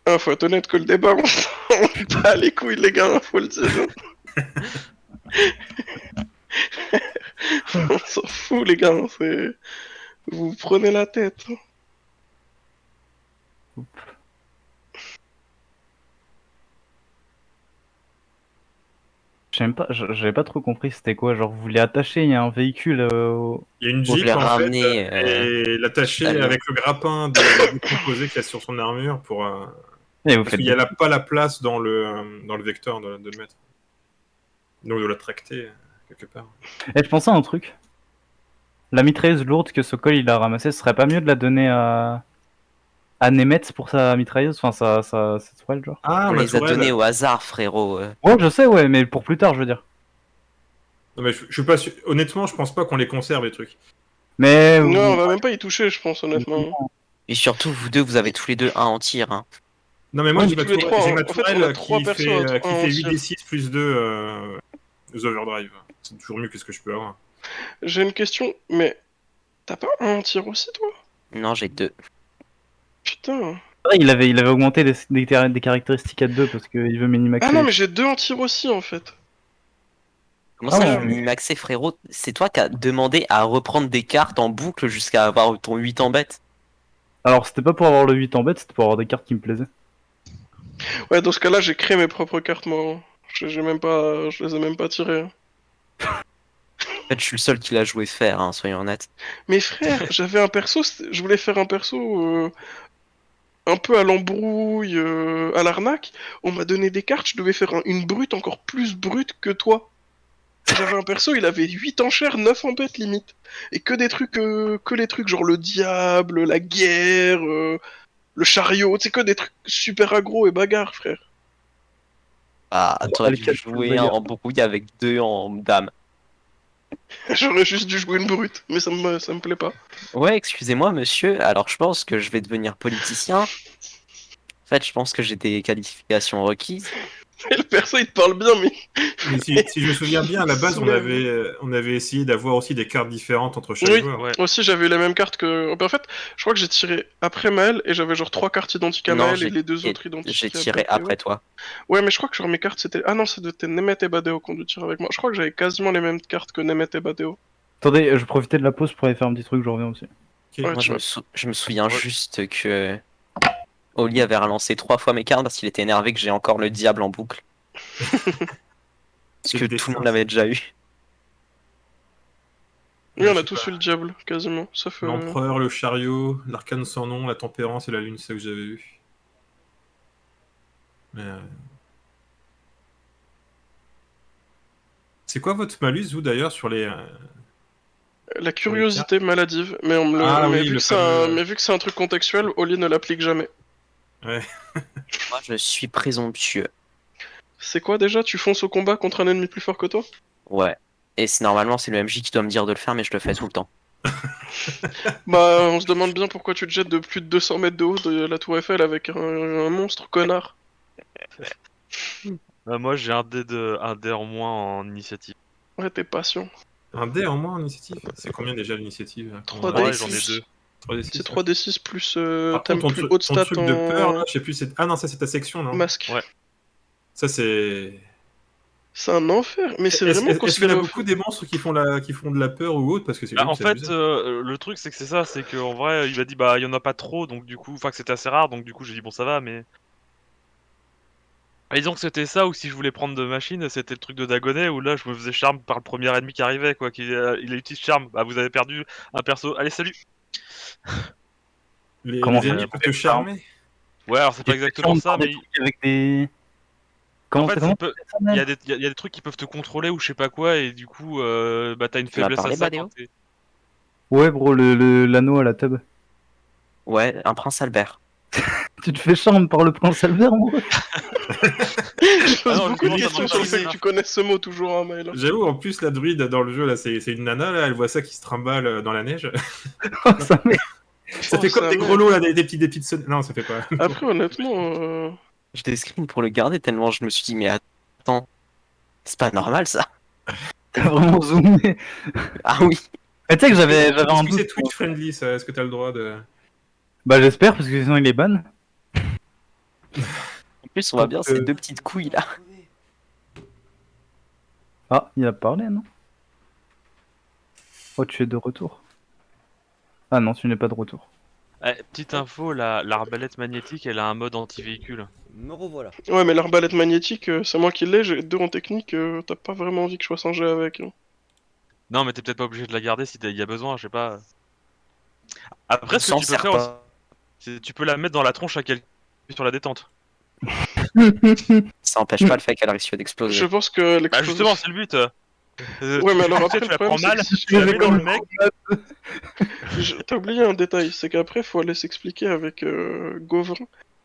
Ah, faut être honnête que le débat, on s'en bat les couilles, les gars, faut le dire. On s'en fout, les gars, c'est. Vous vous prenez la tête. Je sais même pas, j'avais pas trop compris c'était quoi. Genre, vous voulez attacher, il y a un véhicule Il y a une Bon, je Jeep l'ai en fait, ramené, et l'attacher Stallion. avec le grappin de décomposé qu'il y a sur son armure pour. Et vous Parce faites qu'il n'y a pas la place dans le vecteur de le mettre. Donc de la tracter quelque part. Et je pensais à un truc. La mitrailleuse lourde que Sokol il a ramassée, ce serait pas mieux de la donner à Nemetz pour sa mitrailleuse, enfin sa tourelle, genre. Ah, On ma les a tourelle. donnés au hasard, frérot. Ouais, je sais, ouais, mais pour plus tard, je veux dire. Non, mais je suis pas sûr. Honnêtement, je pense pas qu'on les conserve les trucs. Mais Non, on va même pas y toucher, je pense, honnêtement. Et surtout, vous deux, vous avez tous les deux un en tir. Hein. Non, mais moi Ouais, j'ai mais ma tous les tourelle, trois, j'ai hein. ma En fait, on tourelle a trois qui persos fait, à qui un fait tir. 8d6 plus 2 aux overdrive. C'est toujours mieux que ce que je peux avoir. J'ai une question, mais t'as pas un tir aussi, toi? Non, j'ai deux. Putain. ouais, il avait augmenté des caractéristiques à 2 parce qu'il veut minimaxer. Ah non, mais j'ai deux en tir aussi, en fait. Comment Ah ça, ouais. je minimaxé, frérot? C'est toi qui as demandé à reprendre des cartes en boucle jusqu'à avoir ton 8 en bête. Alors, c'était pas pour avoir le 8 en bête, c'était pour avoir des cartes qui me plaisaient. Ouais, dans ce cas-là, j'ai créé mes propres cartes, moi. J'ai même pas. Je les ai même pas tirées. Hein. En fait, je suis le seul qui l'a joué faire, hein, soyons honnêtes. Mais frère, j'avais un perso, je voulais faire un perso un peu à l'embrouille, à l'arnaque. On m'a donné des cartes, je devais faire une brute encore plus brute que toi. J'avais un perso, il avait 8 enchères, 9 en bête limite. Et que des trucs, que les trucs genre le diable, la guerre, le chariot, tu sais, que des trucs super aggro et bagarre, frère. Ah, t'aurais le dû calcul jouer de guerre. en brouille avec 2 en dame. J'aurais juste dû jouer une brute, mais ça me plaît pas. Ouais, excusez-moi, monsieur. Alors, je pense que je vais devenir politicien. En fait, je pense que j'ai des qualifications requises. Et le perso, il te parle bien, mais Mais si je me souviens bien, à la base, Soulève. on avait essayé d'avoir aussi des cartes différentes entre chaque Oui. joueur. Ouais. aussi j'avais eu les mêmes cartes que. En fait, je crois que j'ai tiré après Maël et j'avais genre 3 cartes identiques à Non, Maël et j'ai- les deux autres identiques. J'ai à tiré Badeo. après toi. Ouais, mais je crois que genre mes cartes c'était. Ah non, c'était Nemet et Badeo qui ont dû tirer avec moi. Je crois que j'avais quasiment les mêmes cartes que Nemet et Badeo. Attendez, je profitais de la pause pour aller faire un petit truc, je reviens aussi. Ok. Ouais, Moi, tu vois. je me souviens Ouais. juste que Oli avait relancé 3 fois mes cartes parce qu'il était énervé que j'ai encore le diable en boucle. Parce C'est que le tout destin, le monde l'avait déjà eu. Oui, on Je a sais tous pas. eu le diable, quasiment. Sauf. L'empereur, le chariot, l'arcane sans nom, la tempérance et la lune, c'est ça que j'avais eu. Mais, c'est quoi votre malus, vous d'ailleurs, sur les. La curiosité maladive, mais, on me le... Ah mais, oui, vu le que c'est fameux- mais vu que c'est un truc contextuel, Oli ne l'applique jamais. Moi, je suis présomptueux. C'est quoi déjà? Tu fonces au combat contre un ennemi plus fort que toi? Ouais. Et normalement, c'est le MJ qui doit me dire de le faire, mais je le fais tout le temps. Bah, on se demande bien pourquoi tu te jettes de plus de 200 mètres de haut de la tour Eiffel avec un monstre, connard. Moi, j'ai un dé en moins en initiative. Ouais, t'es patient. Un dé en moins en initiative. C'est combien déjà l'initiative? 3D6. Ouais, j'en ai 2. 3d6. C'est 3d6 plus Par thème contre, plus ton haute stat truc de peur, là, en je sais plus. Ah non, ça c'est ta section, non? masque. Ouais. Ça c'est. C'est un enfer, mais c'est vraiment Est-ce qu'il y en a considéré. beaucoup des monstres qui font de la peur ou autre? Parce que c'est Bah, en c'est fait, abusé. le truc c'est que c'est ça, c'est qu'en vrai, il m'a dit bah il y en a pas trop, donc du coup, enfin que c'était assez rare, donc du coup j'ai dit bon ça va, mais. Et disons que c'était ça, ou si je voulais prendre de machine, c'était le truc de Dagonet, où là je me faisais charme par le premier ennemi qui arrivait, quoi, il a utilisé charme, bah vous avez perdu un perso, allez salut. Comment Les ça, ennemis tu peuvent fais te charmer. Ouais, alors c'est pas Et exactement ça, des mais trucs avec des. en Comment fait, c'est comment il y a des trucs qui peuvent te contrôler ou je sais pas quoi, et du coup, bah t'as une Tu m'as faiblesse à parlé, ça Badeo quand t'es. Ouais, bro, l'anneau à la tub. Ouais, un prince Albert. Tu te fais charme par le prince Albert, en vrai. Je pose Ah non, beaucoup de justement, ça questions m'a sur le pas fait aidé. que tu connaisses ce mot toujours, hein, Maël. J'avoue, en plus, la druide dans le jeu, là, c'est une nana, là, elle voit ça qui se trimballe dans la neige. Oh, ça m'est- Ça fait Oh, comme ça des merde. grelots, là, des petites Non, ça fait pas. Après, honnêtement, J'ai des screens pour le garder tellement je me suis dit, mais attends, c'est pas normal ça. T'as vraiment zoomé. Ah oui. Mais tu sais que j'avais un Est-ce que doute. c'est Twitch friendly, ça? Est-ce que t'as le droit de. Bah, j'espère, parce que sinon il est ban. En plus, on voit bien ces deux petites couilles là. Ah, il a parlé, non? Oh, tu es de retour. Ah non, tu n'es pas de retour. Petite info, l'arbalète magnétique, elle a un mode anti-véhicule. Me revoilà. ouais, mais l'arbalète magnétique, c'est moi qui l'ai, j'ai 2 en technique, t'as pas vraiment envie que je sois singé avec. Hein. Non, mais t'es peut-être pas obligé de la garder si il y a besoin, je sais pas. Après, ce que S'en tu peux sert faire aussi, pas. c'est tu peux la mettre dans la tronche à quelqu'un sur la détente. Ça empêche pas le fait qu'elle risque d'exploser. Je pense que Bah l'explosion... justement, c'est le but. Ouais, mais alors Tu après, sais, tu le la prends problème, mal, c'est que si tu la tu mets fais dans comme- le mec. T'as oublié un détail, c'est qu'après, faut aller s'expliquer avec Gauvin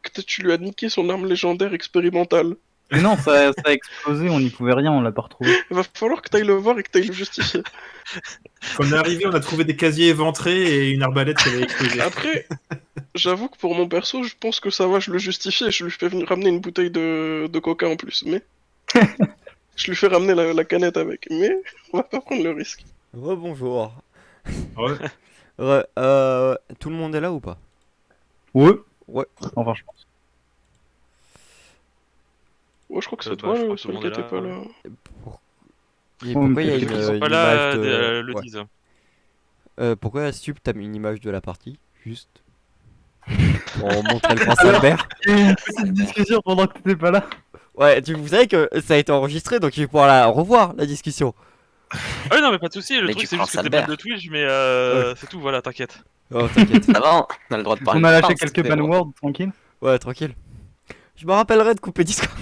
que tu lui as niqué son arme légendaire expérimentale. Mais non, ça a explosé, on n'y pouvait rien, on l'a pas retrouvé. Il va falloir que t'ailles le voir et que t'ailles le justifier. Quand on est arrivé, on a trouvé des casiers éventrés et une arbalète qui avait explosé. Après, j'avoue que pour mon perso, je pense que ça va, je le justifie et je lui fais venir ramener une bouteille de coca en plus, mais... je lui fais ramener la canette avec, mais on va pas prendre le risque. Rebonjour. Ouais. Tout le monde est là ou pas? Ouais. Ouais. Enfin, je pense. Ouais, je crois que c'est bah, toi je le crois que tout seul le qui monde est était là, pas ouais. là. Et Oh, pourquoi il y a mais une, Ceux qui sont une pas là image de... le ouais. disent. Pourquoi Stup t'as mis une image de la partie? Juste. Pour montrer le prince Albert. Il y a eu une petite discussion pendant que t'étais pas là. Ouais, vous savez que ça a été enregistré, donc je vais pouvoir la revoir, la discussion. Ah oui, non, mais pas de soucis, le Mais truc tu c'est prends juste que t'es ban Albert. de Twitch, mais c'est tout, voilà, t'inquiète. Oh, t'inquiète. Ça va, on a le droit de parler. On a de lâché prince, quelques frérot. ban words, tranquille. Ouais, tranquille. Je me rappellerai de couper Discord.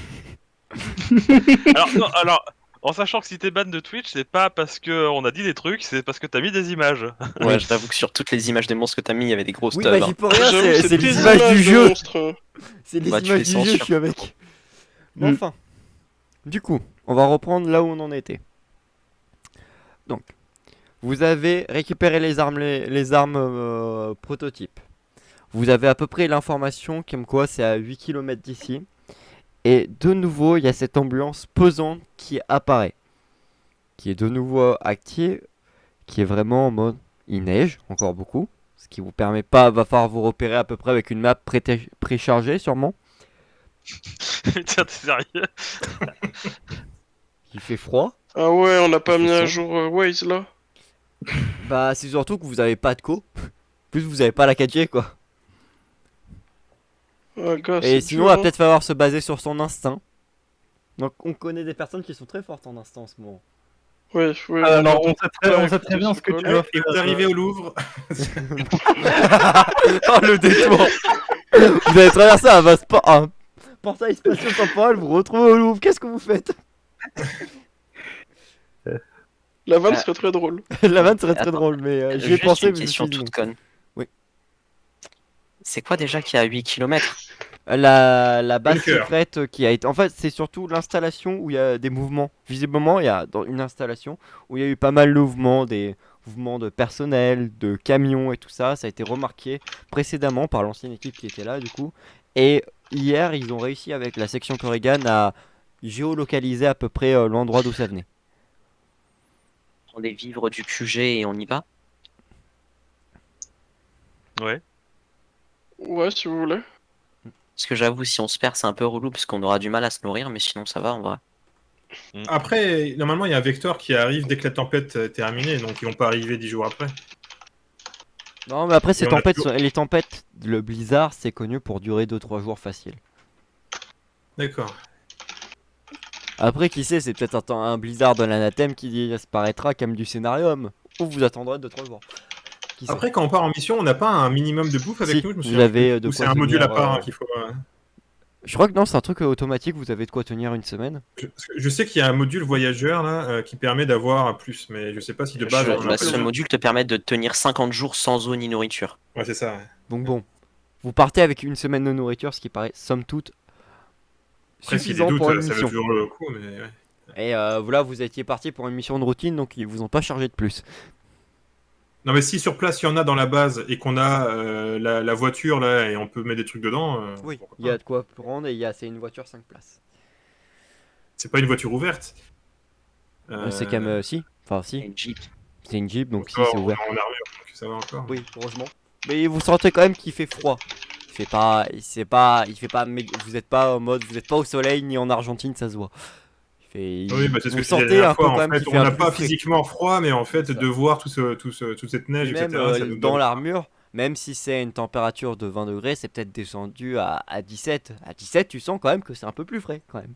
Alors, non, alors, en sachant que si t'es ban de Twitch, c'est pas parce que on a dit des trucs, c'est parce que t'as mis des images. Ouais, je t'avoue que sur toutes les images des monstres que t'as mis, il y avait des grosses Oui, tubs. bah j'y peux rien, J'avoue, c'est tes les images du de jeu. monstres, hein. C'est les Bah, tu images les du jeu, je censures. suis avec. Mais Mm. enfin. Du coup, on va reprendre là où on en était. Donc, vous avez récupéré les armes prototypes. Vous avez à peu près l'information comme quoi c'est à 8 km d'ici. Et de nouveau, il y a cette ambiance pesante qui apparaît. Qui est de nouveau active. Qui est vraiment en mode il neige, encore beaucoup. Ce qui vous permet pas, va falloir vous repérer à peu près avec une map préchargée sûrement. Tiens, t'es sérieux? Il fait froid. Ah ouais, on n'a pas C'est mis à ça. jour Waze là. Bah c'est surtout que vous avez pas de co. Plus vous avez pas la 4G quoi. Ah, gars, Et c'est sinon, dur, il va hein. peut-être falloir se baser sur son instinct. Donc, on connaît des personnes qui sont très fortes en instinct en ce moment. Ouais, ouais. Alors, ouais. on sait très bien ce que tu vas Et vous arrivez au Louvre. Oh le détour. Vous avez traversé un portail spatio-temporel, vous retrouvez au Louvre, qu'est-ce que vous faites? La vanne serait très drôle. La vanne serait très Attends, drôle, mais j'y ai Juste pensé, une mais je me question suis dit toute non. conne. Oui. C'est quoi déjà qui est à 8 km? La base Bunker. secrète qui a été... En fait, c'est surtout l'installation où il y a des mouvements. Visiblement, il y a dans une installation où il y a eu pas mal de mouvements. mouvement de personnel, de camions et tout ça. Ça a été remarqué précédemment par l'ancienne équipe qui était là du coup. Et hier, ils ont réussi avec la section Corrigan à géolocaliser à peu près l'endroit d'où ça venait. On prend des vivres du QG et on y va. Ouais. Ouais, si vous voulez. Parce que j'avoue, si on se perd, c'est un peu relou parce qu'on aura du mal à se nourrir, mais sinon ça va en vrai. Après, normalement, il y a un vecteur qui arrive dès que la tempête est terminée, donc ils vont pas arriver 10 jours après. Non, mais après, Et on a toujours- les tempêtes, le blizzard, c'est connu pour durer 2-3 jours facile. D'accord. Après, qui sait, c'est peut-être un blizzard de l'anathème qui disparaîtra comme du scénarium. Ou vous attendrez 2-3 jours. Qui sait. Après, quand on part en mission, on n'a pas un minimum de bouffe avec Si, nous, je me vous souviens avez, plus. de Ou quoi c'est un module à tenir, part qu'il faut. Je crois que non, c'est un truc automatique, vous avez de quoi tenir une semaine. Je sais qu'il y a un module voyageur là qui permet d'avoir plus, mais je sais pas si de base on en a pas Ce besoin. module te permet de tenir 50 jours sans eau ni nourriture. Ouais, c'est ça. Ouais. Donc bon, vous partez avec une semaine de nourriture, ce qui paraît somme toute Après, s'il y a suffisant des pour une doutes, ça veut mission. toujours le coup, mais ouais. Et voilà, vous étiez parti pour une mission de routine, donc ils vous ont pas chargé de plus. Non, mais si sur place il y en a dans la base et qu'on a la voiture là et on peut mettre des trucs dedans, Oui, pourquoi il y a pas. de quoi prendre et c'est une voiture 5 places. C'est pas une voiture ouverte. C'est quand même si, enfin Et si, une Jeep. c'est une Jeep, donc si on c'est est ouvert. en armure, donc ça va encore. Oui, heureusement. Mais vous sentez quand même qu'il fait froid. Il fait pas, vous êtes pas en mode, vous êtes pas au soleil ni en Argentine, ça se voit. Oui, bah, c'est ce vous que je disais la sentez dernière un peu fois. quand En même fait, qu'il on fait un n'a peu pas frais. physiquement froid, mais en fait, C'est ça. de voir toute cette neige, Et même etc., ça nous dans donne. l'armure, même si c'est une température de 20 degrés, c'est peut-être descendu à 17. À 17, tu sens quand même que c'est un peu plus frais quand même.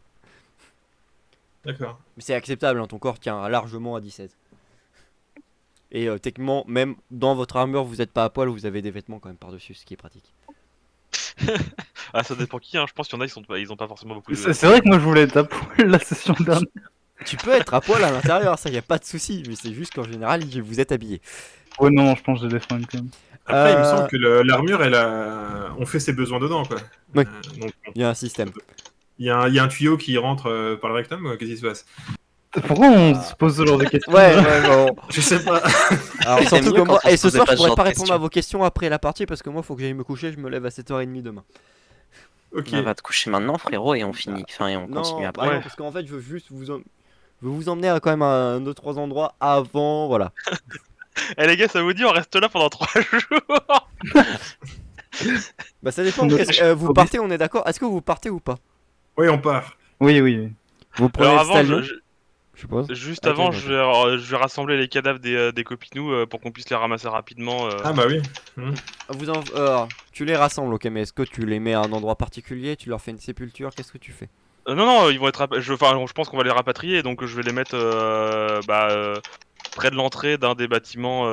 D'accord. Mais c'est acceptable, hein, ton corps tient largement à 17. Et techniquement, même dans votre armure, vous n'êtes pas à poil, vous avez des vêtements quand même par-dessus, ce qui est pratique. Ah, ça dépend qui, hein. Je pense qu'il y en a, ils ont pas forcément beaucoup de. C'est vrai que moi je voulais être à poil la session dernière. Tu peux être à poil à l'intérieur, ça y a pas de souci, mais c'est juste qu'en général, vous êtes habillé. Ouais, non, je pense que j'ai des fringues quand même. Après, il me semble que l'armure, on fait ses besoins dedans, quoi. Oui. Donc, bon, Il y a un système. il y a un tuyau qui rentre par le rectum, qu'est-ce qui se passe? Pourquoi on se pose ce genre de questions Ouais, ouais, bon. Je sais pas. Alors, C'est surtout mieux que quand moi, on se et ce posait soir, pas je ce pourrais genre pas de répondre questions. à vos questions après la partie parce que moi, faut que j'aille me coucher, je me lève à 7h30 demain. Ok. On va te coucher maintenant, frérot, et on finit. Enfin, et on continue Non, après. bah non, Ouais. parce qu'en fait, je veux juste je veux vous emmener à quand même à 2-3 endroits avant, voilà. Eh les gars, ça vous dit, on reste là pendant 3 jours. Bah ça dépend, On a- vous partez, on est d'accord? Est-ce que vous partez ou pas? Oui, on part. Oui, oui, oui. Vous prenez Alors le avant, stallion, je suppose. juste Ok, avant, d'accord. je vais rassembler les cadavres des copinous pour qu'on puisse les ramasser rapidement. Ah bah oui. Tu les rassembles, ok, mais est-ce que tu les mets à un endroit particulier? Tu leur fais une sépulture? Qu'est-ce que tu fais? Non, non, ils vont être. Je pense qu'on va les rapatrier, donc je vais les mettre près de l'entrée d'un des bâtiments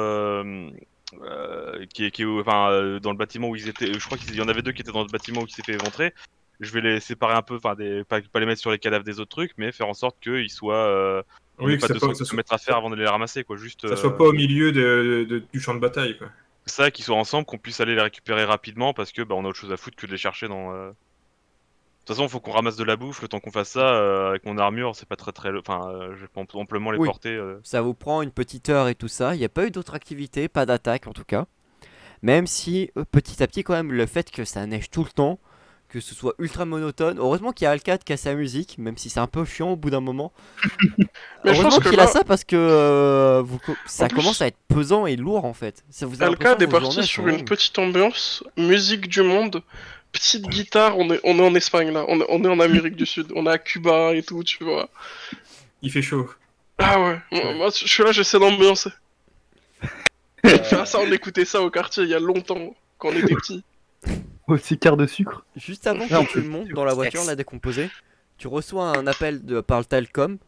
dans le bâtiment où ils étaient. Je crois qu'il y en avait deux qui étaient dans le bâtiment où ils s'est fait éventrer. Je vais les séparer un peu, enfin, pas les mettre sur les cadavres des autres trucs, mais faire en sorte qu'ils soient. On Oui, n'ait que pas ça 200 soit- km à faire avant de les ramasser, quoi. Juste. Ça soit pas au milieu du champ de bataille, quoi. Ça, qu'ils soient ensemble, qu'on puisse aller les récupérer rapidement, parce que on a autre chose à foutre que de les chercher dans. De toute façon, faut qu'on ramasse de la bouffe. Le temps qu'on fasse ça, avec mon armure, c'est pas très. Enfin, je vais amplement les Oui. porter. Ça vous prend une petite heure et tout ça. Il n'y a pas eu d'autres activités, pas d'attaque en tout cas. Même si petit à petit quand même le fait que ça neige tout le temps, que ce soit ultra monotone. Heureusement qu'il y a Alcad qui a sa musique, même si c'est un peu chiant au bout d'un moment. Mais je Heureusement pense que qu'il a là, ça parce que ça En plus- commence à être pesant et lourd en fait. Ça vous a l'impression Alcad que est vos parti journées sur sont une longues. petite ambiance, musique du monde, petite guitare, on est en Espagne là, on est en Amérique du Sud, on est à Cuba et tout, tu vois. Il fait chaud. Ah ouais, moi je suis là, j'essaie d'ambiancer. Ça, on écoutait ça au quartier il y a longtemps, quand on était petits. Aussi quart de sucre. Juste avant Non, que tu montes dans la voiture, Yes. la décomposée, tu reçois un appel par le Telcom.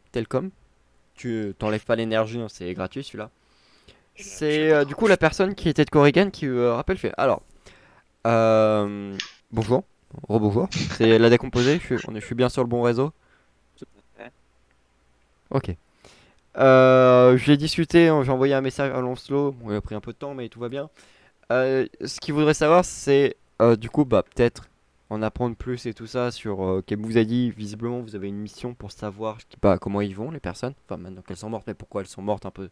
Tu t'enlèves pas l'énergie, hein, c'est gratuit celui-là. C'est du coup la personne qui était de Corrigan qui rappelle fait. Alors, bonjour, rebonjour. C'est la décomposée. Je suis bien sur le bon réseau. Tout à fait. Ok. J'ai discuté, j'ai envoyé un message à Lancelot. Bon, il a pris un peu de temps, mais tout va bien. Ce qu'il voudrait savoir, c'est du coup, peut-être en apprendre plus et tout ça sur. Comme vous a dit, visiblement, vous avez une mission pour savoir comment ils vont, les personnes. Enfin, maintenant qu'elles sont mortes, mais pourquoi elles sont mortes un peu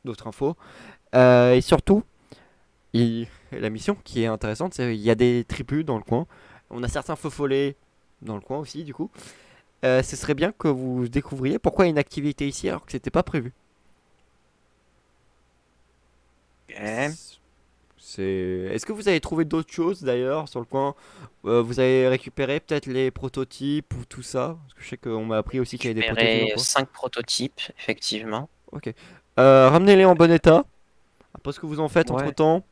d'autres infos. Et surtout, la mission qui est intéressante, c'est il y a des tribus dans le coin. On a certains feux follets dans le coin aussi, du coup. Ce serait bien que vous découvriez pourquoi il y a une activité ici alors que c'était pas prévu. Ok. Est-ce que vous avez trouvé d'autres choses d'ailleurs sur le coin? Vous avez récupéré peut-être les prototypes ou tout ça? Parce que je sais qu'on m'a appris aussi qu'il y avait des prototypes au Récupérer coin. 5 prototypes, effectivement. Ok. Ramenez-les en bon état. Après ce que vous en faites entre Ouais. temps,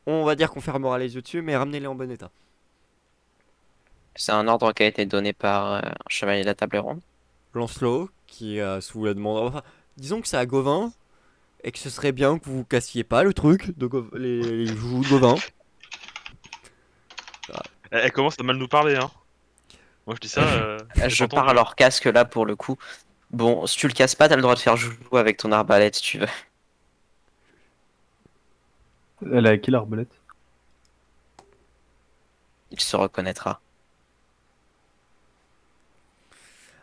on va dire qu'on fermera les yeux dessus, mais ramenez-les en bon état. C'est un ordre qui a été donné par un chevalier de la table ronde. Lancelot, qui sous la demande. Enfin, disons que c'est à Gauvin et que ce serait bien que vous cassiez pas le truc de les joujoux de Gauvin. Elle commence à mal nous parler, hein. Moi je dis ça. Je j'ai pars entendu. à leur casque là pour le coup. Bon, si tu le casses pas, t'as le droit de faire joujou avec ton arbalète si tu veux. Elle a qui l'arbalète? Il se reconnaîtra.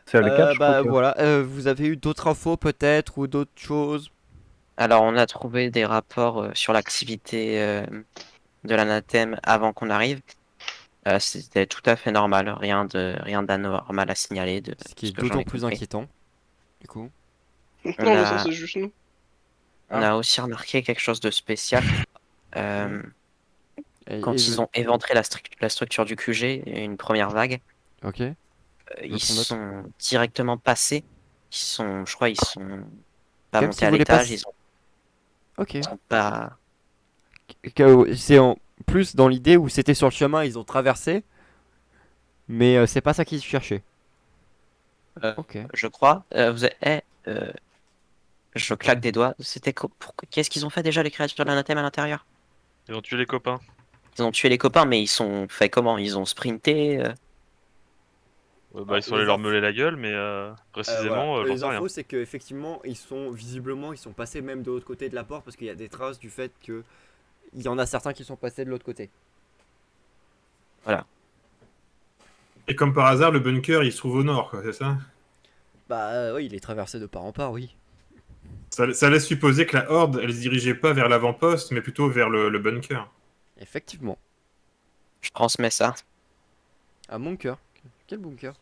C'est à le je crois Bah que... voilà, vous avez eu d'autres infos peut-être ou d'autres choses? Alors, on a trouvé des rapports sur l'activité de l'anathème avant qu'on arrive. C'était tout à fait normal, rien d'anormal à signaler de Ce qui ce est que j'en d'autant ai plus compris. inquiétant, du coup. On Non, mais ça, a, c'est juste nous. on a aussi remarqué quelque chose de spécial. Euh, quand ils ont éventré la structure du QG, une première vague, Ok. ils prends note. sont directement passés. Je crois, ils sont pas Comme montés si à vous les l'étage, passiez. ils Ok. sont pas. C'est en plus dans l'idée où c'était sur le chemin, ils ont traversé, mais c'est pas ça qu'ils cherchaient. Euh, Ok. Je crois. Je claque des doigts. Qu'est-ce qu'ils ont fait déjà les créatures de l'anathème à l'intérieur? Ils ont tué les copains. Ils ont tué les copains, mais ils sont fait comment? Ils ont sprinté. Bah, ils sont allés leur meuler la gueule, mais précisément, j'en Les sais rien. infos, c'est qu'effectivement, visiblement, ils sont passés même de l'autre côté de la porte parce qu'il y a des traces du fait que il y en a certains qui sont passés de l'autre côté. Et comme par hasard, le bunker, il se trouve au nord, quoi, c'est ça? Bah oui, il est traversé de part en part, oui. Ça laisse supposer que la horde, elle se dirigeait pas vers l'avant-poste, mais plutôt vers le bunker. Effectivement. Je transmets ça. Un bunker. Quel bunker?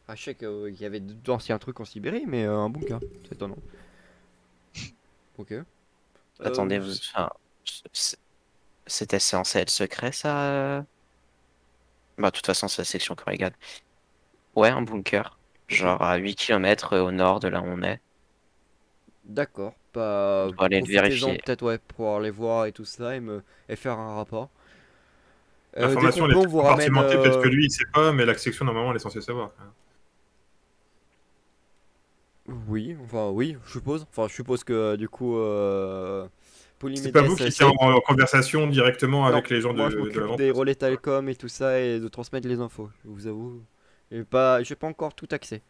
Ah, je sais qu'il y avait d'anciens trucs en Sibérie, mais un bunker, c'est étonnant. Ok. Attendez, enfin, c- c'était censé être secret, ça? Bah, de toute façon, c'est la section Korrigan. Ouais, un bunker. Genre à 8 km au nord de là où on est. D'accord. Bah, On doit aller le profitez-en vérifier. peut-être, ouais, pour aller voir et tout ça et faire un rapport. Dès qu'on L'information, elle peut, est on très vous ramène. compartimentée, peut-être que lui, il sait pas, mais la section, normalement, elle est censée savoir. Oui, enfin, oui, je suppose. Enfin, je suppose que du coup, C'est pas Polymédès vous qui étiez sait. en conversation directement Non, avec les gens moi je de m'occupe des l'avant-poste. relais Talcom et tout ça et de transmettre les infos, je vous avoue. J'ai pas encore tout accès.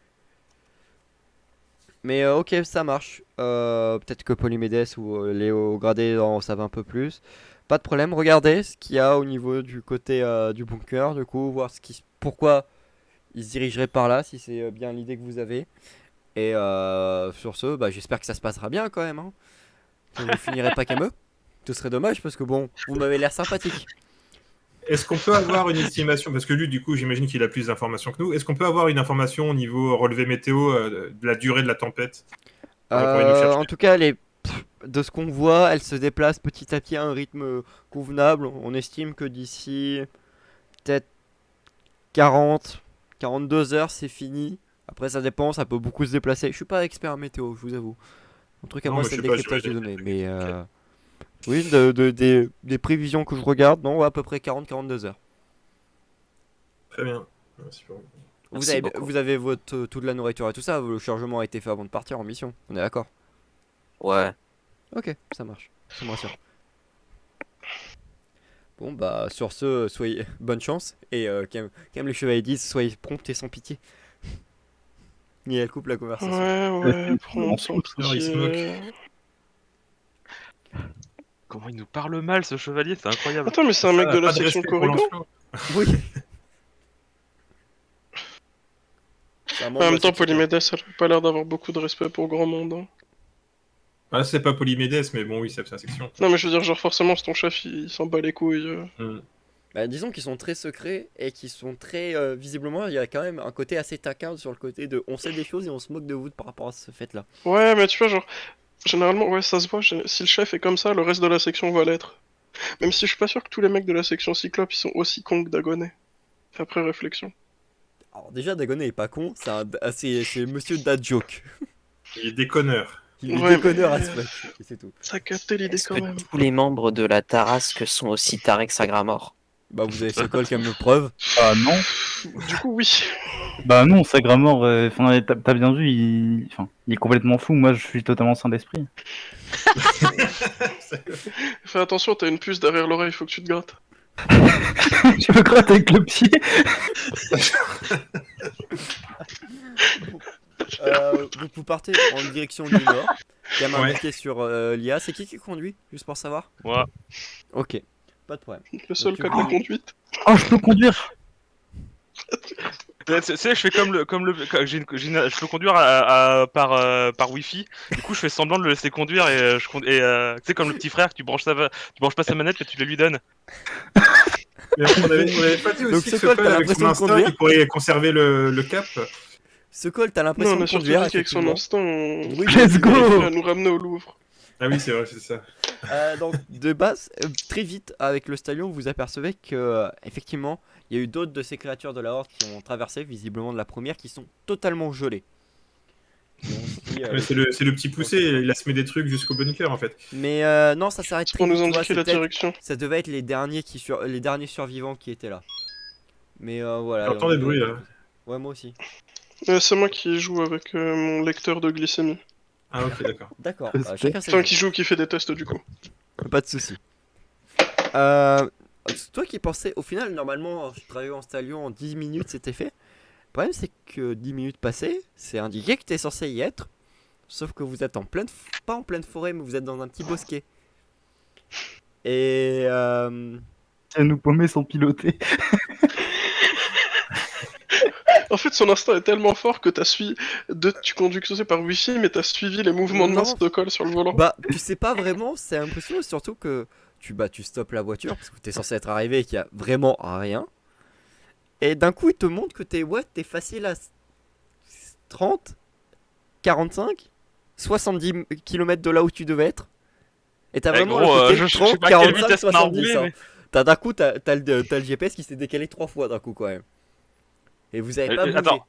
Mais ok, ça marche. Peut-être que Polymédès ou Léo Gradé en savent un peu plus. Pas de problème, regardez ce qu'il y a au niveau du côté du bunker, du coup, voir pourquoi ils se dirigeraient par là, si c'est bien l'idée que vous avez. Et sur ce, bah, j'espère que ça se passera bien quand même, hein. Que vous finirez pas qu'à Ce serait dommage parce que bon, vous m'avez l'air sympathique. Est-ce qu'on peut avoir une estimation, parce que lui, du coup, j'imagine qu'il a plus d'informations que nous, est-ce qu'on peut avoir une information au niveau relevé météo de la durée de la tempête pour aller nous chercher? En tout cas, de ce qu'on voit, elle se déplace petit à petit à un rythme convenable. On estime que d'ici peut-être 40, 42 heures, c'est fini. Après, ça dépend, ça peut beaucoup se déplacer. Je suis pas expert en météo, je vous avoue. Mon truc à Non, moi, mais c'est je le sais pas, décryptage des j'imagine données. que Mais c'est compliqué. oui, des prévisions que je regarde, non, à peu près 40-42 heures. Très bien. Merci pour- Merci beaucoup. Vous avez toute la nourriture et tout ça. Le chargement a été fait avant de partir en mission. On est d'accord? Ouais. Ok, ça marche. Ça me rassure. Bon, bah, sur ce, soyez bonne chance. Et comme les chevaliers disent, soyez prompts et sans pitié. Et elle coupe la conversation. Ouais, prompt, sans Alors, il se moque. pitié. Comment il nous parle mal, ce chevalier, c'est incroyable. Attends, mais c'est un mec de la Pas de section respect pour Corrigan? Lancelot. Oui. C'est un En membre de même la temps, section. Polymédès, elle a pas l'air d'avoir beaucoup de respect pour grand monde. Hein. Ah, c'est pas Polymédès, mais bon, oui, c'est sa section. Non, mais je veux dire, genre, forcément, c'est ton chef, il s'en bat les couilles. Bah, disons qu'ils sont très secrets et qu'ils sont très. Visiblement, il y a quand même un côté assez taquin sur le côté de on sait des choses et on se moque de vous par rapport à ce fait-là. Ouais, mais tu vois, genre, généralement, ouais, ça se voit. Si le chef est comme ça, le reste de la section va l'être. Même si je suis pas sûr que tous les mecs de la section Cyclope ils sont aussi cons que Dagonet. Après réflexion. Alors, déjà, Dagonet est pas con, c'est monsieur Dad Joke. Il est déconneur. Il est Ouais, déconneur mais- à ce fuck, et c'est tout. Ça a capté l'idée Est-ce quand que même. tous les membres de la Tarasque sont aussi tarés que Sagramor? Bah, vous avez Sokol qui a me preuve. Bah non. Du coup, oui. Bah non, Sagramor, enfin, t'as bien vu, enfin, il est complètement fou. Moi, je suis totalement sain d'esprit. Fais attention, t'as une puce derrière l'oreille, faut que tu te grattes. Je me gratte avec le pied. Vous partez en direction du nord. Qui a Ouais. indiqué sur l'IA. C'est qui conduit, juste pour savoir? Moi, Ok, pas de problème. Le seul tu cas de vois. conduite. Oh, je peux conduire. je fais comme je peux conduire par Wi-Fi. Du coup, je fais semblant de le laisser conduire et tu sais comme le petit frère, tu branches pas sa manette mais tu la lui donnes. Mais on avait pas dit Donc, aussi que Sokol, Sokol, t'as avec son l'impression de instinct, conduire il pourrait conserver le cap. Sokol, t'as Non, l'impression on de a surtout dit conduire. qu'avec son effectivement. instinct, on... Oui, Let's go. il va nous ramener au Louvre. Ah oui, c'est vrai, c'est ça. Donc de base, très vite avec le stallion, vous apercevez que effectivement, il y a eu d'autres de ces créatures de la horde qui ont traversé, visiblement de la première, qui sont totalement gelées. Qui ont aussi, Mais c'est le petit poussé, il a semé des trucs jusqu'au bunker en fait. Mais non, ça s'arrête C'est très pour vite. nous tu vois, indiquer c'est la peut-être- direction. Ça devait être les derniers les derniers survivants qui étaient là. Mais voilà. J'entends des bruits là. Ouais, moi aussi. C'est moi qui joue avec mon lecteur de glycémie. Ah ok, d'accord. D'accord. Respect. Chacun ses Enfin, jeux. qui joue, qui fait des tests du coup. Pas de soucis. Toi qui pensais, au final, normalement, je travaillais en stallion en 10 minutes, c'était fait. Le problème, c'est que 10 minutes passées, c'est indiqué que t'es censé y être. Sauf que vous êtes pas en pleine forêt, mais vous êtes dans un petit bosquet. Et Tiens, nous paumer sans piloter. En fait, son instinct est tellement fort que tu conduis que c'est par wifi, mais t'as suivi les mouvements de main Non. de Sokol sur le volant. bah, tu sais pas vraiment, c'est impressionnant, surtout que tu stoppes la voiture parce que t'es censé être arrivé et qu'il y a vraiment rien. Et d'un coup, il te montre que t'es facile à 30, 45, 70 km de là où tu devais être. Et t'as vraiment gros, le côté je sais 30, pas à quelle 45, vitesse on a 70. roulé, Hein. mais- D'un coup, t'as le GPS qui s'est décalé 3 fois d'un coup quand même. Et vous avez pas bougé. Attends.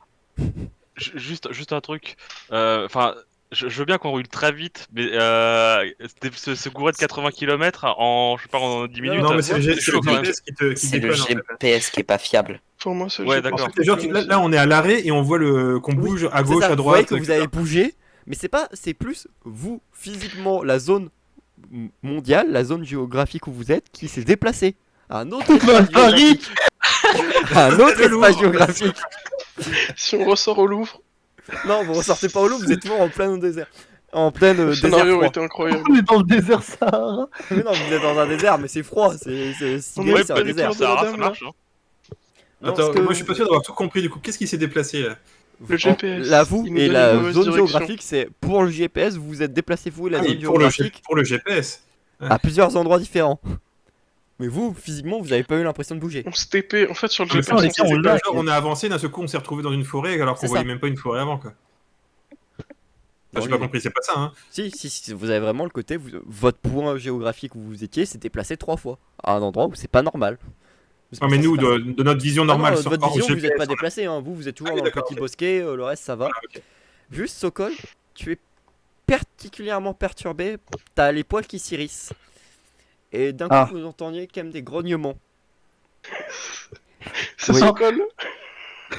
Juste un truc. Enfin, je veux bien qu'on roule très vite, mais se gourer de 80 km en, je sais pas, en 10 minutes. Non, mais c'est le c'est chaud, quand même. GPS qui C'est le déconne en fait. GPS qui est pas fiable. Pour moi, c'est le Ouais, GPS d'accord. qui C'est genre, fonctionne là, on est à l'arrêt et on voit qu'on Oui, bouge à C'est gauche, ça, à vous voyez droite. que vous avez bougé, mais c'est plus vous, physiquement, la zone mondiale, la zone géographique où vous êtes, qui s'est déplacée à un autre espace Paris. géographique. À un autre Le Louvre. espace géographique. Si on ressort au Louvre, Non, vous ressortez pas au Louvre, vous êtes toujours en plein désert. En plein le désert scénario froid. était incroyable. On est dans le désert Sahara. Mais non, vous êtes dans un désert, mais c'est froid, c'est Sibérie, Ouais, Ouais, c'est pas un du désert. tout, ça Madame, marche. Hein. Non, Attends, parce que moi je suis pas sûr d'avoir tout compris du coup. Qu'est-ce qui s'est déplacé là Le GPS, Là, vous il nous et donne la une mauvaise zone direction. géographique, c'est pour le GPS, vous vous êtes déplacé vous et la Ah zone oui, géographique pour le GPS. à plusieurs endroits différents. Mais vous, physiquement, vous avez pas eu l'impression de bouger. On se TP, en fait, sur le Ah, mais GPS, ça, les c'est gars, on pas l'a. genre, on a avancé, d'un seul coup on s'est retrouvé dans une forêt alors qu'on C'est voyait ça. même pas une forêt avant quoi. Non, J'ai pas oui. compris, c'est pas ça hein. Si, vous avez vraiment le côté, votre point géographique où vous étiez s'est déplacé 3 fois. À un endroit où c'est pas normal. C'est Non pas mais censé nous, passer. de notre vision Ah non, normale, votre hors vision, vous GPS, êtes pas déplacé, hein. Vous êtes toujours Ah oui, dans le d'accord, petit ok. bosquet, le reste ça va. Ah, ok. Juste Sokol, tu es particulièrement perturbé, t'as les poils qui s'irissent. Et d'un coup, Ah. vous entendiez quand même des grognements. c'est Oui. Sokol.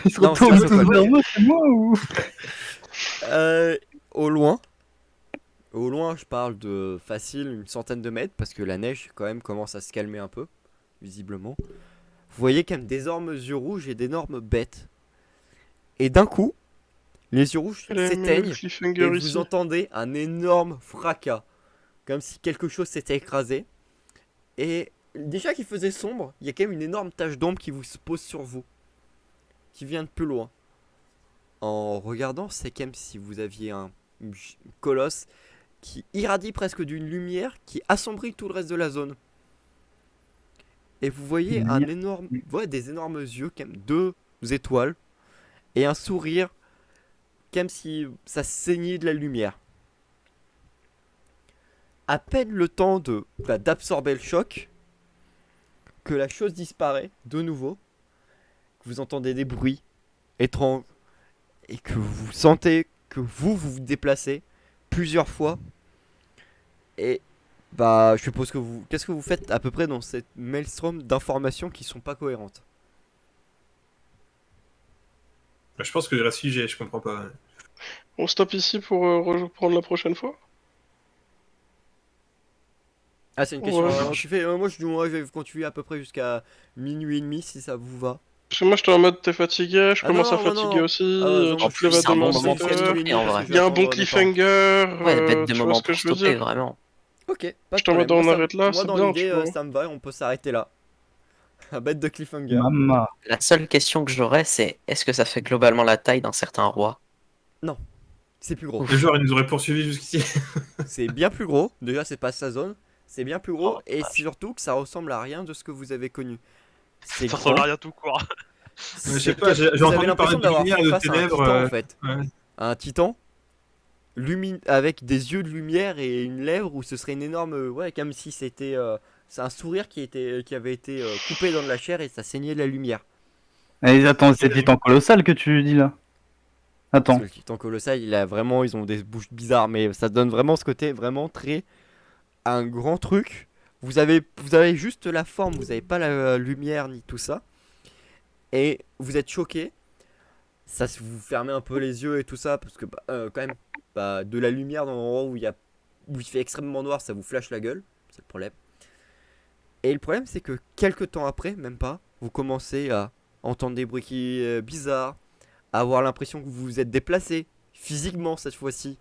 Ils se Non, retournent c'est tous Sokol. vers moi, c'est moi ou Au loin, je parle de facile une centaine de mètres parce que la neige quand même commence à se calmer un peu, visiblement. Vous voyez quand même d'énormes yeux rouges et d'énormes bêtes. Et d'un coup, les yeux rouges Elle a mis le s'éteignent et cliffhanger vous ici. entendez un énorme fracas, comme si quelque chose s'était écrasé. Et déjà qu'il faisait sombre, il y a quand même une énorme tache d'ombre qui vous se pose sur vous, qui vient de plus loin. En regardant, c'est comme si vous aviez un colosse qui irradie presque d'une lumière qui assombrit tout le reste de la zone. Et vous voyez Une un lumière. énorme, ouais, des énormes yeux, comme 2 étoiles, et un sourire, comme si ça saignait de la lumière. À peine le temps d'absorber le choc, que la chose disparaît de nouveau, que vous entendez des bruits étranges, et que vous sentez que vous vous déplacez plusieurs fois. Et bah, je suppose que vous. Qu'est-ce que vous faites à peu près dans cette maelstrom d'informations qui sont pas cohérentes? Bah, je pense que je reste figé, je comprends pas. On stoppe ici pour reprendre la prochaine fois. Ah, c'est une question. Ouais. Moi, je vais continuer à peu près jusqu'à minuit et demi si ça vous va. Parce que moi, j'étais en mode t'es fatigué, je Ah commence non, à moi, fatiguer non. aussi, Ah ouais, non, tu moi, te lèves à c'est un bon demain moment à pour 7 heures. stopper, en vrai. Il y a un bon cliffhanger, Ouais, bête de tu vois moment ce que pour je veux stopper, dire. vraiment. Ok, pas de Je t'en mets problème. dans Moi, on arrête là, moi, c'est dans bien, l'idée, tu vois. ça me va, on peut s'arrêter là. Un bête de cliffhanger. Maman. La seule question que j'aurais, c'est est-ce que ça fait globalement la taille d'un certain roi? C'est plus gros. Le joueur, il nous aurait poursuivi jusqu'ici. C'est bien plus gros. Déjà, c'est pas sa zone. C'est bien plus gros. Oh, Et vache. surtout que ça ressemble à rien de ce que vous avez connu. C'est Ça ressemble à grand. rien tout court. Je sais pas, j'ai Vous avez entendu parler l'impression de d'avoir lumière fait et de face à un ténèbres. titan en fait. Ouais. Un titan avec des yeux de lumière et une lèvre où ce serait une énorme. Ouais, comme si c'était. C'est un sourire qui avait été coupé dans de la chair et ça saignait de la lumière. Allez, attends, c'est le titan colossal que tu dis là. Parce Attends. que le titan colossal, ils ont des bouches bizarres, mais ça donne vraiment ce côté vraiment très. Un grand truc. Vous avez juste la forme, vous n'avez pas la lumière ni tout ça. Et vous êtes choqué. Ça, vous fermez un peu les yeux et tout ça, parce que quand même, de la lumière dans l'endroit où il fait extrêmement noir, ça vous flash la gueule. C'est le problème. Et le problème, c'est que quelques temps après, même pas, vous commencez à entendre des bruits bizarres, à avoir l'impression que vous vous êtes déplacé, physiquement cette fois-ci.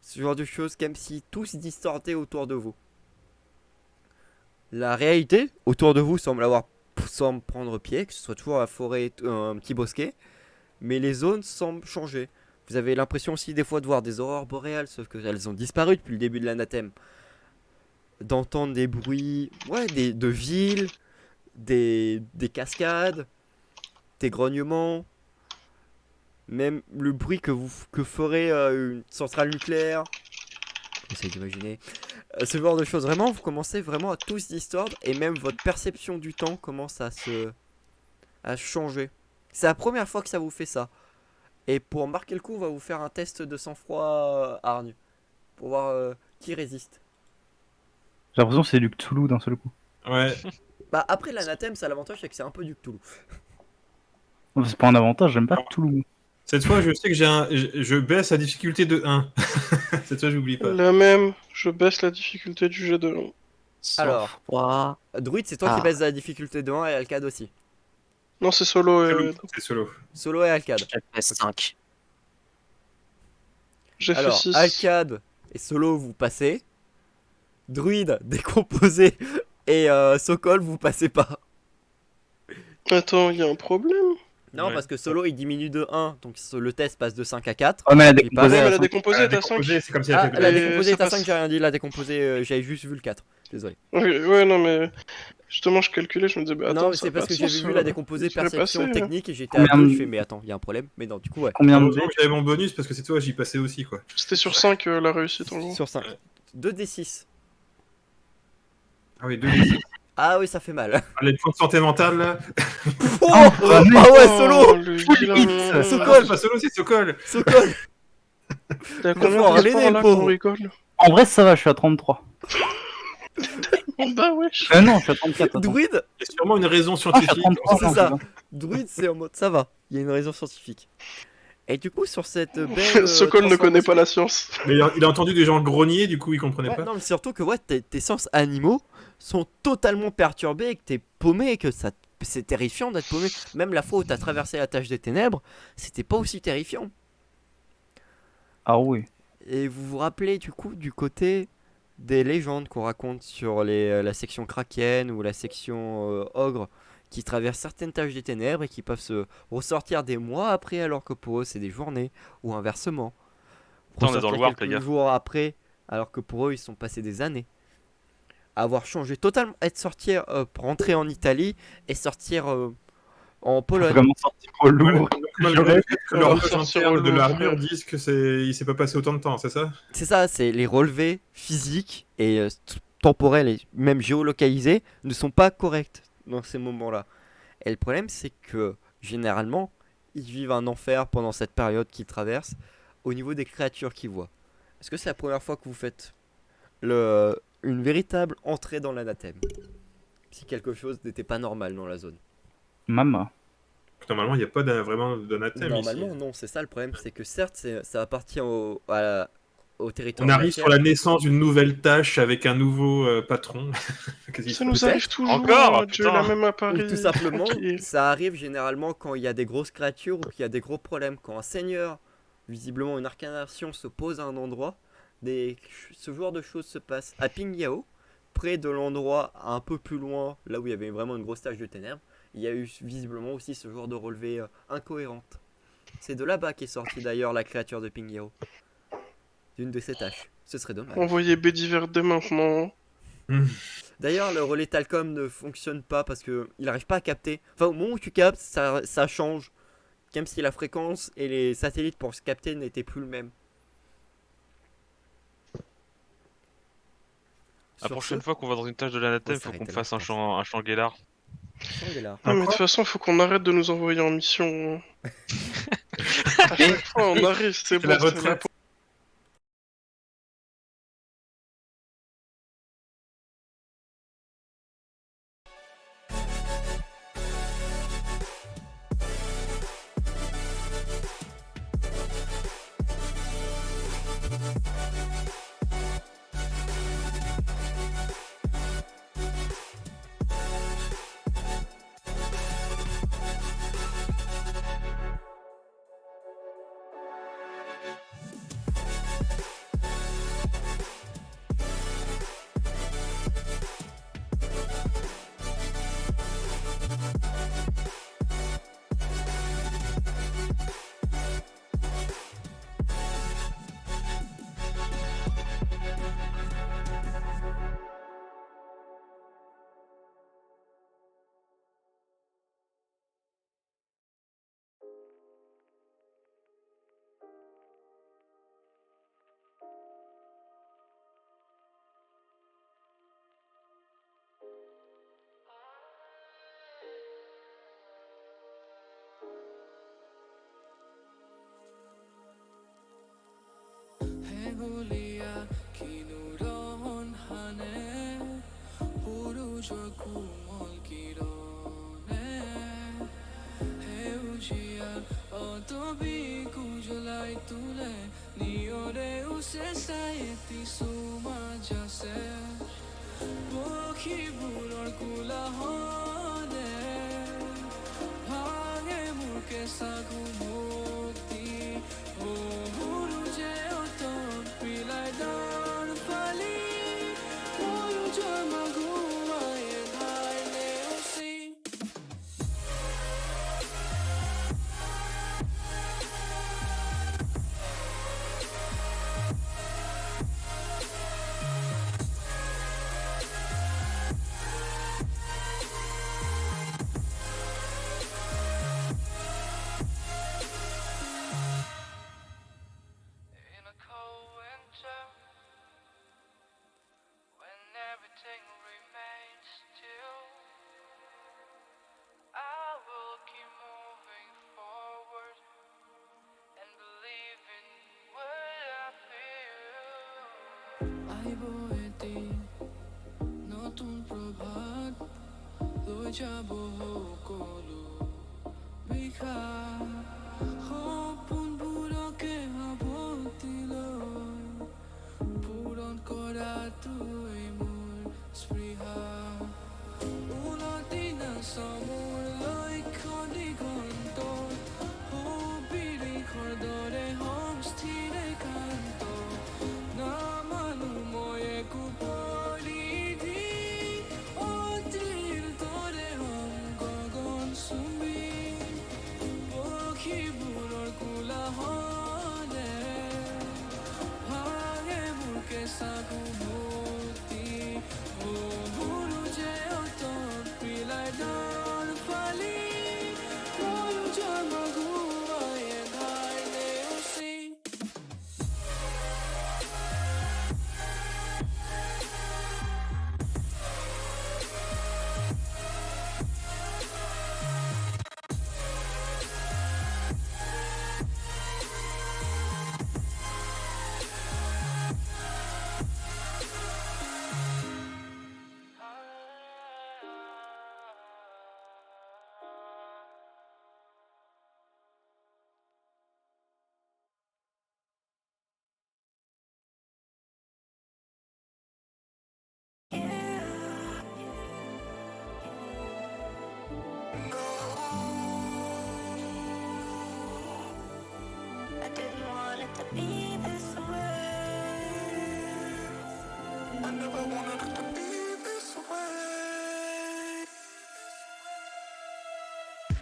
Ce genre de choses, comme si tout se distortait autour de vous. La réalité autour de vous semble prendre pied, que ce soit toujours la forêt, un petit bosquet, mais les zones semblent changer. Vous avez l'impression aussi des fois de voir des aurores boréales, sauf qu'elles ont disparu depuis le début de l'anathème. D'entendre des bruits, ouais, de villes, des cascades, des grognements, même le bruit que ferait une centrale nucléaire. J'essaie d'imaginer. Ce genre de choses. Vraiment, vous commencez vraiment à tous distordre et même votre perception du temps commence à changer. C'est la première fois que ça vous fait ça. Et pour marquer le coup, on va vous faire un test de sang-froid hargne. Pour voir qui résiste. J'ai l'impression que c'est du Cthulhu d'un seul coup. Ouais. Bah après l'anathème, ça a l'avantage c'est que c'est un peu du Cthulhu. C'est pas un avantage, j'aime pas Cthulhu. Cette fois, je sais que je baisse la difficulté de 1. Cette fois, j'oublie pas. La même, je baisse la difficulté du jet de 1. Alors. Sang-froid. Druide, c'est toi qui Ah. baisse la difficulté de 1 et Alcade aussi. Non, c'est solo Solo, et... c'est solo. Solo et Alcade. J'ai fait 5. J'ai fait Alors, 6. Alcade et Solo, vous passez. Druide, décomposé et Sokol, vous passez pas. Attends, il y a un problème. Non, Ouais. parce que Solo il diminue de 1, donc le test passe de 5 à 4. Oh, mais la Il passe. décomposée, Ouais, mais la elle décomposée Ah, est à 5. décomposé, c'est comme si Ah, elle était- la Et décomposée ça est à passe. 5, j'ai rien dit, la décomposée, j'avais juste vu le 4. Désolé. Ouais, non, mais justement, je calculais, je me disais, bah attends, non, mais ça c'est a parce pas que de j'avais sens, vu la décomposée il devrait perception passer, technique et j'étais à Combien 2, de- je fais mais attends, il y a un problème. Mais non, du coup, ouais. Combien de Heureusement dés que j'avais mon bonus parce que c'est toi, j'y passais aussi, quoi. C'était sur 5 la réussite en gros. Sur 5. Ouais. 2d6. Ah oui, 2 Ah oui, ça fait mal. Les points de santé mentale, là. Oh, bah, mais- ah ouais, Oh, Solo le Full vilain. hit. Sokol. C'est pas solo, c'est Sokol. Sokol. T'as faut combien avoir de l'aîné, sport le là pauvre. qu'on rigole? En vrai, ça va, je suis à 33. Bah wesh. Non, je suis à 34. Attends. Druide, Il y a sûrement une raison Ah, je suis à scientifique. 33. c'est non, ça. va. Druide, c'est en mode ça va. Il y a une raison scientifique. Et du coup, sur cette belle. Sokol ne connaît pas transformation- la science. Mais il a entendu des gens grogner, du coup, il comprenait Ouais, pas. non, mais surtout que ouais, tes sens animaux sont totalement perturbés et que t'es paumé et que c'est terrifiant d'être paumé. Même la fois où t'as traversé la tâche des ténèbres, c'était pas aussi terrifiant. Ah oui. Et vous vous rappelez du coup du côté des légendes qu'on raconte sur la section Kraken ou la section Ogre qui traversent certaines tâches des ténèbres et qui peuvent se ressortir des mois après alors que pour eux c'est des journées ou inversement. Putain, on est dans le Ressortir warp, quelques les gars. jours après Alors que pour eux, ils sont passés des années à avoir changé totalement, être sortir, rentrer en Italie et sortir en Pologne. Vraiment sorti trop lourd. Malgré le fait que leurs Sortir potes au internes de lourd, l'armure frère. disent que il s'est pas passé autant de temps, c'est ça? C'est ça, c'est les relevés physiques et temporels et même géolocalisés ne sont pas corrects dans ces moments-là. Et le problème, c'est que généralement, ils vivent un enfer pendant cette période qu'ils traversent au niveau des créatures qu'ils voient. Est-ce que c'est la première fois que vous faites une véritable entrée dans l'anathème? Si quelque chose n'était pas normal dans la zone. Mama. Normalement, il n'y a pas vraiment d'anathème ici. Normalement, non, c'est ça le problème, c'est que certes, ça appartient au territoire. On arrive glacial. sur la naissance d'une nouvelle tâche avec un nouveau patron. Qu'est-ce qui se Ça passe? nous arrive toujours, Encore, Dieu, putain. la même à Paris. Ou tout simplement, tranquille. ça arrive généralement quand il y a des grosses créatures ou qu'il y a des gros problèmes. Quand un seigneur, visiblement une incarnation, se pose à un endroit, ce genre de choses se passe. À Pingyao, près de l'endroit un peu plus loin, là où il y avait vraiment une grosse tache de ténèbres, il y a eu visiblement aussi ce genre de relevée incohérente. C'est de là-bas qu'est sortie d'ailleurs la créature de Pingyao. D'une de ces tâches. Ce serait dommage. Envoyez Bédiver dès maintenant. D'ailleurs, le relais Talcom ne fonctionne pas parce que il n'arrive pas à capter. Enfin, au moment où tu captes, ça change. Comme si la fréquence et les satellites pour se capter n'étaient plus le même. La prochaine fois qu'on va dans une tâche de l'anathème, On faut qu'on s'arrête fasse là, un chant Guélard. Shangri-La. Ah, mais de toute façon, faut qu'on arrête de nous envoyer en mission. À chaque fois, on arrive, c'est C'est bon. la c'est retraite. 해골리야 기누런 하네 오르저 구멍 길어네 해우지야 어떠비 구절라이 뚜레 니오레 우세사에 티수마자세 보키 불얼 굴라호네 방에 물게 사구 목디 오르제 어떤 빌라이 던 빨리 오르저 마구마에 하이네 오시 In a cold winter, when everything remains still, I will keep moving forward and believe in what I feel. আইবয়েতি নতুন প্রভাত লৈ যাব সকলো বিঘাত সপোনবোৰকে আৱতি লৈ পূৰণ কৰাটোৱেই মোৰ স্পৃহা উলটি নাচাওঁ মোৰ লক্ষ্য দিগন্তত সবিৰিখৰ দৰে সংস্থিৰে কান্ত নামানো মই একো পৰিধি অতিৰ দৰে হম গগন চুম্বি পক্ষীবোৰৰ কোলাহলে ভাঙে মোৰ কেঁচা I didn't want it to be this way. I never wanted it to be this way.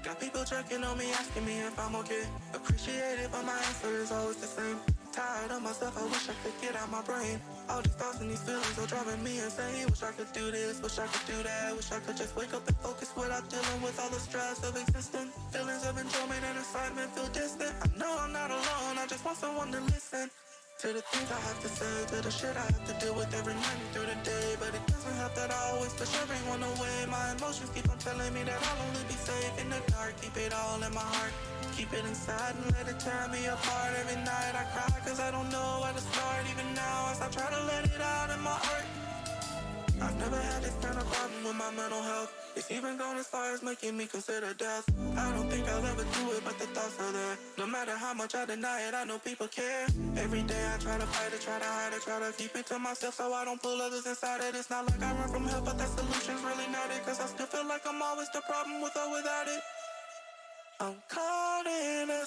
Got people checking on me, asking me if I'm okay. Appreciate it, but my answer is always the same. Tired of myself, I wish I could get out my brain. All these thoughts and these feelings are driving me insane. Wish I could do this, wish I could do that. Wish I could just wake up and focus without dealing with all the stress of existence. Feelings of enjoyment and excitement feel distant. I know I'm not alone, I just want someone to listen to the things I have to say, to the shit I have to deal with every night through the day. But it doesn't help that I always push everyone away. My emotions keep on telling me that I'll only be safe in the dark. Keep it all in my heart, keep it inside and let it tear me apart. Every night I cry cause I don't know where to start. Even now as I try to let it out in my art. I've never had this kind of problem with my mental health. It's even gone as far as making me consider death. I don't think I'll ever do it, but the thoughts are there. No matter how much I deny it, I know people care. Every day I try to fight it, try to hide it, try to keep it to myself so I don't pull others inside it. It's not like I run from help, but that solution's really not it. Cause I still feel like I'm always the problem with or without it. I'm caught in a